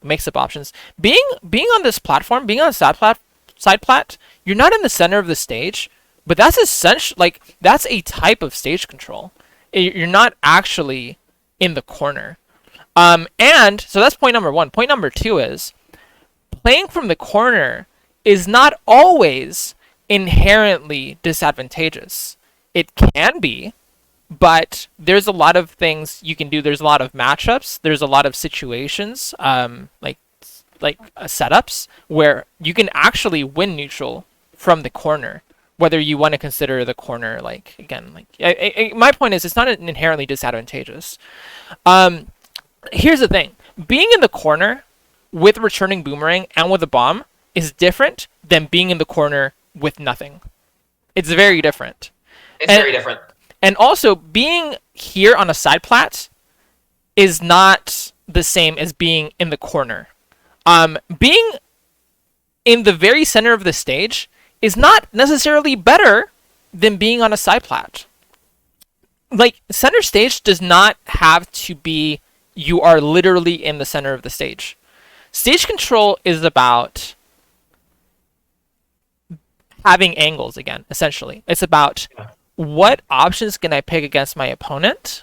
mix up options. Being on this platform, being on side plat, you're not in the center of the stage. But that's essential. Like that's a type of stage control. You're not actually in the corner. And so that's point number one. Point number two is playing from the corner is not always inherently disadvantageous. It can be, but there's a lot of things you can do. There's a lot of matchups. There's a lot of situations, setups where you can actually win neutral from the corner. Whether you want to consider the corner, like again, like my point is, it's not inherently disadvantageous. Um, Here's the thing: being in the corner with returning boomerang and with a bomb is different than being in the corner with nothing. It's very different. It's And very different. and also being here on a side plat is not the same as being in the corner. Being in the very center of the stage is not necessarily better than being on a side plat. Like center stage does not have to be you are literally in the center of the stage. Stage control is about having angles again, essentially. It's about what options can I pick against my opponent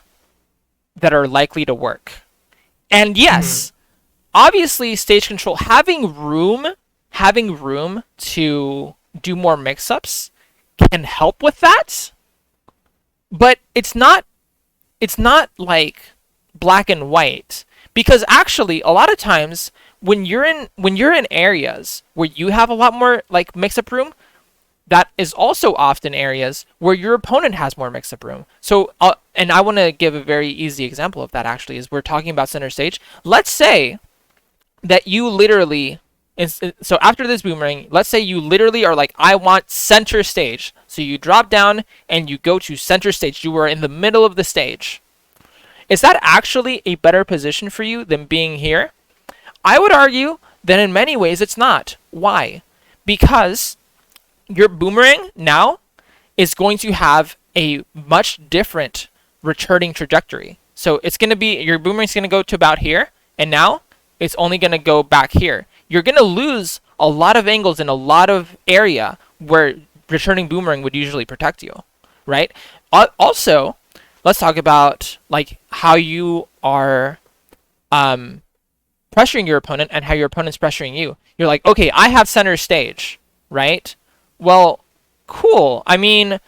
that are likely to work. And yes, obviously stage control, having room to do more mix-ups can help with that, but it's not like black and white, because actually a lot of times when you're in areas where you have a lot more like mix-up room, that is also often areas where your opponent has more mix-up room. So and I want to give a very easy example of that, actually, is we're talking about center stage. Let's say that you literally, so after this boomerang, let's say you literally are like, I want center stage. So you drop down and you go to center stage. You are in the middle of the stage. Is that actually a better position for you than being here? I would argue that in many ways it's not. Why? Because your boomerang now is going to have a much different returning trajectory. So it's going to be, your boomerang's going to go to about here, and now it's only going to go back here. You're going to lose a lot of angles in a lot of area where returning boomerang would usually protect you, right? Also, let's talk about like how you are pressuring your opponent and how your opponent's pressuring you. You're like, okay, I have center stage, right? Well, cool. I mean,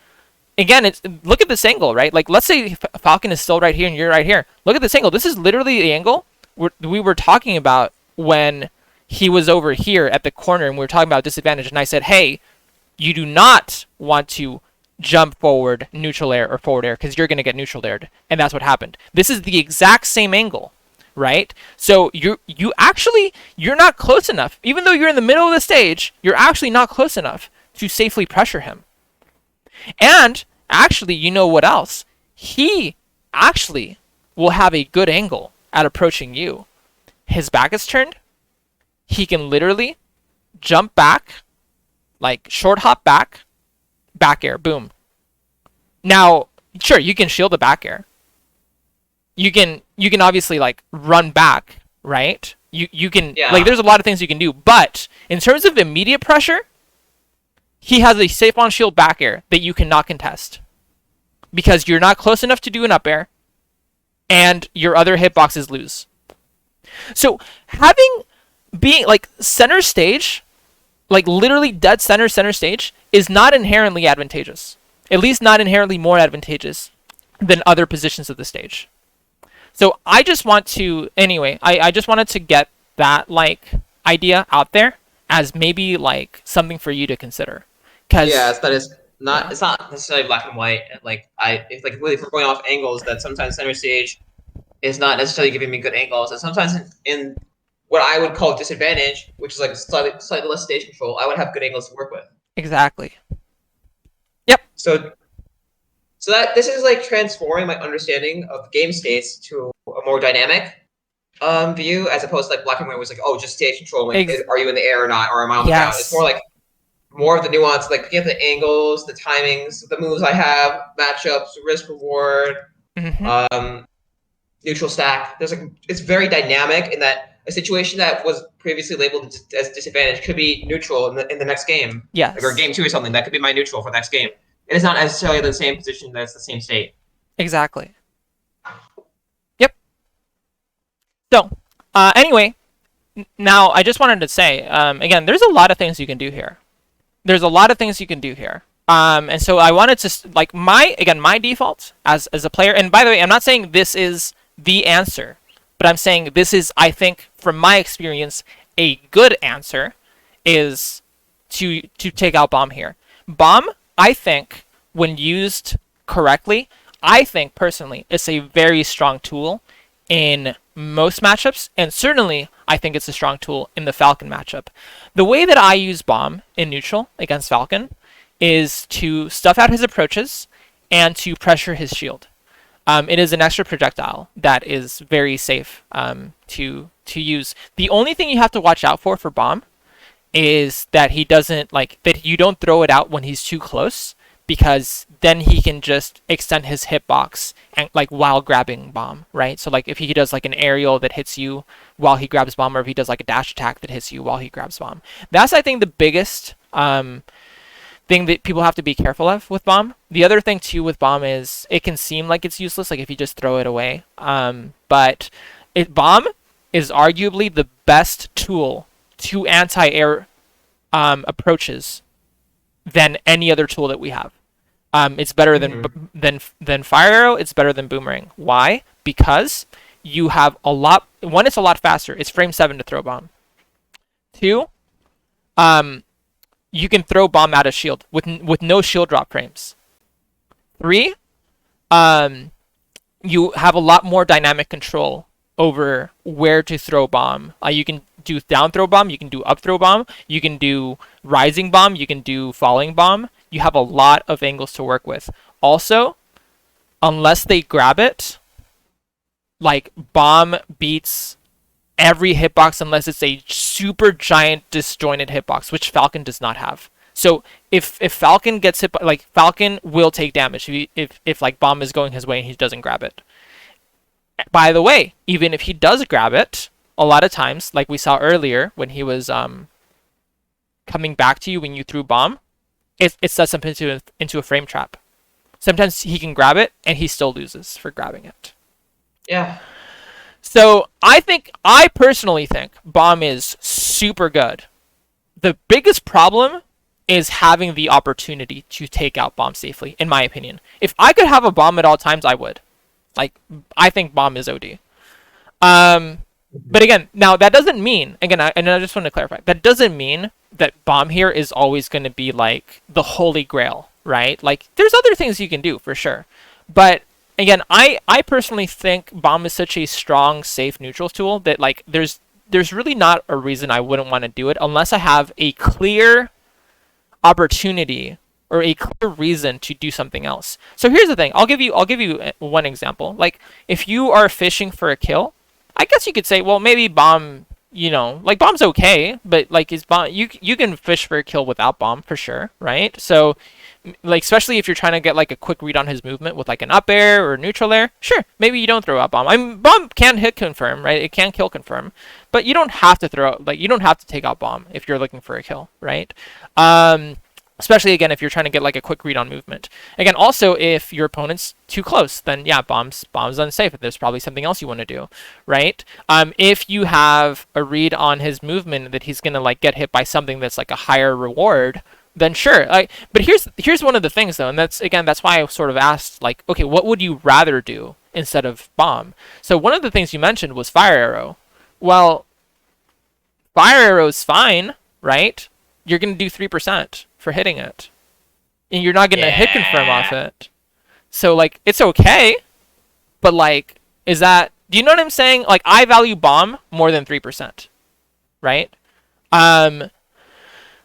again, look at this angle, right? Like, let's say Falcon is still right here and you're right here. Look at this angle. This is literally the angle we were talking about when he was over here at the corner and we were talking about disadvantage. And I said, hey, you do not want to jump forward, neutral air, or forward air, because you're going to get neutral aired. And that's what happened. This is the exact same angle, right? So you're not close enough. Even though you're in the middle of the stage, you're actually not close enough to safely pressure him. And actually, you know what else? He actually will have a good angle at approaching you. His back is turned. He can literally jump back, like short hop back air, boom. Now, sure, you can shield the back air. You can obviously like run back, right? You can like Yeah. there's a lot of things you can do, but in terms of immediate pressure, he has a safe on shield back air that you cannot contest because you're not close enough to do an up air, and your other hitboxes lose. So having being like center stage, like literally dead center stage, is not inherently advantageous. At least not inherently more advantageous than other positions of the stage. So I just want to anyway. I just wanted to get that like idea out there as maybe like something for you to consider. Yeah, Cause it's that it's not yeah, it's not necessarily black and white. Like I if like really if we're going off angles, that sometimes center stage is not necessarily giving me good angles, and sometimes in what I would call disadvantage, which is like slightly less stage control, I would have good angles to work with. exactly. Yep. So so that this is like transforming my understanding of game states to a more dynamic view, as opposed to like black and white was like, oh, just stage control, like Ex- are you in the air or not, or am I on the ground? It's more yes. like more of the nuance, like looking at the angles, the timings, the moves I have, matchups, risk reward, Hmm. um, neutral stack. There's like it's very dynamic in that a situation that was previously labeled as disadvantage could be neutral in the next game, like or Yes. game two or something. That could be my neutral for the next game. It is not necessarily the same position that's the same state. Exactly. Yep. So, anyway, now I just wanted to say, again, there's a lot of things you can do here. There's a lot of things you can do here. And so I wanted to like my default as a player. And by the way, I'm not saying this is the answer, but I'm saying this is, I think, from my experience, a good answer is to take out bomb here. Bomb, I think, when used correctly, I think personally, it's a very strong tool in most matchups, and certainly I think it's a strong tool in the Falcon matchup. The way that I use bomb in neutral against Falcon is to stuff out his approaches and to pressure his shield. It is an extra projectile that is very safe to use. The only thing you have to watch out for bomb is that he doesn't like that you don't throw it out when he's too close, because then he can just extend his hitbox and like while grabbing bomb, right? So like if he does like an aerial that hits you while he grabs bomb, or if he does like a dash attack that hits you while he grabs bomb. That's, I think, the biggest thing that people have to be careful of with bomb. The other thing too with bomb is it can seem like it's useless, like if you just throw it away. But bomb is arguably the best tool to anti-air approaches than any other tool that we have. It's better Mm-hmm. than fire arrow. It's better than boomerang. Why? Because you have a lot. One, it's a lot faster. It's frame 7 to throw bomb. Two, um, you can throw bomb out of shield with no shield drop frames. Three, um, you have a lot more dynamic control over where to throw bomb. You can do down throw bomb, you can do up throw bomb, you can do rising bomb, you can do falling bomb. You have a lot of angles to work with. Also, unless they grab it, like bomb beats every hitbox unless it's a super giant disjointed hitbox, which Falcon does not have. So if Falcon gets hit, like Falcon will take damage if like bomb is going his way and he doesn't grab it. By the way, even if he does grab it, a lot of times, like we saw earlier when he was coming back to you when you threw bomb, it sets him into a frame trap. Sometimes he can grab it and he still loses for grabbing it. Yeah. So I personally think bomb is super good. The biggest problem is having the opportunity to take out bomb safely, in my opinion. If I could have a bomb at all times, I would. Like, I think bomb is OD. Um, but again, now that doesn't mean, again, and I just want to clarify, that doesn't mean that bomb here is always going to be like the holy grail, right? Like, there's other things you can do for sure. But again, I personally think bomb is such a strong, safe neutral tool that like there's really not a reason I wouldn't want to do it unless I have a clear opportunity or a clear reason to do something else. So here's the thing. I'll give you one example. Like if you are fishing for a kill, I guess you could say, well, maybe bomb, like bomb's okay, but like is bomb you can fish for a kill without bomb for sure, right? So like especially if you're trying to get like a quick read on his movement with like an up air or a neutral air, sure, maybe you don't throw out bomb. I mean, bomb can hit confirm, right? It can kill confirm, but you don't have to you don't have to take out bomb if you're looking for a kill, right? Um, Especially again if you're trying to get like a quick read on movement. Again, also if your opponent's too close, then yeah, bomb's unsafe. There's probably something else you want to do, right? If you have a read on his movement that he's gonna like get hit by something that's like a higher reward, then sure. But here's one of the things though, and that's why I sort of asked like, okay, what would you rather do instead of bomb? So one of the things you mentioned was fire arrow. Well, fire arrow's fine, right? You're gonna do 3% for hitting it, and you're not gonna hit confirm off Yeah. it. So like it's okay, but like is that? Do you know what I'm saying? Like I value bomb more than 3%, right? Um,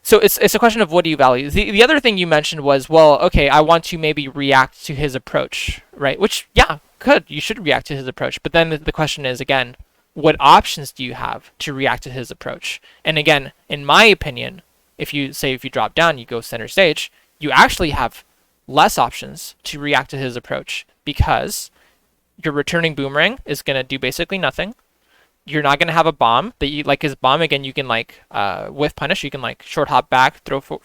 So it's a question of what do you value. The other thing you mentioned was, well, okay, I want to maybe react to his approach, right? Which yeah, could you should react to his approach, but then the question is again, what options do you have to react to his approach? And again, in my opinion, if you drop down, you go center stage, you actually have less options to react to his approach because your returning boomerang is going to do basically nothing. You're not gonna have a bomb that you like his bomb again. You can like whiff punish. You can like short hop back, throw for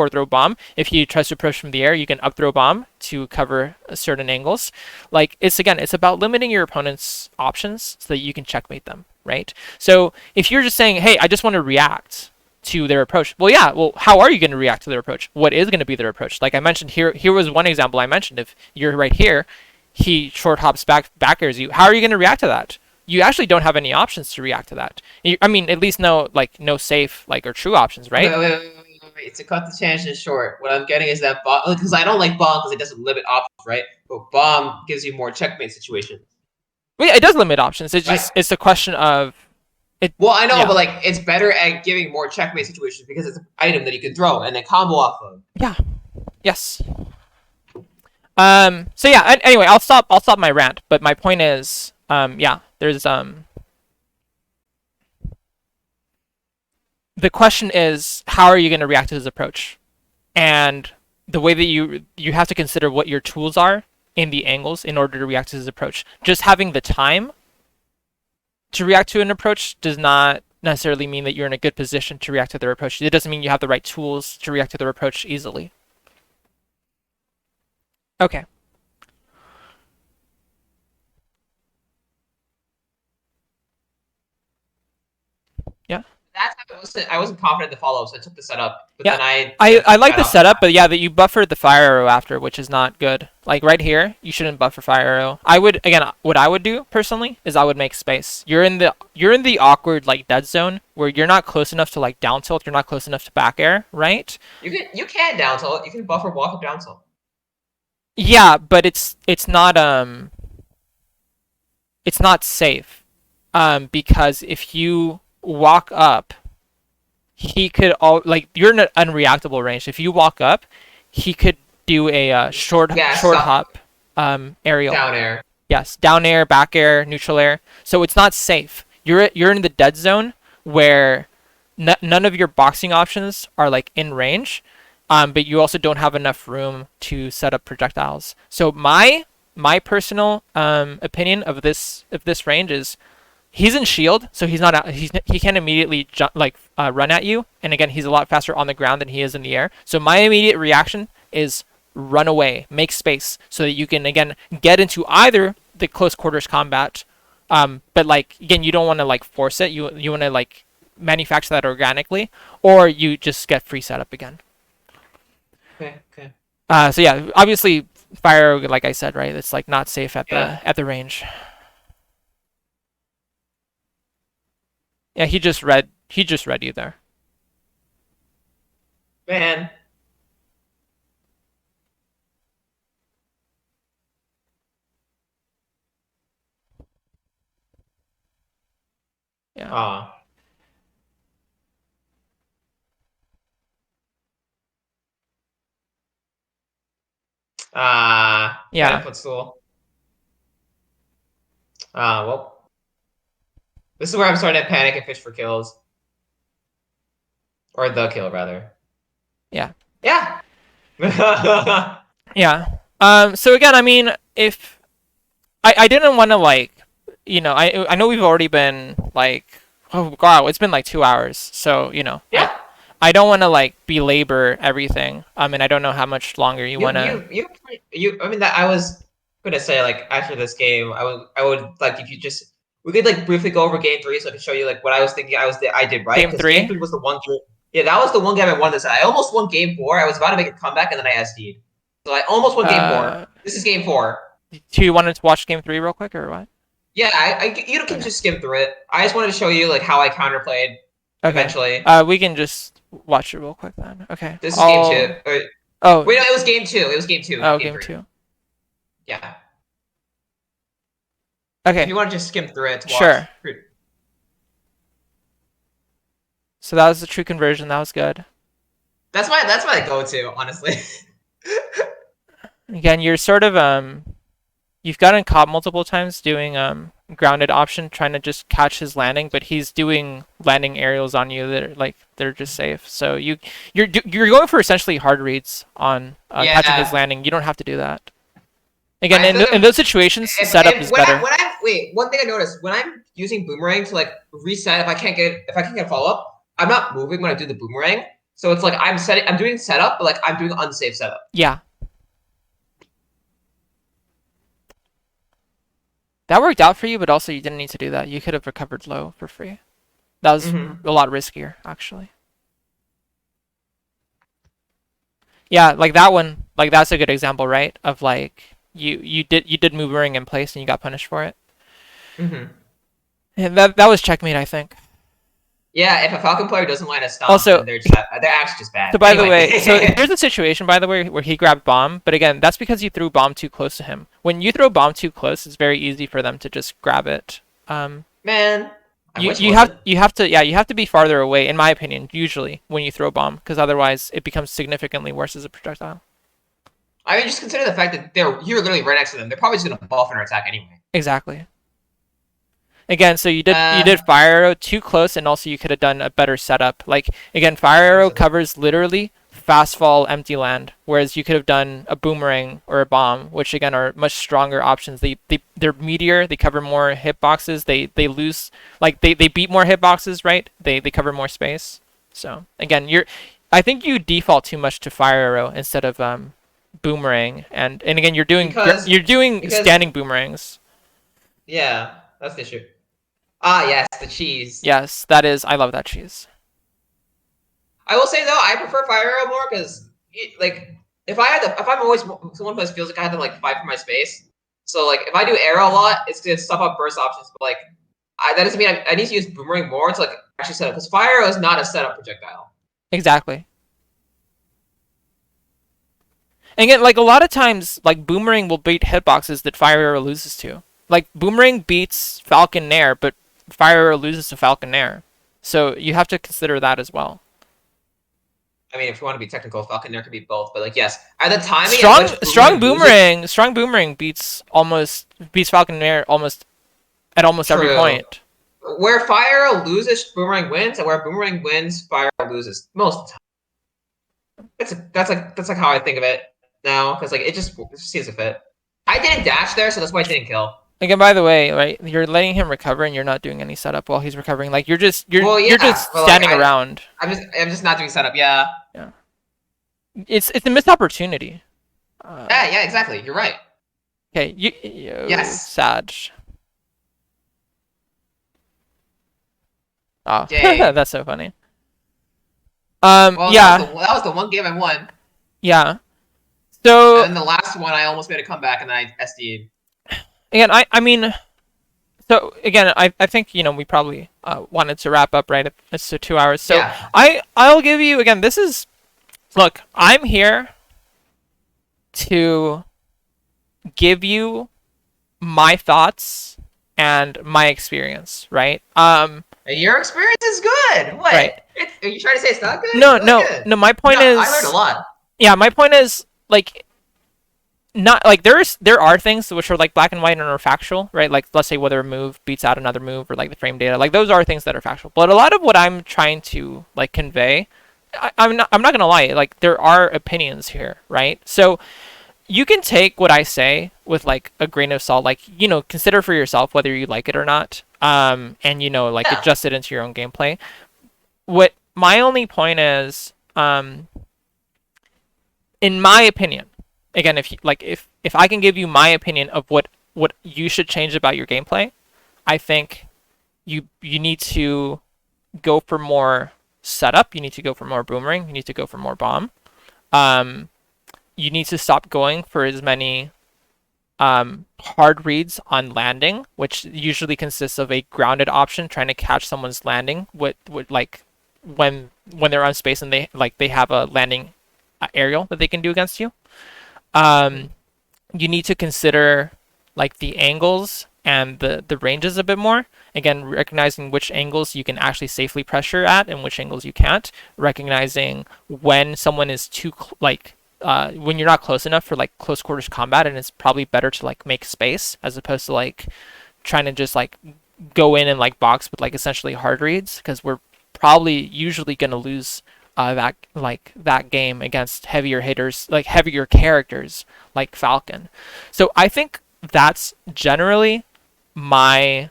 throw bomb. If he tries to approach from the air, you can up throw bomb to cover certain angles. Like it's about limiting your opponent's options so that you can checkmate them, right? So if you're just saying, hey, I just want to react to their approach. Well, yeah. Well, how are you going to react to their approach? What is going to be their approach? Like I mentioned here, here was one example I mentioned. If you're right here, he short hops back airs you. How are you going to react to that? You actually don't have any options to react to that. I mean, at least no safe like or true options, right? Wait. To cut the tangent short, what I'm getting is that bomb, because I don't like bomb because it doesn't limit options, right? But bomb gives you more checkmate situations, Well, yeah, it does limit options. right? It's a question of it. Well, I know, Yeah, but like it's better at giving more checkmate situations because it's an item that you can throw and then combo off of. yeah, yes. So yeah. Anyway, I'll stop my rant. But my point is, yeah. There's the question is how are you going to react to his approach, and the way that you have to consider what your tools are in the angles in order to react to his approach. Just having the time to react to an approach does not necessarily mean that you're in a good position to react to their approach. It doesn't mean you have the right tools to react to their approach easily. Okay. Yeah. That's how I wasn't confident in the follow up, so I took the setup. But Yeah. then I I like got the off. setup, but yeah, that you buffered the fire arrow after, which is not good. Like right here, you shouldn't buffer fire arrow. I would again, what I would do personally is I would make space. You're in the awkward like dead zone where you're not close enough to like down tilt, you're not close enough to back air, right? You can down tilt. You can buffer walk up down tilt. Yeah, but it's not safe. Because if you walk up, he could all like you're in an unreactable range. If you walk up, he could do a Yeah, short stop hop aerial. down air. Yes, down air, back air, neutral air. So it's not safe. You're in the dead zone where none of your boxing options are like in range, but you also don't have enough room to set up projectiles. So my personal opinion of this range is he's in shield, so he's not he can't immediately run at you. And again, he's a lot faster on the ground than he is in the air. So my immediate reaction is run away, make space, so that you can again get into either the close quarters combat. But like again, you don't want to like force it. You want to like manufacture that organically, or you just get free setup again. Okay, okay. So yeah, obviously fire, like I said, right? It's like not safe Yeah, at the range. Yeah, he just read you there. man. Yeah. Ah, Yeah. Cannon footstool. Well, this is where I'm starting to panic and fish for kills. Or the kill, rather. Yeah. Yeah. Yeah. So again, I mean, if I didn't want to like, I know we've already been like, oh wow, it's been like 2 hours. So Yeah. I don't want to like belabor everything. I mean, I don't know how much longer you You, want to you, you, I mean, that I was gonna say, like, after this game, I would like, if you just, we could like briefly go over game three so I can show you like what I was thinking I did right, game because game three. three was the one game. Yeah, that was the one game I won this. I almost won game four. I was about to make a comeback and then I SD'd. So I almost won game four. Uh, This is game four. do you want to watch game three real quick or what? Yeah, you can Okay. just skim through it. I just wanted to show you like how I counterplayed Okay. eventually. We can just watch it real quick then. Okay. This is game two. I'll. Oh. Wait, no, it was game two. It was game two, Oh, not game game three. two. Yeah. If Okay. you want to just skim through it to watch. Sure. So that was the true conversion. That was good. That's my go-to, honestly. Again, you're sort of you've gotten caught multiple times doing grounded option, trying to just catch his landing, but he's doing landing aerials on you that are like they're just safe. So you're going for essentially hard reads on catching his Yeah. landing. You don't have to do that. Again, I feel like in those situations, setup if is better. wait, one thing I noticed when I'm using boomerang to like reset if I can't get a follow up, I'm not moving when I do the boomerang. So it's like I'm doing setup, but like I'm doing unsafe setup. Yeah, that worked out for you, but also you didn't need to do that. You could have recovered low for free. That was Mm-hmm. a lot riskier, actually. Yeah, like that one, like that's a good example, right? Of like you did boomerang in place and you got punished for it. Mm-hmm. Yeah, that was checkmate, I think. Yeah, if a Falcon player doesn't land a stomp, Also, then they're actually just bad. so by the way, so Anyway. here's a situation, by the way, where he grabbed bomb, but again, that's because you threw bomb too close to him. When you throw bomb too close, it's very easy for them to just grab it. Man, I You wish it you have wasn't. you have to yeah you have to be farther away, in my opinion, usually when you throw bomb, because otherwise it becomes significantly worse as a projectile. I mean, just consider the fact that you're literally right next to them. They're probably just gonna buff and attack anyway. Exactly. Again, so you did Uh, fire arrow too close, and also you could have done a better setup. Like again, fire arrow covers literally fast fall empty land, whereas you could have done a boomerang or a bomb, which again are much stronger options. They're meteor, they cover more hitboxes. They lose they beat more hitboxes, right? They cover more space. So again, I think you default too much to fire arrow instead of boomerang, and again because you're doing because standing boomerangs. yeah, that's the issue. Ah, yes, the cheese. Yes, that is. I love that cheese. I will say though, I prefer fire arrow more because, like, if I'm always someone who feels like I have to like fight for my space. So like, if I do arrow a lot, it's gonna stuff up burst options. But like, that doesn't mean I need to use boomerang more to like actually set up, because fire arrow is not a setup projectile. Exactly. And again, like a lot of times, like boomerang will beat hitboxes that fire arrow loses to. Like boomerang beats Falcon Nair, but fire arrow loses to Falcon Nair. So you have to consider that as well. I mean, if you want to be technical, Falcon there could be both. But like, yes, at the timing at which Strong boomerang beats Falcon Nair almost at almost every true. point. Where fire arrow loses, boomerang wins, and where boomerang wins, fire arrow loses most of the time. That's like how I think of it now, because like it just seems to fit. I didn't dash there, so that's why I didn't kill. Again, by the way, right, you're letting him recover and you're not doing any setup while he's recovering. Like Well, you're yeah, just but like standing around. I'm just not doing setup. Yeah, Yeah. It's a missed opportunity. yeah, exactly. You're right. Okay, Yes. Sag. Oh, Yay. that's so funny. Well, Yeah, that was the one game I won, yeah. and So then the last one I almost made a comeback and I SD'd. again, I mean, so again, I think we probably wanted to wrap up, right? It's 2 hours. So Yeah. I'll give you again. This is look. I'm here to give you my thoughts and my experience, right? Your experience is good. What? Right. Are you trying to say it's not good? No, It's really no, good. no. My point No, is, I learned a lot. yeah, my point is like not like there are things which are like black and white and are factual, right? Like let's say whether a move beats out another move or like the frame data, like those are things that are factual. But a lot of what I'm trying to like convey, I'm not gonna lie, like there are opinions here, right? So you can take what I say with like a grain of salt, like consider for yourself whether you like it or not, and like Yeah. adjust it into your own gameplay. What my only point is, in my opinion, again, if I can give you my opinion of what you should change about your gameplay, I think you need to go for more setup. You need to go for more boomerang. You need to go for more bomb. Um, you need to stop going for as many hard reads on landing, which usually consists of a grounded option trying to catch someone's landing. With like when they're on space and they have a landing aerial that they can do against you. Mhm. Um, you need to consider like the angles and the ranges a bit more. Again, recognizing which angles you can actually safely pressure at and which angles you can't. Recognizing when someone is when you're not close enough for like close quarters combat, and it's probably better to like make space as opposed to like trying to just like go in and like box with like essentially hard reads, because we're probably usually going to lose that game against heavier hitters, like heavier characters like Falcon. So I think that's generally my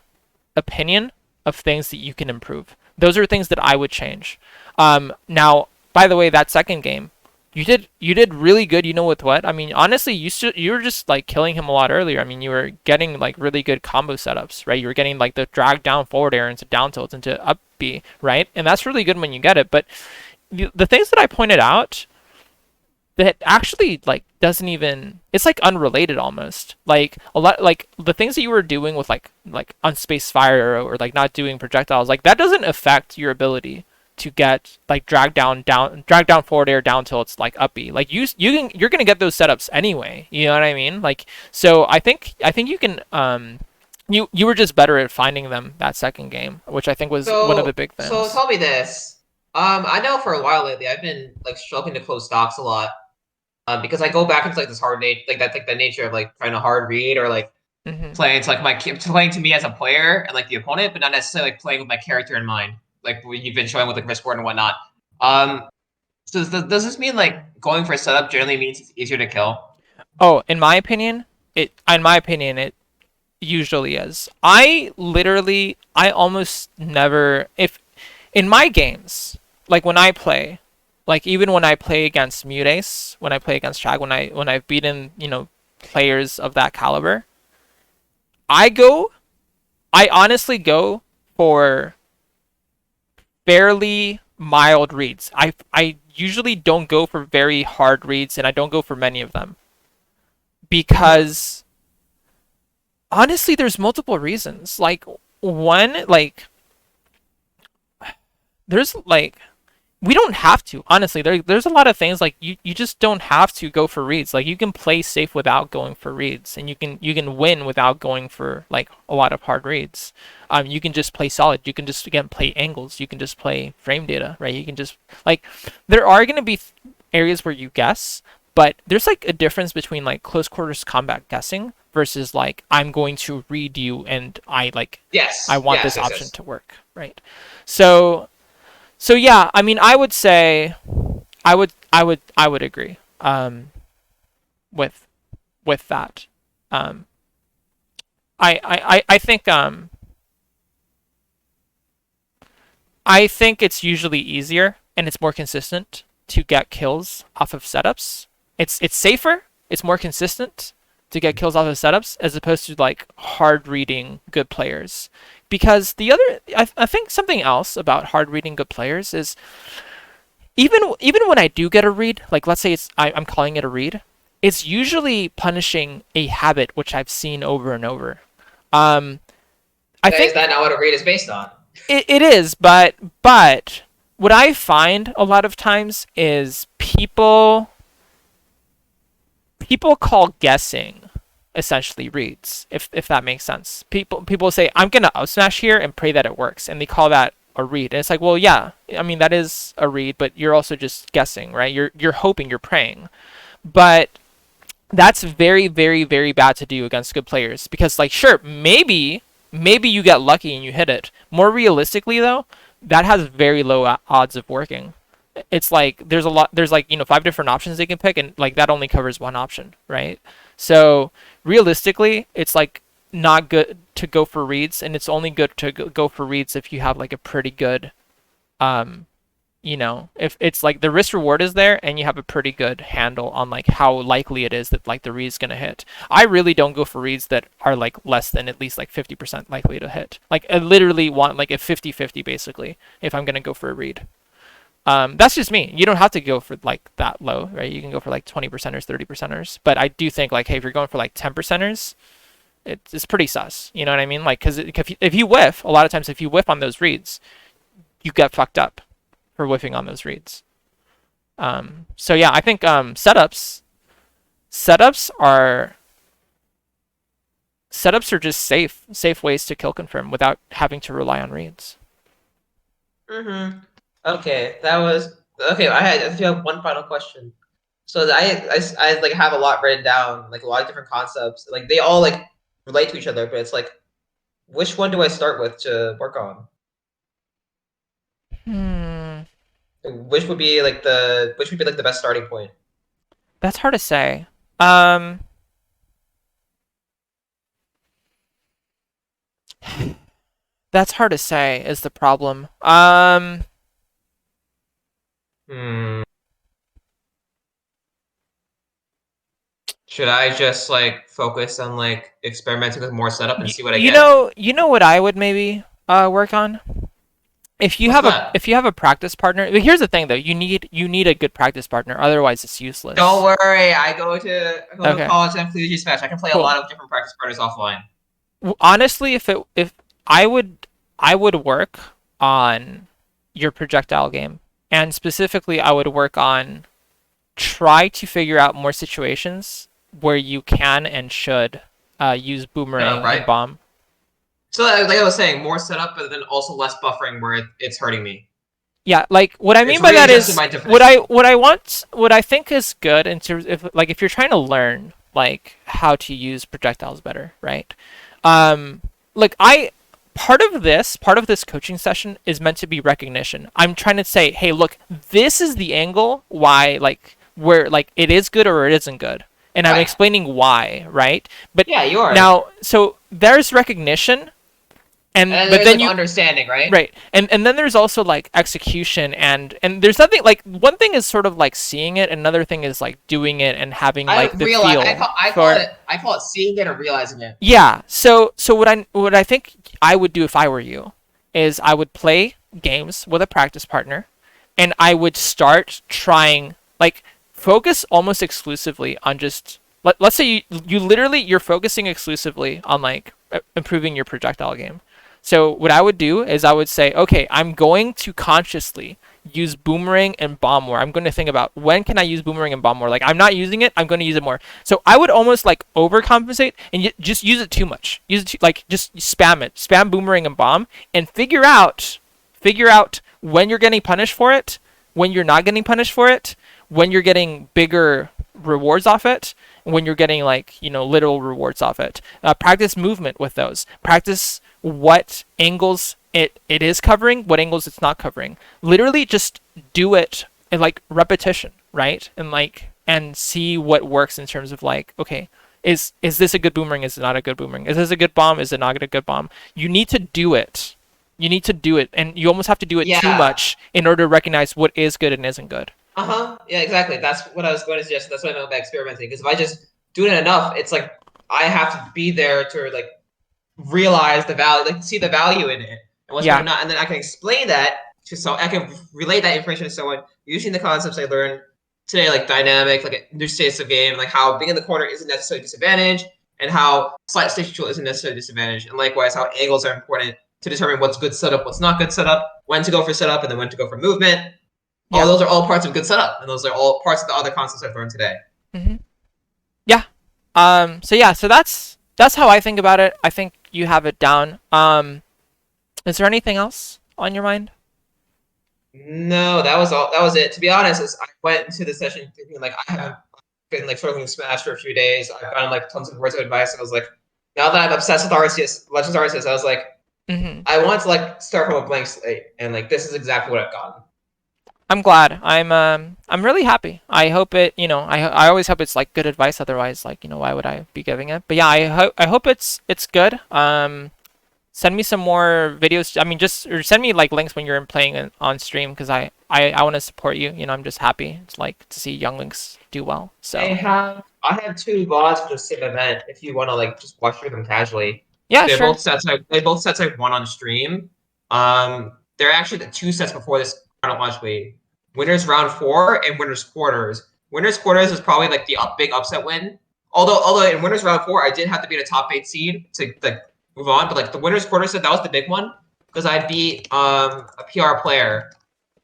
opinion of things that you can improve. Those are things that I would change. Now, by the way, that second game, you did really good. You know with what? I mean, honestly, you were just like killing him a lot earlier. I mean, you were getting like really good combo setups, right? You were getting like the drag down forward air into down tilt into up B, right? And that's really good when you get it. But the things that I pointed out that actually like doesn't even, it's like unrelated almost, like a lot, like the things that you were doing with like on space fire, or like not doing projectiles, like that doesn't affect your ability to get like drag down forward air down till it's like up B. Like you're gonna get those setups anyway, you know what I mean? Like, so I think you can you were just better at finding them that second game, which I think was one of the big So things. tell me this. I know for a while lately I've been like struggling to close stocks a lot. Because I go back into like this hard nature, like the nature of like trying to hard read or like Hmm. playing to like playing to me as a player and like the opponent, but not necessarily like playing with my character in mind, like what you've been showing with like Riskboard and whatnot. Um, so does this mean like going for a setup generally means it's easier to kill? Oh, in my opinion, it usually is. I almost never, if in my games, like when I play, like even when I play against Mutace, when I play against Chag, when I've beaten, players of that caliber, I go, I honestly go for fairly mild reads. I usually don't go for very hard reads, and I don't go for many of them Mm-hmm. because honestly, there's multiple reasons. Like one, like there's like we don't have to, honestly. There's a lot of things like you just don't have to go for reads. Like you can play safe without going for reads, and you can win without going for like a lot of hard reads. You can just play solid. You can just again play angles. You can just play frame data, right? You can just like there are gonna be areas where you guess, but there's like a difference between like close quarters combat guessing versus like I'm going to read you and I Yes, want yes, this yes, option yes. to work, right? So so yeah, I mean, I would say I would agree with with that. Um, I think I think it's usually easier and it's more consistent to get kills off of setups. It's safer. It's more consistent to get kills off of setups as opposed to like hard reading good players. Because I think something else about hard reading good players is even when I do get a read, like let's say I'm calling it a read, it's usually punishing a habit which I've seen over and over. Um, I Is that think not what a read is based on? it is, but what I find a lot of times is people call guessing essentially reads, if that makes sense. People say I'm gonna up smash here and pray that it works, and they call that a read. And it's like, well, yeah, I mean that is a read, but you're also just guessing, right? You're hoping, you're praying. But That's very, very, very bad to do against good players because, like, sure, maybe you get lucky and you hit it. More realistically, though, that has very low odds of working. It's like there's like, 5 different options they can pick, and like that only covers one option, right? So realistically, it's like not good to go for reads, and it's only good to go for reads if you have like a pretty good um if it's like the risk reward is there and you have a pretty good handle on like how likely it is that like the read is going to hit. I really don't go for reads that are like less than at least like 50% likely to hit. Like I literally want like a 50-50 basically if I'm going to go for a read. That's just me. You don't have to go for like that low, right? You can go for like 20 percenters, 30 percenters. But I do think like, hey, if you're going for like 10 percenters, it's pretty sus. You know what I mean? Like, because if you whiff, a lot of times if you whiff on those reads, you get fucked up for whiffing on those reads. So yeah, I think setups are setups are just safe ways to kill confirm without having to rely on reads. Mm-hmm. Okay, that was okay. I do have one final question. So I like have a lot written down, like a lot of different concepts. Like they all like relate to each other, but it's like which one do I start with to work on? Hmm, Like, which would be like the best starting point? that's hard to say. Um, that's hard to say is the problem. Hmm. Should I just like focus on like experimenting with more setup and see what I get? You know what I would maybe work on What's that? if you have a practice partner. Here's the thing though, you need a good practice partner, otherwise it's Don't useless. worry, I go to Okay, college and play Smash. I can play a cool. lot of different practice partners offline. Honestly, if I would work on your projectile game, and specifically I would work on try to figure out more situations where you can and should use Setup, boomerang and right? bomb. So like I was saying, more setup, but then also less buffering where it's hurting me. Yeah, like what I It's mean by that readjusting is my definition. what I think is good in terms if you're trying to learn like how to use projectiles better, right? Um, like I part of this coaching session is meant to be recognition. I'm trying to say, hey, look, this is the angle why like where like it is good or it isn't good, and I'm Right. explaining why, right? But Yeah, you are. now, so there's recognition, And and then but there's then like you understanding, right? right, and then there's also like execution, and there's nothing like one thing is sort of like seeing it, another thing is like doing it and having I like the realize feel for I call it seeing it and realizing it. yeah. So what I think I would do if I were you is I would play games with a practice partner, and I would start trying like focus almost exclusively on just let's say you literally you're focusing exclusively on like improving your projectile game. So what I would do is I would say, okay, I'm going to consciously use boomerang and bomb more. I'm going to think about when can I use boomerang and bomb more. Like I'm not using it, I'm going to use it more. So I would almost like overcompensate and just use it too much. Use it like just spam it, spam boomerang and bomb, and figure out when you're getting punished for it, when you're not getting punished for it, when you're getting bigger rewards off it, when you're getting like literal rewards off it. Practice movement with those. Practice what angles it is covering, what angles it's not covering. Literally just do it in like repetition, right? And see what works in terms of like, okay, is this a good boomerang? Is it not a good boomerang? Is this a good bomb? Is it not a good bomb? You need to do it. You need to do it, and you almost have to do it too Yeah. much in order to recognize what is good and isn't good. Uh-huh. Yeah, exactly. That's what I was going to suggest. That's what I meant by experimenting. Because if I just do it enough, it's like I have to be there to like realize the value, like see the value in it and what's good or Yeah, not, and then I can explain that to so I can relate that information to someone using the concepts I learned today, like dynamic, like new states of game, like how being in the corner isn't necessarily a disadvantage, and how slight stage control isn't necessarily a disadvantage, and likewise how angles are important to determine what's good setup, what's not good setup, when to go for setup, and then when to go for movement. All yeah, those are all parts of good setup, and those are all parts of the other concepts I've learned today. hmm yeah. So yeah, so that's how I think about it. I think you have it down. Is there anything else on your mind? No, that was all. That was it. To be honest, I went into the session thinking like I have been like struggling with Smash for a few days. I've gotten like tons of words of advice, and I was like, now that I'm obsessed with Arceus, Legends Arceus, I was like, Hmm. I want to like start from a blank slate, and like this is exactly what I've gotten. I'm glad. I'm really happy. I hope it, I always hope it's like good advice. Otherwise, like, why would I be giving it? But yeah, I hope it's good. Send me some more videos. I mean, just or send me like links when you're playing on stream because I want to support you. I'm just happy to like to see young links do well. So I have two VODs for the same event. If you want to like just watch through them casually, yeah, they're sure. both sets. I've won on stream. They're actually the two sets before this chronologically. Winners round four and winners quarters. Winners quarters is probably like the big upset win. Although in winners round four, I did have to beat a top 8 seed to like move on. But like the winners quarters set, that was the big one because I beat a PR player.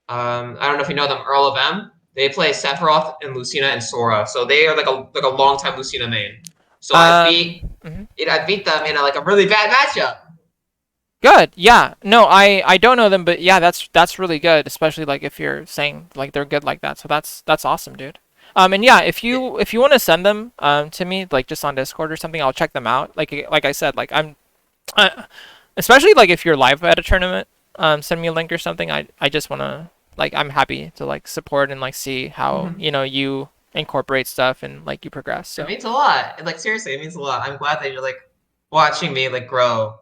I don't know if you know them, Earl of M. They play Sephiroth and Lucina and Sora, so they are like a long time Lucina main. So Mhm. I beat them in like a really bad matchup. Good. Yeah. No, I don't know them, but yeah, that's really good, especially like if you're saying like they're good like that. So that's awesome, dude. And yeah, if you want to send them to me like just on Discord or something, I'll check them out. Like I said, like uh, especially like if you're live at a tournament, send me a link or something. I just want to like I'm happy to like support and like see how, Mm-hmm. you incorporate stuff and like you progress. It So, means a lot. Like seriously, it means a lot. I'm glad that you're like watching me like grow,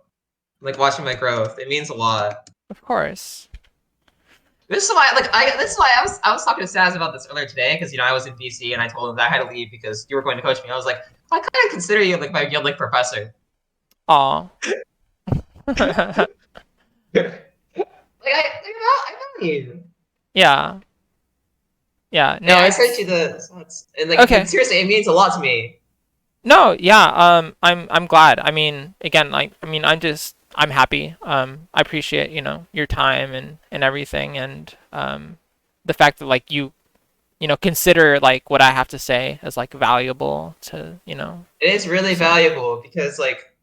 like watching my growth. It means a lot. of course. This is why I was talking to Saz about this earlier today because I was in DC and I told him that I had to leave because you were going to coach me. I was like, I kind of consider you like my guild like professor. Aw. I know you. Yeah. Yeah. No, I sent it's you the and like okay. seriously, it means a lot to me. No, yeah, I'm glad. I mean, again, like, I mean, I'm happy. I appreciate, your time and everything, and the fact that like you consider like what I have to say as like valuable to. It is really So. valuable because like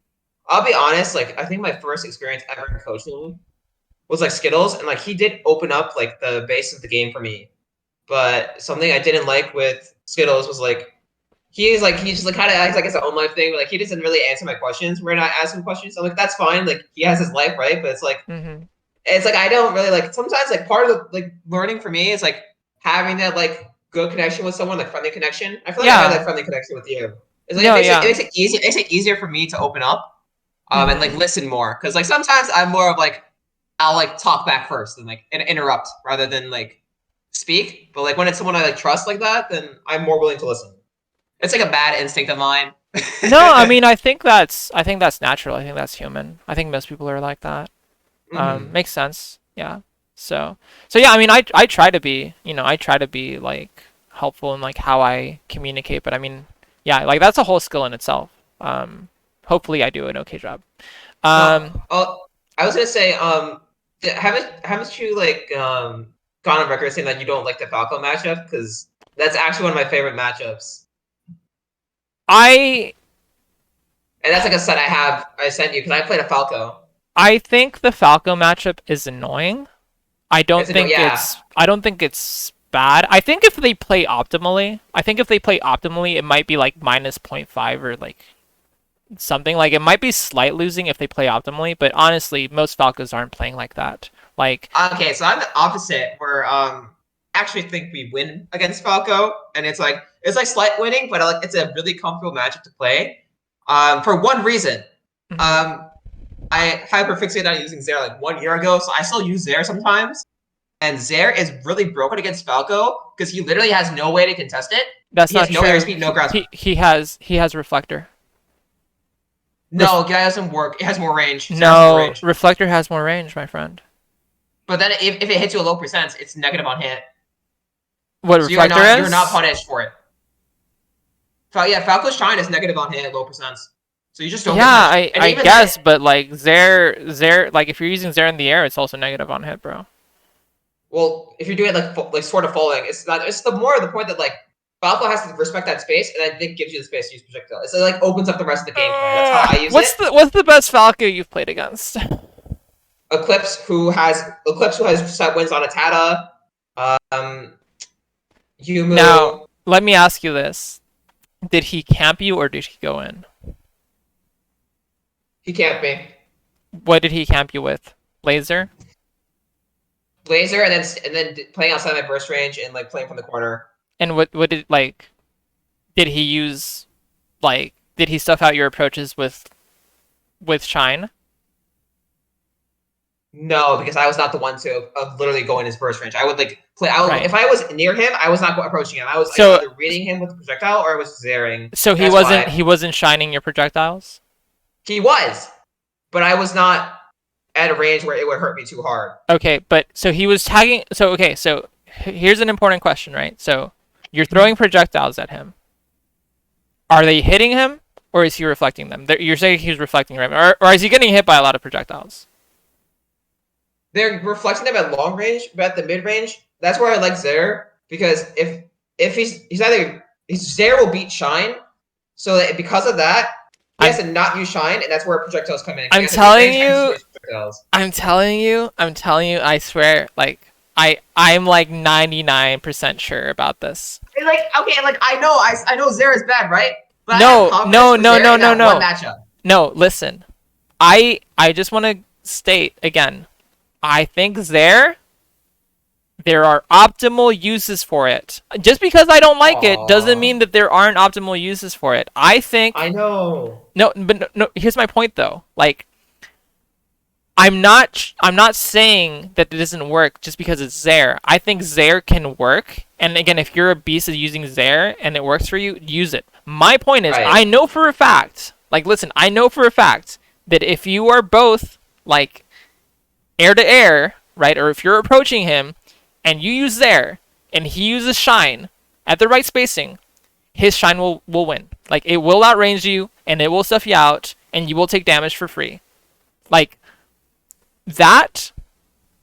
I'll be honest, like I think my first experience ever in coaching was like Skittles, and like he did open up like the base of the game for me. But something I didn't like with Skittles was like he just like kind of acts like it's an own life thing. But, like he doesn't really answer my questions when I ask him questions. I'm like that's fine. Like he has his life, right? But Hmm. it's like I don't really like sometimes like part of the like learning for me is like having that like good connection with someone, like friendly connection. I feel like I had that Yeah. friendly connection with you. It's like No, yeah. it makes it easier for me to open up and like Hmm. listen more because like sometimes I'm more of like I'll like talk back first and like interrupt rather than like speak. But like when it's someone I like trust like that, then I'm more willing to listen. It's like a bad instinct of mine. No, I mean, I think that's natural. I think that's human. I think most people are like that. Hmm. Makes sense. Yeah. So yeah, I mean, I try to be, I try to be like helpful in like how I communicate, but I mean, yeah, like that's a whole skill in itself. Hopefully I do an okay job. Oh, Um, oh, I was gonna say, haven't you like gone on record saying that you don't like the Falcon matchup? Because that's actually one of my favorite matchups, I and that's like a set I sent you because I played a Falco. I think the Falco matchup is annoying. I don't It's a no, think yeah. it's I don't think it's bad. I think if they play optimally, it might be like minus point 0.5 or like something. Like it might be slight losing if they play optimally, but honestly, most Falcons aren't playing like that. Like, Okay, so I'm the opposite, where actually think we win against Falco, and it's like slight winning, but like it's a really comfortable matchup to play. For one reason, mhm. um, I hyperfixated on using Zare like 1 year ago, so I still use Zare sometimes. And Zare is really broken against Falco because he literally has no way to contest it. That's He has not no true. airspeed, no ground speed. He has reflector. Ref- No, guy doesn't work. It has more range. Zare has more no, range. reflector has more range, my friend. But then if it hits you a low percent, it's negative on hit. What So reflector you're not is? punished for it. Yeah, Falco's Shine is negative on hit at low percents. So you just don't Yeah, get punished. I And I even then, guess, but like Zare, like if you're using Zare in the air, it's also negative on hit, bro. well, if you're doing it like sort of falling, it's not. It's the more of the point that like Falco has to respect that space, and I think gives you the space to use projectile. So it like opens up the rest of the gameplay. That's how I use it. What's the best Falco you've played against? Eclipse who has set wins on Atata, um, Now, Yumu. let me ask you this. Did he camp you or did he go in? He camped me. What did he camp you with? Laser? Laser, and then playing outside my burst range and like playing from the corner. And what did like did he use like did he stuff out your approaches with Shine? No, because I was not the one to literally go in his burst range. I would like play. Right. If I was near him, I was not approaching him. I was like So either reading him with the projectile or I was zaring. so he That's wasn't why he wasn't shining your projectiles? he was, but I was not at a range where it would hurt me too hard. Okay, but so he was tagging so okay, so here's an important question, right? So you're throwing projectiles at him. Are they hitting him or is he reflecting them? You're saying he's reflecting them, or is he getting hit by a lot of projectiles? They're reflecting them at long range, but at the mid range, that's where I like Zare because if he's either Zare will beat Shine, so that because of that he has to not use Shine, and that's where projectiles come in. I'm telling you, I'm telling you, I swear, like I'm like 99% sure about this. Like okay, like I know Zare is bad, right? But No, I have no, confidence no, with Zare no, in no, that one no. matchup. No, listen. I just want to state again. I think there are optimal uses for it. Just because I don't like it doesn't Aw. mean that there aren't optimal uses for it. I think I know. no, but no, here's my point though. Like I'm not saying that it doesn't work just because it's Zaire. I think Zaire can work. And again, if you're a beast at using Zaire and it works for you, use it. My point is Right. I know for a fact, like listen, I know for a fact that if you are both like air to air, right, or if you're approaching him and you use Zaire and he uses Shine at the right spacing, his Shine will win. Like it will outrange you and it will stuff you out and you will take damage for free. Like that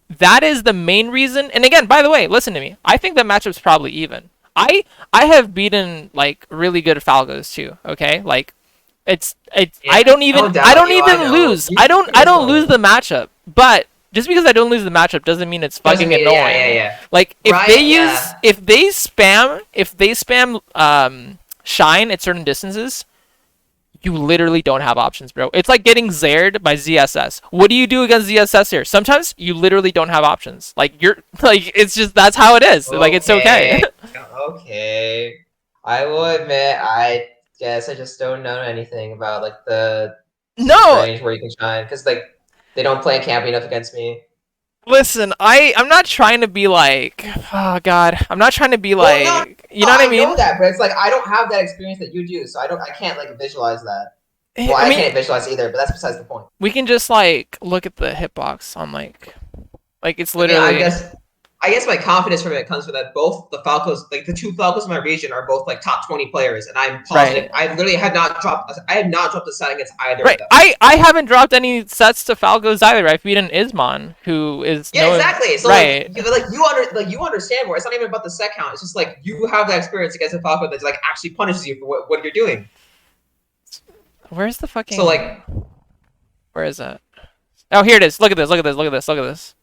that is the main reason. And again, by the way, listen to me. I think that matchup's probably even. I have beaten like really good Falcos too. Okay, like it's Yeah, I don't no even I doubt don't you. I even know. lose. I don't lose the matchup. But just because I don't lose the matchup doesn't mean it's Doesn't fucking mean annoying. yeah. Like Right? Yeah. if they spam Shine at certain distances, you literally don't have options, bro. It's like getting zared by ZSS. What do you do against ZSS here? Sometimes you literally don't have options. Like you're like it's just that's how it is. Like it's okay. Okay. Okay. I will admit, I guess I just don't know anything about like the No, range where you can shine because like they don't play campy enough against me. listen, I'm not trying to be like, oh god, I'm not trying to be Well, no, like, you no, know what I I know mean? that, but it's like I don't have that experience that you do, so I can't like visualize that. Well, I I mean, can't visualize either, but that's besides the point. we can just like look at the hitbox on like it's I mean, literally I guess my confidence from it comes from that both the Falcos, like the two Falcos in my region, are both like top 20 players, and I'm positive. right. I literally have not dropped. I have not dropped a set against either of Right. them. I haven't dropped any sets to Falcos either. I've beaten Ismon, who is Yeah, no exactly. So right. like you understand more. It's not even about the set count. It's just like you have that experience against a Falco that like actually punishes you for what you're doing. Where's the So fucking like where is that? Oh, here it is. Look at this. Look at this. Look at this. Look at this.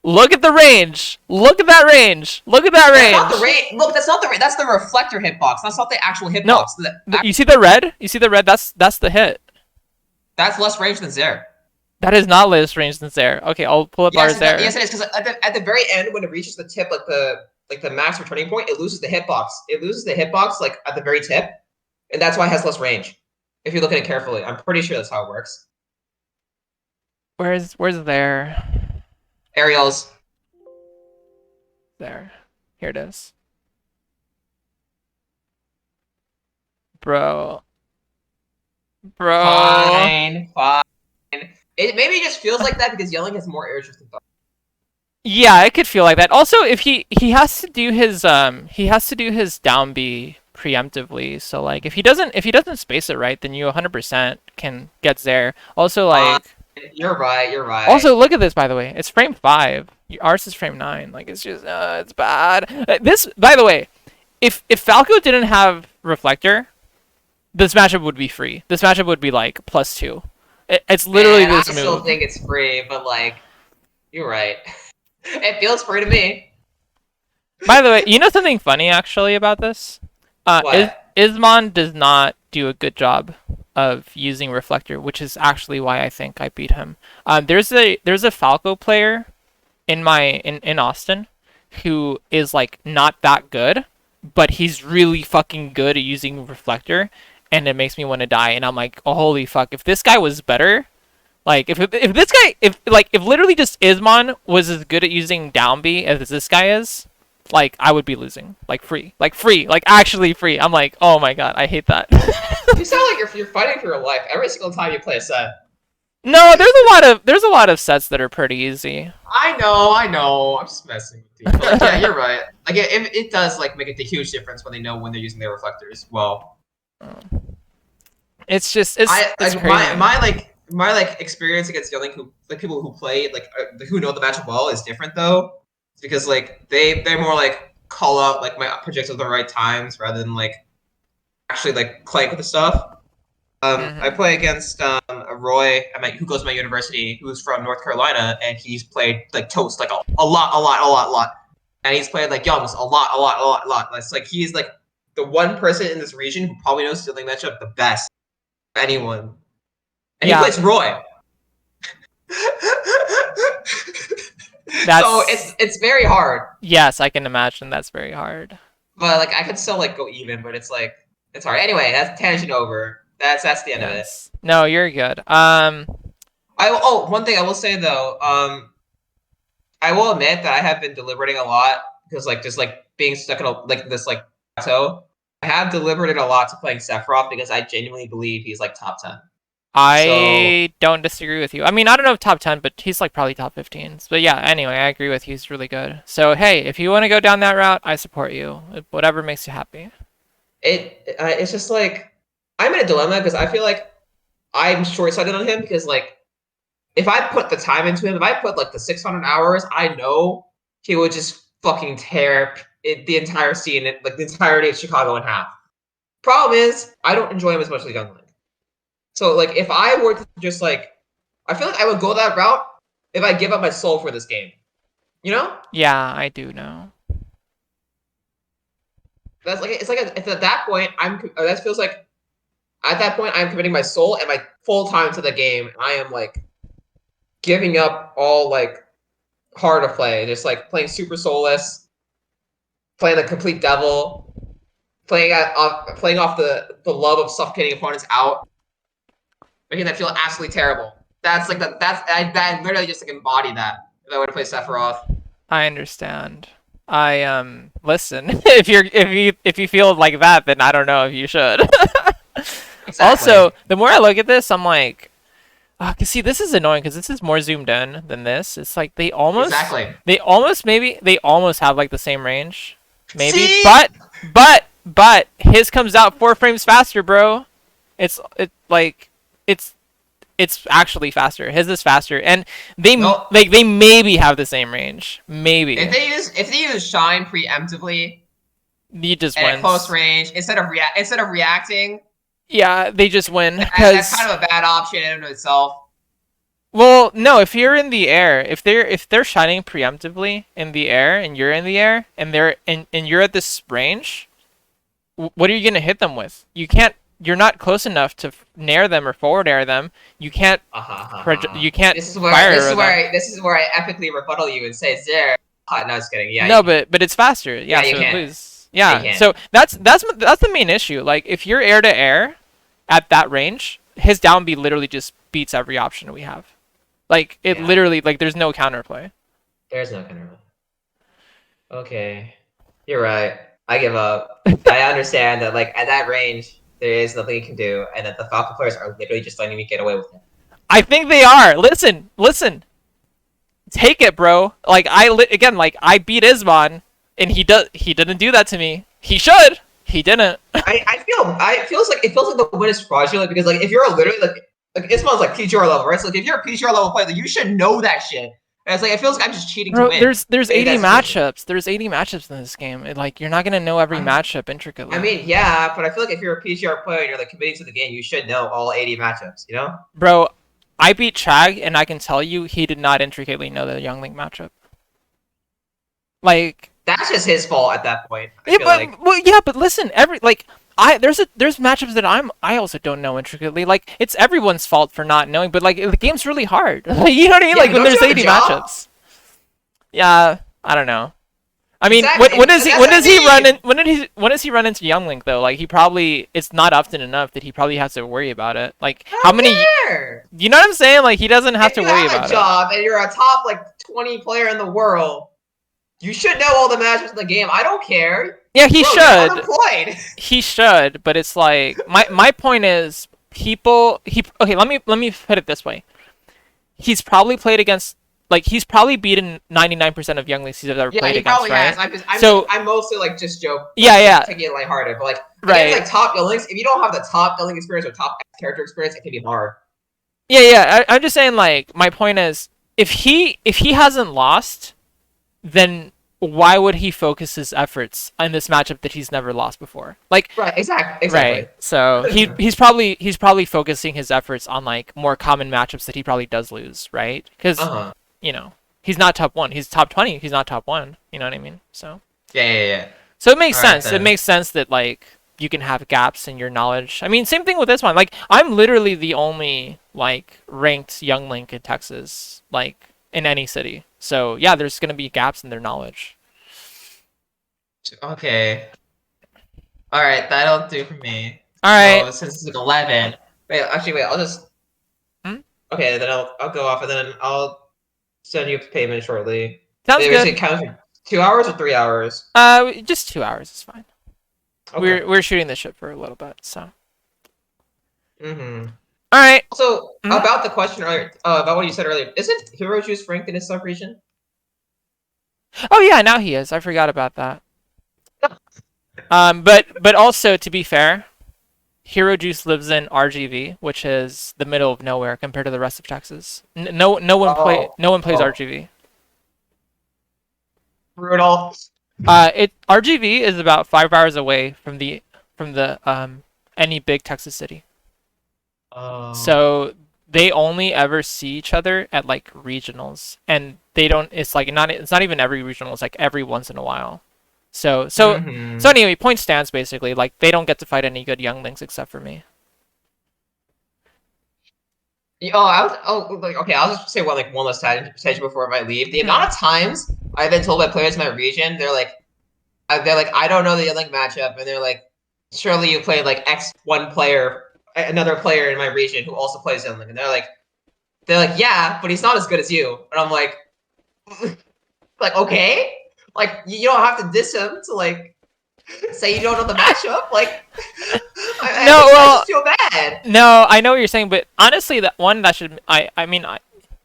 Look at the range. Look at that range. Look at that that's not range. the range. Look, that's not the range. That's the reflector hitbox. That's not the actual No. hitbox. You see the red? You see the red? That's the hit. That's less range than Zare. That is not less range than Zare. Okay, I'll pull up Yes, ours there. yes, it is. Because at the very end, when it reaches the tip, like the max returning point, it loses the hitbox. It loses the hitbox like at the very tip, and that's why it has less range. If you look at it carefully, I'm pretty sure that's how it works. Where's there? Aerials. There. Here it is. Bro. Bro. Fine. It maybe just feels like that because Yelling has more air drift than Falcon. Yeah, it could feel like that. Also, if he has to do his down B preemptively. So like if he doesn't space it right, then you 100% can get there. Also like You're right. You're right. also look at this by the way. It's frame 5. Ours is frame 9. Like it's just it's bad. This by the way, if Falco didn't have reflector, this matchup would be free. This matchup would be like +2. It's literally Man, this I move. still think it's free, but like, you're right. It feels free to me. By the way, you know something funny actually about this? What? Ismon does not do a good job of using Reflector, which is actually why I think I beat him. There's a Falco player in Austin who is like not that good, but he's really fucking good at using Reflector, and it makes me want to die. And I'm like, oh, holy fuck! If this guy was better, like if this guy if literally just Ismon was as good at using down B as this guy is, like I would be losing like actually free. I'm like, oh my god, I hate that. You sound like you're fighting for your life every single time you play a set. No, there's a lot of sets that are pretty easy. I know. I'm just messing with you. But, like, yeah, you're right. Like, it does like make a huge difference when they know when they're using their reflectors. Well, It's just it's like, crazy. my like experience against yelling who like people who play like who know the matchup well is different though. It's because like they're more like call out like my projectiles at the right times rather than like actually like clank with the stuff. I play against Roy, who goes to my university, who's from North Carolina, and he's played like Toast like a lot, and he's played like Youngs a lot. It's like he's like the one person in this region who probably knows stealing matchup the best of anyone, and he plays Roy. So it's very hard. Yes, I can imagine that's very hard. But like I could still like go even, but it's like it's hard. Anyway, that's tangent over. That's the end of it. No, you're good. One thing I will say though, I will admit that I have been deliberating a lot because like just like being stuck in like this like plateau. I have deliberated a lot to playing Sephiroth because I genuinely believe he's like top 10. I don't disagree with you. I mean, I don't know if top 10, but he's like probably top 15. But yeah, anyway, I agree with you. He's really good. So hey, if you want to go down that route, I support you. Whatever makes you happy. It's just like I'm in a dilemma because I feel like I'm short-sighted on him because like if I put the time into him, if I put like the 600 hours, I know he would just fucking tear the entire scene, like the entirety of Chicago in half. Problem is, I don't enjoy him as much as Youngling. So like if I were to just like, I feel like I would go that route if I give up my soul for this game. You know? Yeah, I do know. That's like it's at that point that feels like at that point I'm committing my soul and my full time to the game. I am like giving up all like hard to play, just like playing super soulless, playing a complete devil, playing off the love of suffocating opponents out, making them feel absolutely terrible. That's like I literally just like embody that if I were to play Sephiroth. I understand. I listen. If you feel like that, then I don't know if you should. Exactly. Also, the more I look at this, I'm like, cause see, this is annoying because this is more zoomed in than this. It's like they almost have like the same range, maybe. See? But his comes out 4 frames faster, bro. It's actually faster. His is faster, and they maybe have the same range. Maybe if they use Shine preemptively, he just at wins. close range instead of reacting. Yeah, they just win. That's kind of a bad option in and of itself. Well, no, if you're in the air, if they're shining preemptively in the air and you're in the air and you're at this range, what are you gonna hit them with? You're not close enough to nair them or forward air them. You can't. You can't. This is where I epically rebuttal you and say, "There." No, just kidding. Yeah. No, but it's faster. Yeah, you so can. please. Yeah. So that's the main issue. Like if you're air to air at that range, his down B literally just beats every option we have. Like it literally like there's no counterplay. There's no counterplay. Okay, you're right. I give up. I understand that like at that range there is nothing you can do, and that the Falcon players are literally just letting me get away with it. I think they are. Listen. Take it, bro. Like I beat Ismon, and he didn't do that to me. He should. He didn't. It feels like the win is fraudulent because like if you're literally like Ismon's like PGR level, right? So like if you're a PGR level player, like, you should know that shit. And it's like it feels like I'm just cheating to win. There's 80 matchups. There's 80 matchups in this game. Like you're not gonna know every matchup intricately. I mean, yeah, but I feel like if you're a PGR player and you're like committing to the game, you should know all 80 matchups. You know? Bro, I beat Chag, and I can tell you he did not intricately know the Young Link matchup. Like that's just his fault at that point. But listen, there's matchups that I also don't know intricately. Like it's everyone's fault for not knowing, but like the game's really hard. You know what I mean? Yeah, Like but when don't there's you have a 80 job? matchups. Yeah, I don't know. I mean, Exactly. That's when what I does he run mean. in when does he run into Young Link though? Like he probably it's not often enough that he probably has to worry about it. Like I how don't many care. you know what I'm saying? Like he doesn't have If to you worry have a about it. job and you're a top like 20 player in the world, you should know all the matches in the game. I don't care. Yeah, he Bro, you're should. unemployed. He should, but it's like my point is people he okay, let me put it this way. He's probably played against like he's probably beaten 99% of young leagues he's ever Yeah, played he against, probably has. right? I'm So I'm mostly like just joke, yeah, like yeah, taking it lighthearted. But like against right. like top buildings, if you don't have the top building experience or top character experience, it can be hard. Yeah, yeah. I'm just saying like my point is if he hasn't lost, then why would he focus his efforts on this matchup that he's never lost before? Like Right, exactly. right. So he's probably focusing his efforts on like more common matchups that he probably does lose, right? Because Uh-huh. you know he's not top one. He's top 20. He's not top one. You know what I mean? Yeah. So it makes All right sense. It then. makes sense that like you can have gaps in your knowledge. I mean, same thing with this one. Like I'm literally the only like ranked young link in Texas, like in any city. So yeah, there's gonna be gaps in their knowledge. Okay. All right, that'll do for me. All right. So since it's like 11, wait, actually, wait, I'll just Hmm? okay. Then I'll go off and then I'll send you payment shortly. Sounds Wait, was it good. count for 2 hours or 3 hours? Just 2 hours is fine. Okay. We're shooting this ship for a little bit, so. Mm-hmm. All right. Also, Mhm. about the question earlier, about what you said earlier, isn't Hero Juice ranked in his sub region? Oh yeah, now he is. I forgot about that. But also to be fair, Hero Juice lives in RGV, which is the middle of nowhere compared to the rest of Texas. Oh, No one plays oh, RGV. brutal. It RGV is about 5 hours away from the any big Texas city. Oh. So they only ever see each other at like regionals, and they don't. It's like not. It's not even every regional. It's like every once in a while. So so so Mm-hmm. anyway, point stands basically. Like they don't get to fight any good younglings except for me. Oh, like, okay. I'll just say one last tangent before I leave. The Hmm. amount of times I've been told by players in my region, they're like, I don't know the link matchup, and they're like, surely you played like X one player, another player in my region who also plays Youngling, and they're like, yeah, but he's not as good as you, and I'm like okay, like you don't have to diss him to like say you don't know the matchup, like No, I well, just feel bad. no, I know what you're saying, but honestly, that one that should I mean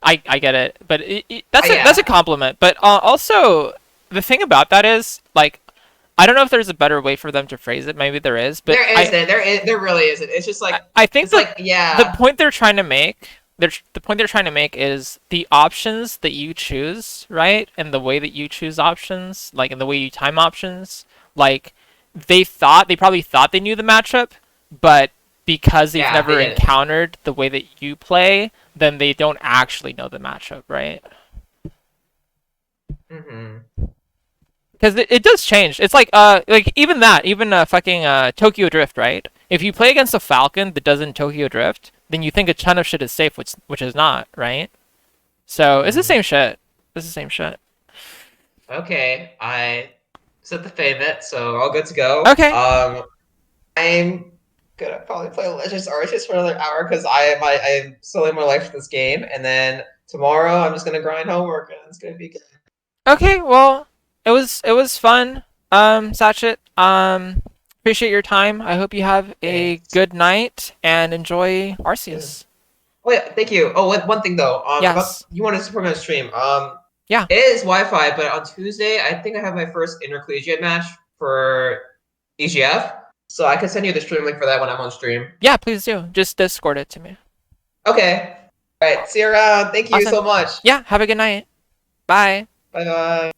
I get it, but that's a Yeah, compliment. But also the thing about that is like I don't know if there's a better way for them to phrase it. Maybe there is, but there really isn't. It's just like I think it's like the yeah, point they're trying to make the point they're trying to make is the options that you choose, right? And the way that you choose options, like and the way you time options, like they probably thought they knew the matchup, but because they've yeah, they never did. encountered the way that you play, then they don't actually know the matchup, right? Mm-hmm. Because it does change. It's like even that, even fucking Tokyo Drift, right? If you play against a Falcon that doesn't Tokyo Drift, then you think a ton of shit is safe, which is not, right? So it's the Mm-hmm. same shit. It's the same shit. Okay, I set the payment, so we're all good to go. Okay. I'm gonna probably play Legends Arceus for another hour because I'm still in my life for this game, and then tomorrow I'm just gonna grind homework and it's gonna be good. Okay. Well, it was fun. Sachit. Appreciate your time. I hope you have a Thanks. good night and enjoy Yeah. Arceus. Oh yeah, thank you. Oh, one thing though, about Yes. you wanted to support my stream. Yeah. It is Wi-Fi, but on Tuesday I think I have my first intercollegiate match for EGF, so I can send you the stream link for that when I'm on stream. Yeah. Please do. Just Discord it to me. Okay. All right. See you around. Thank you Awesome. so much. Yeah. Have a good night. Bye. Bye bye.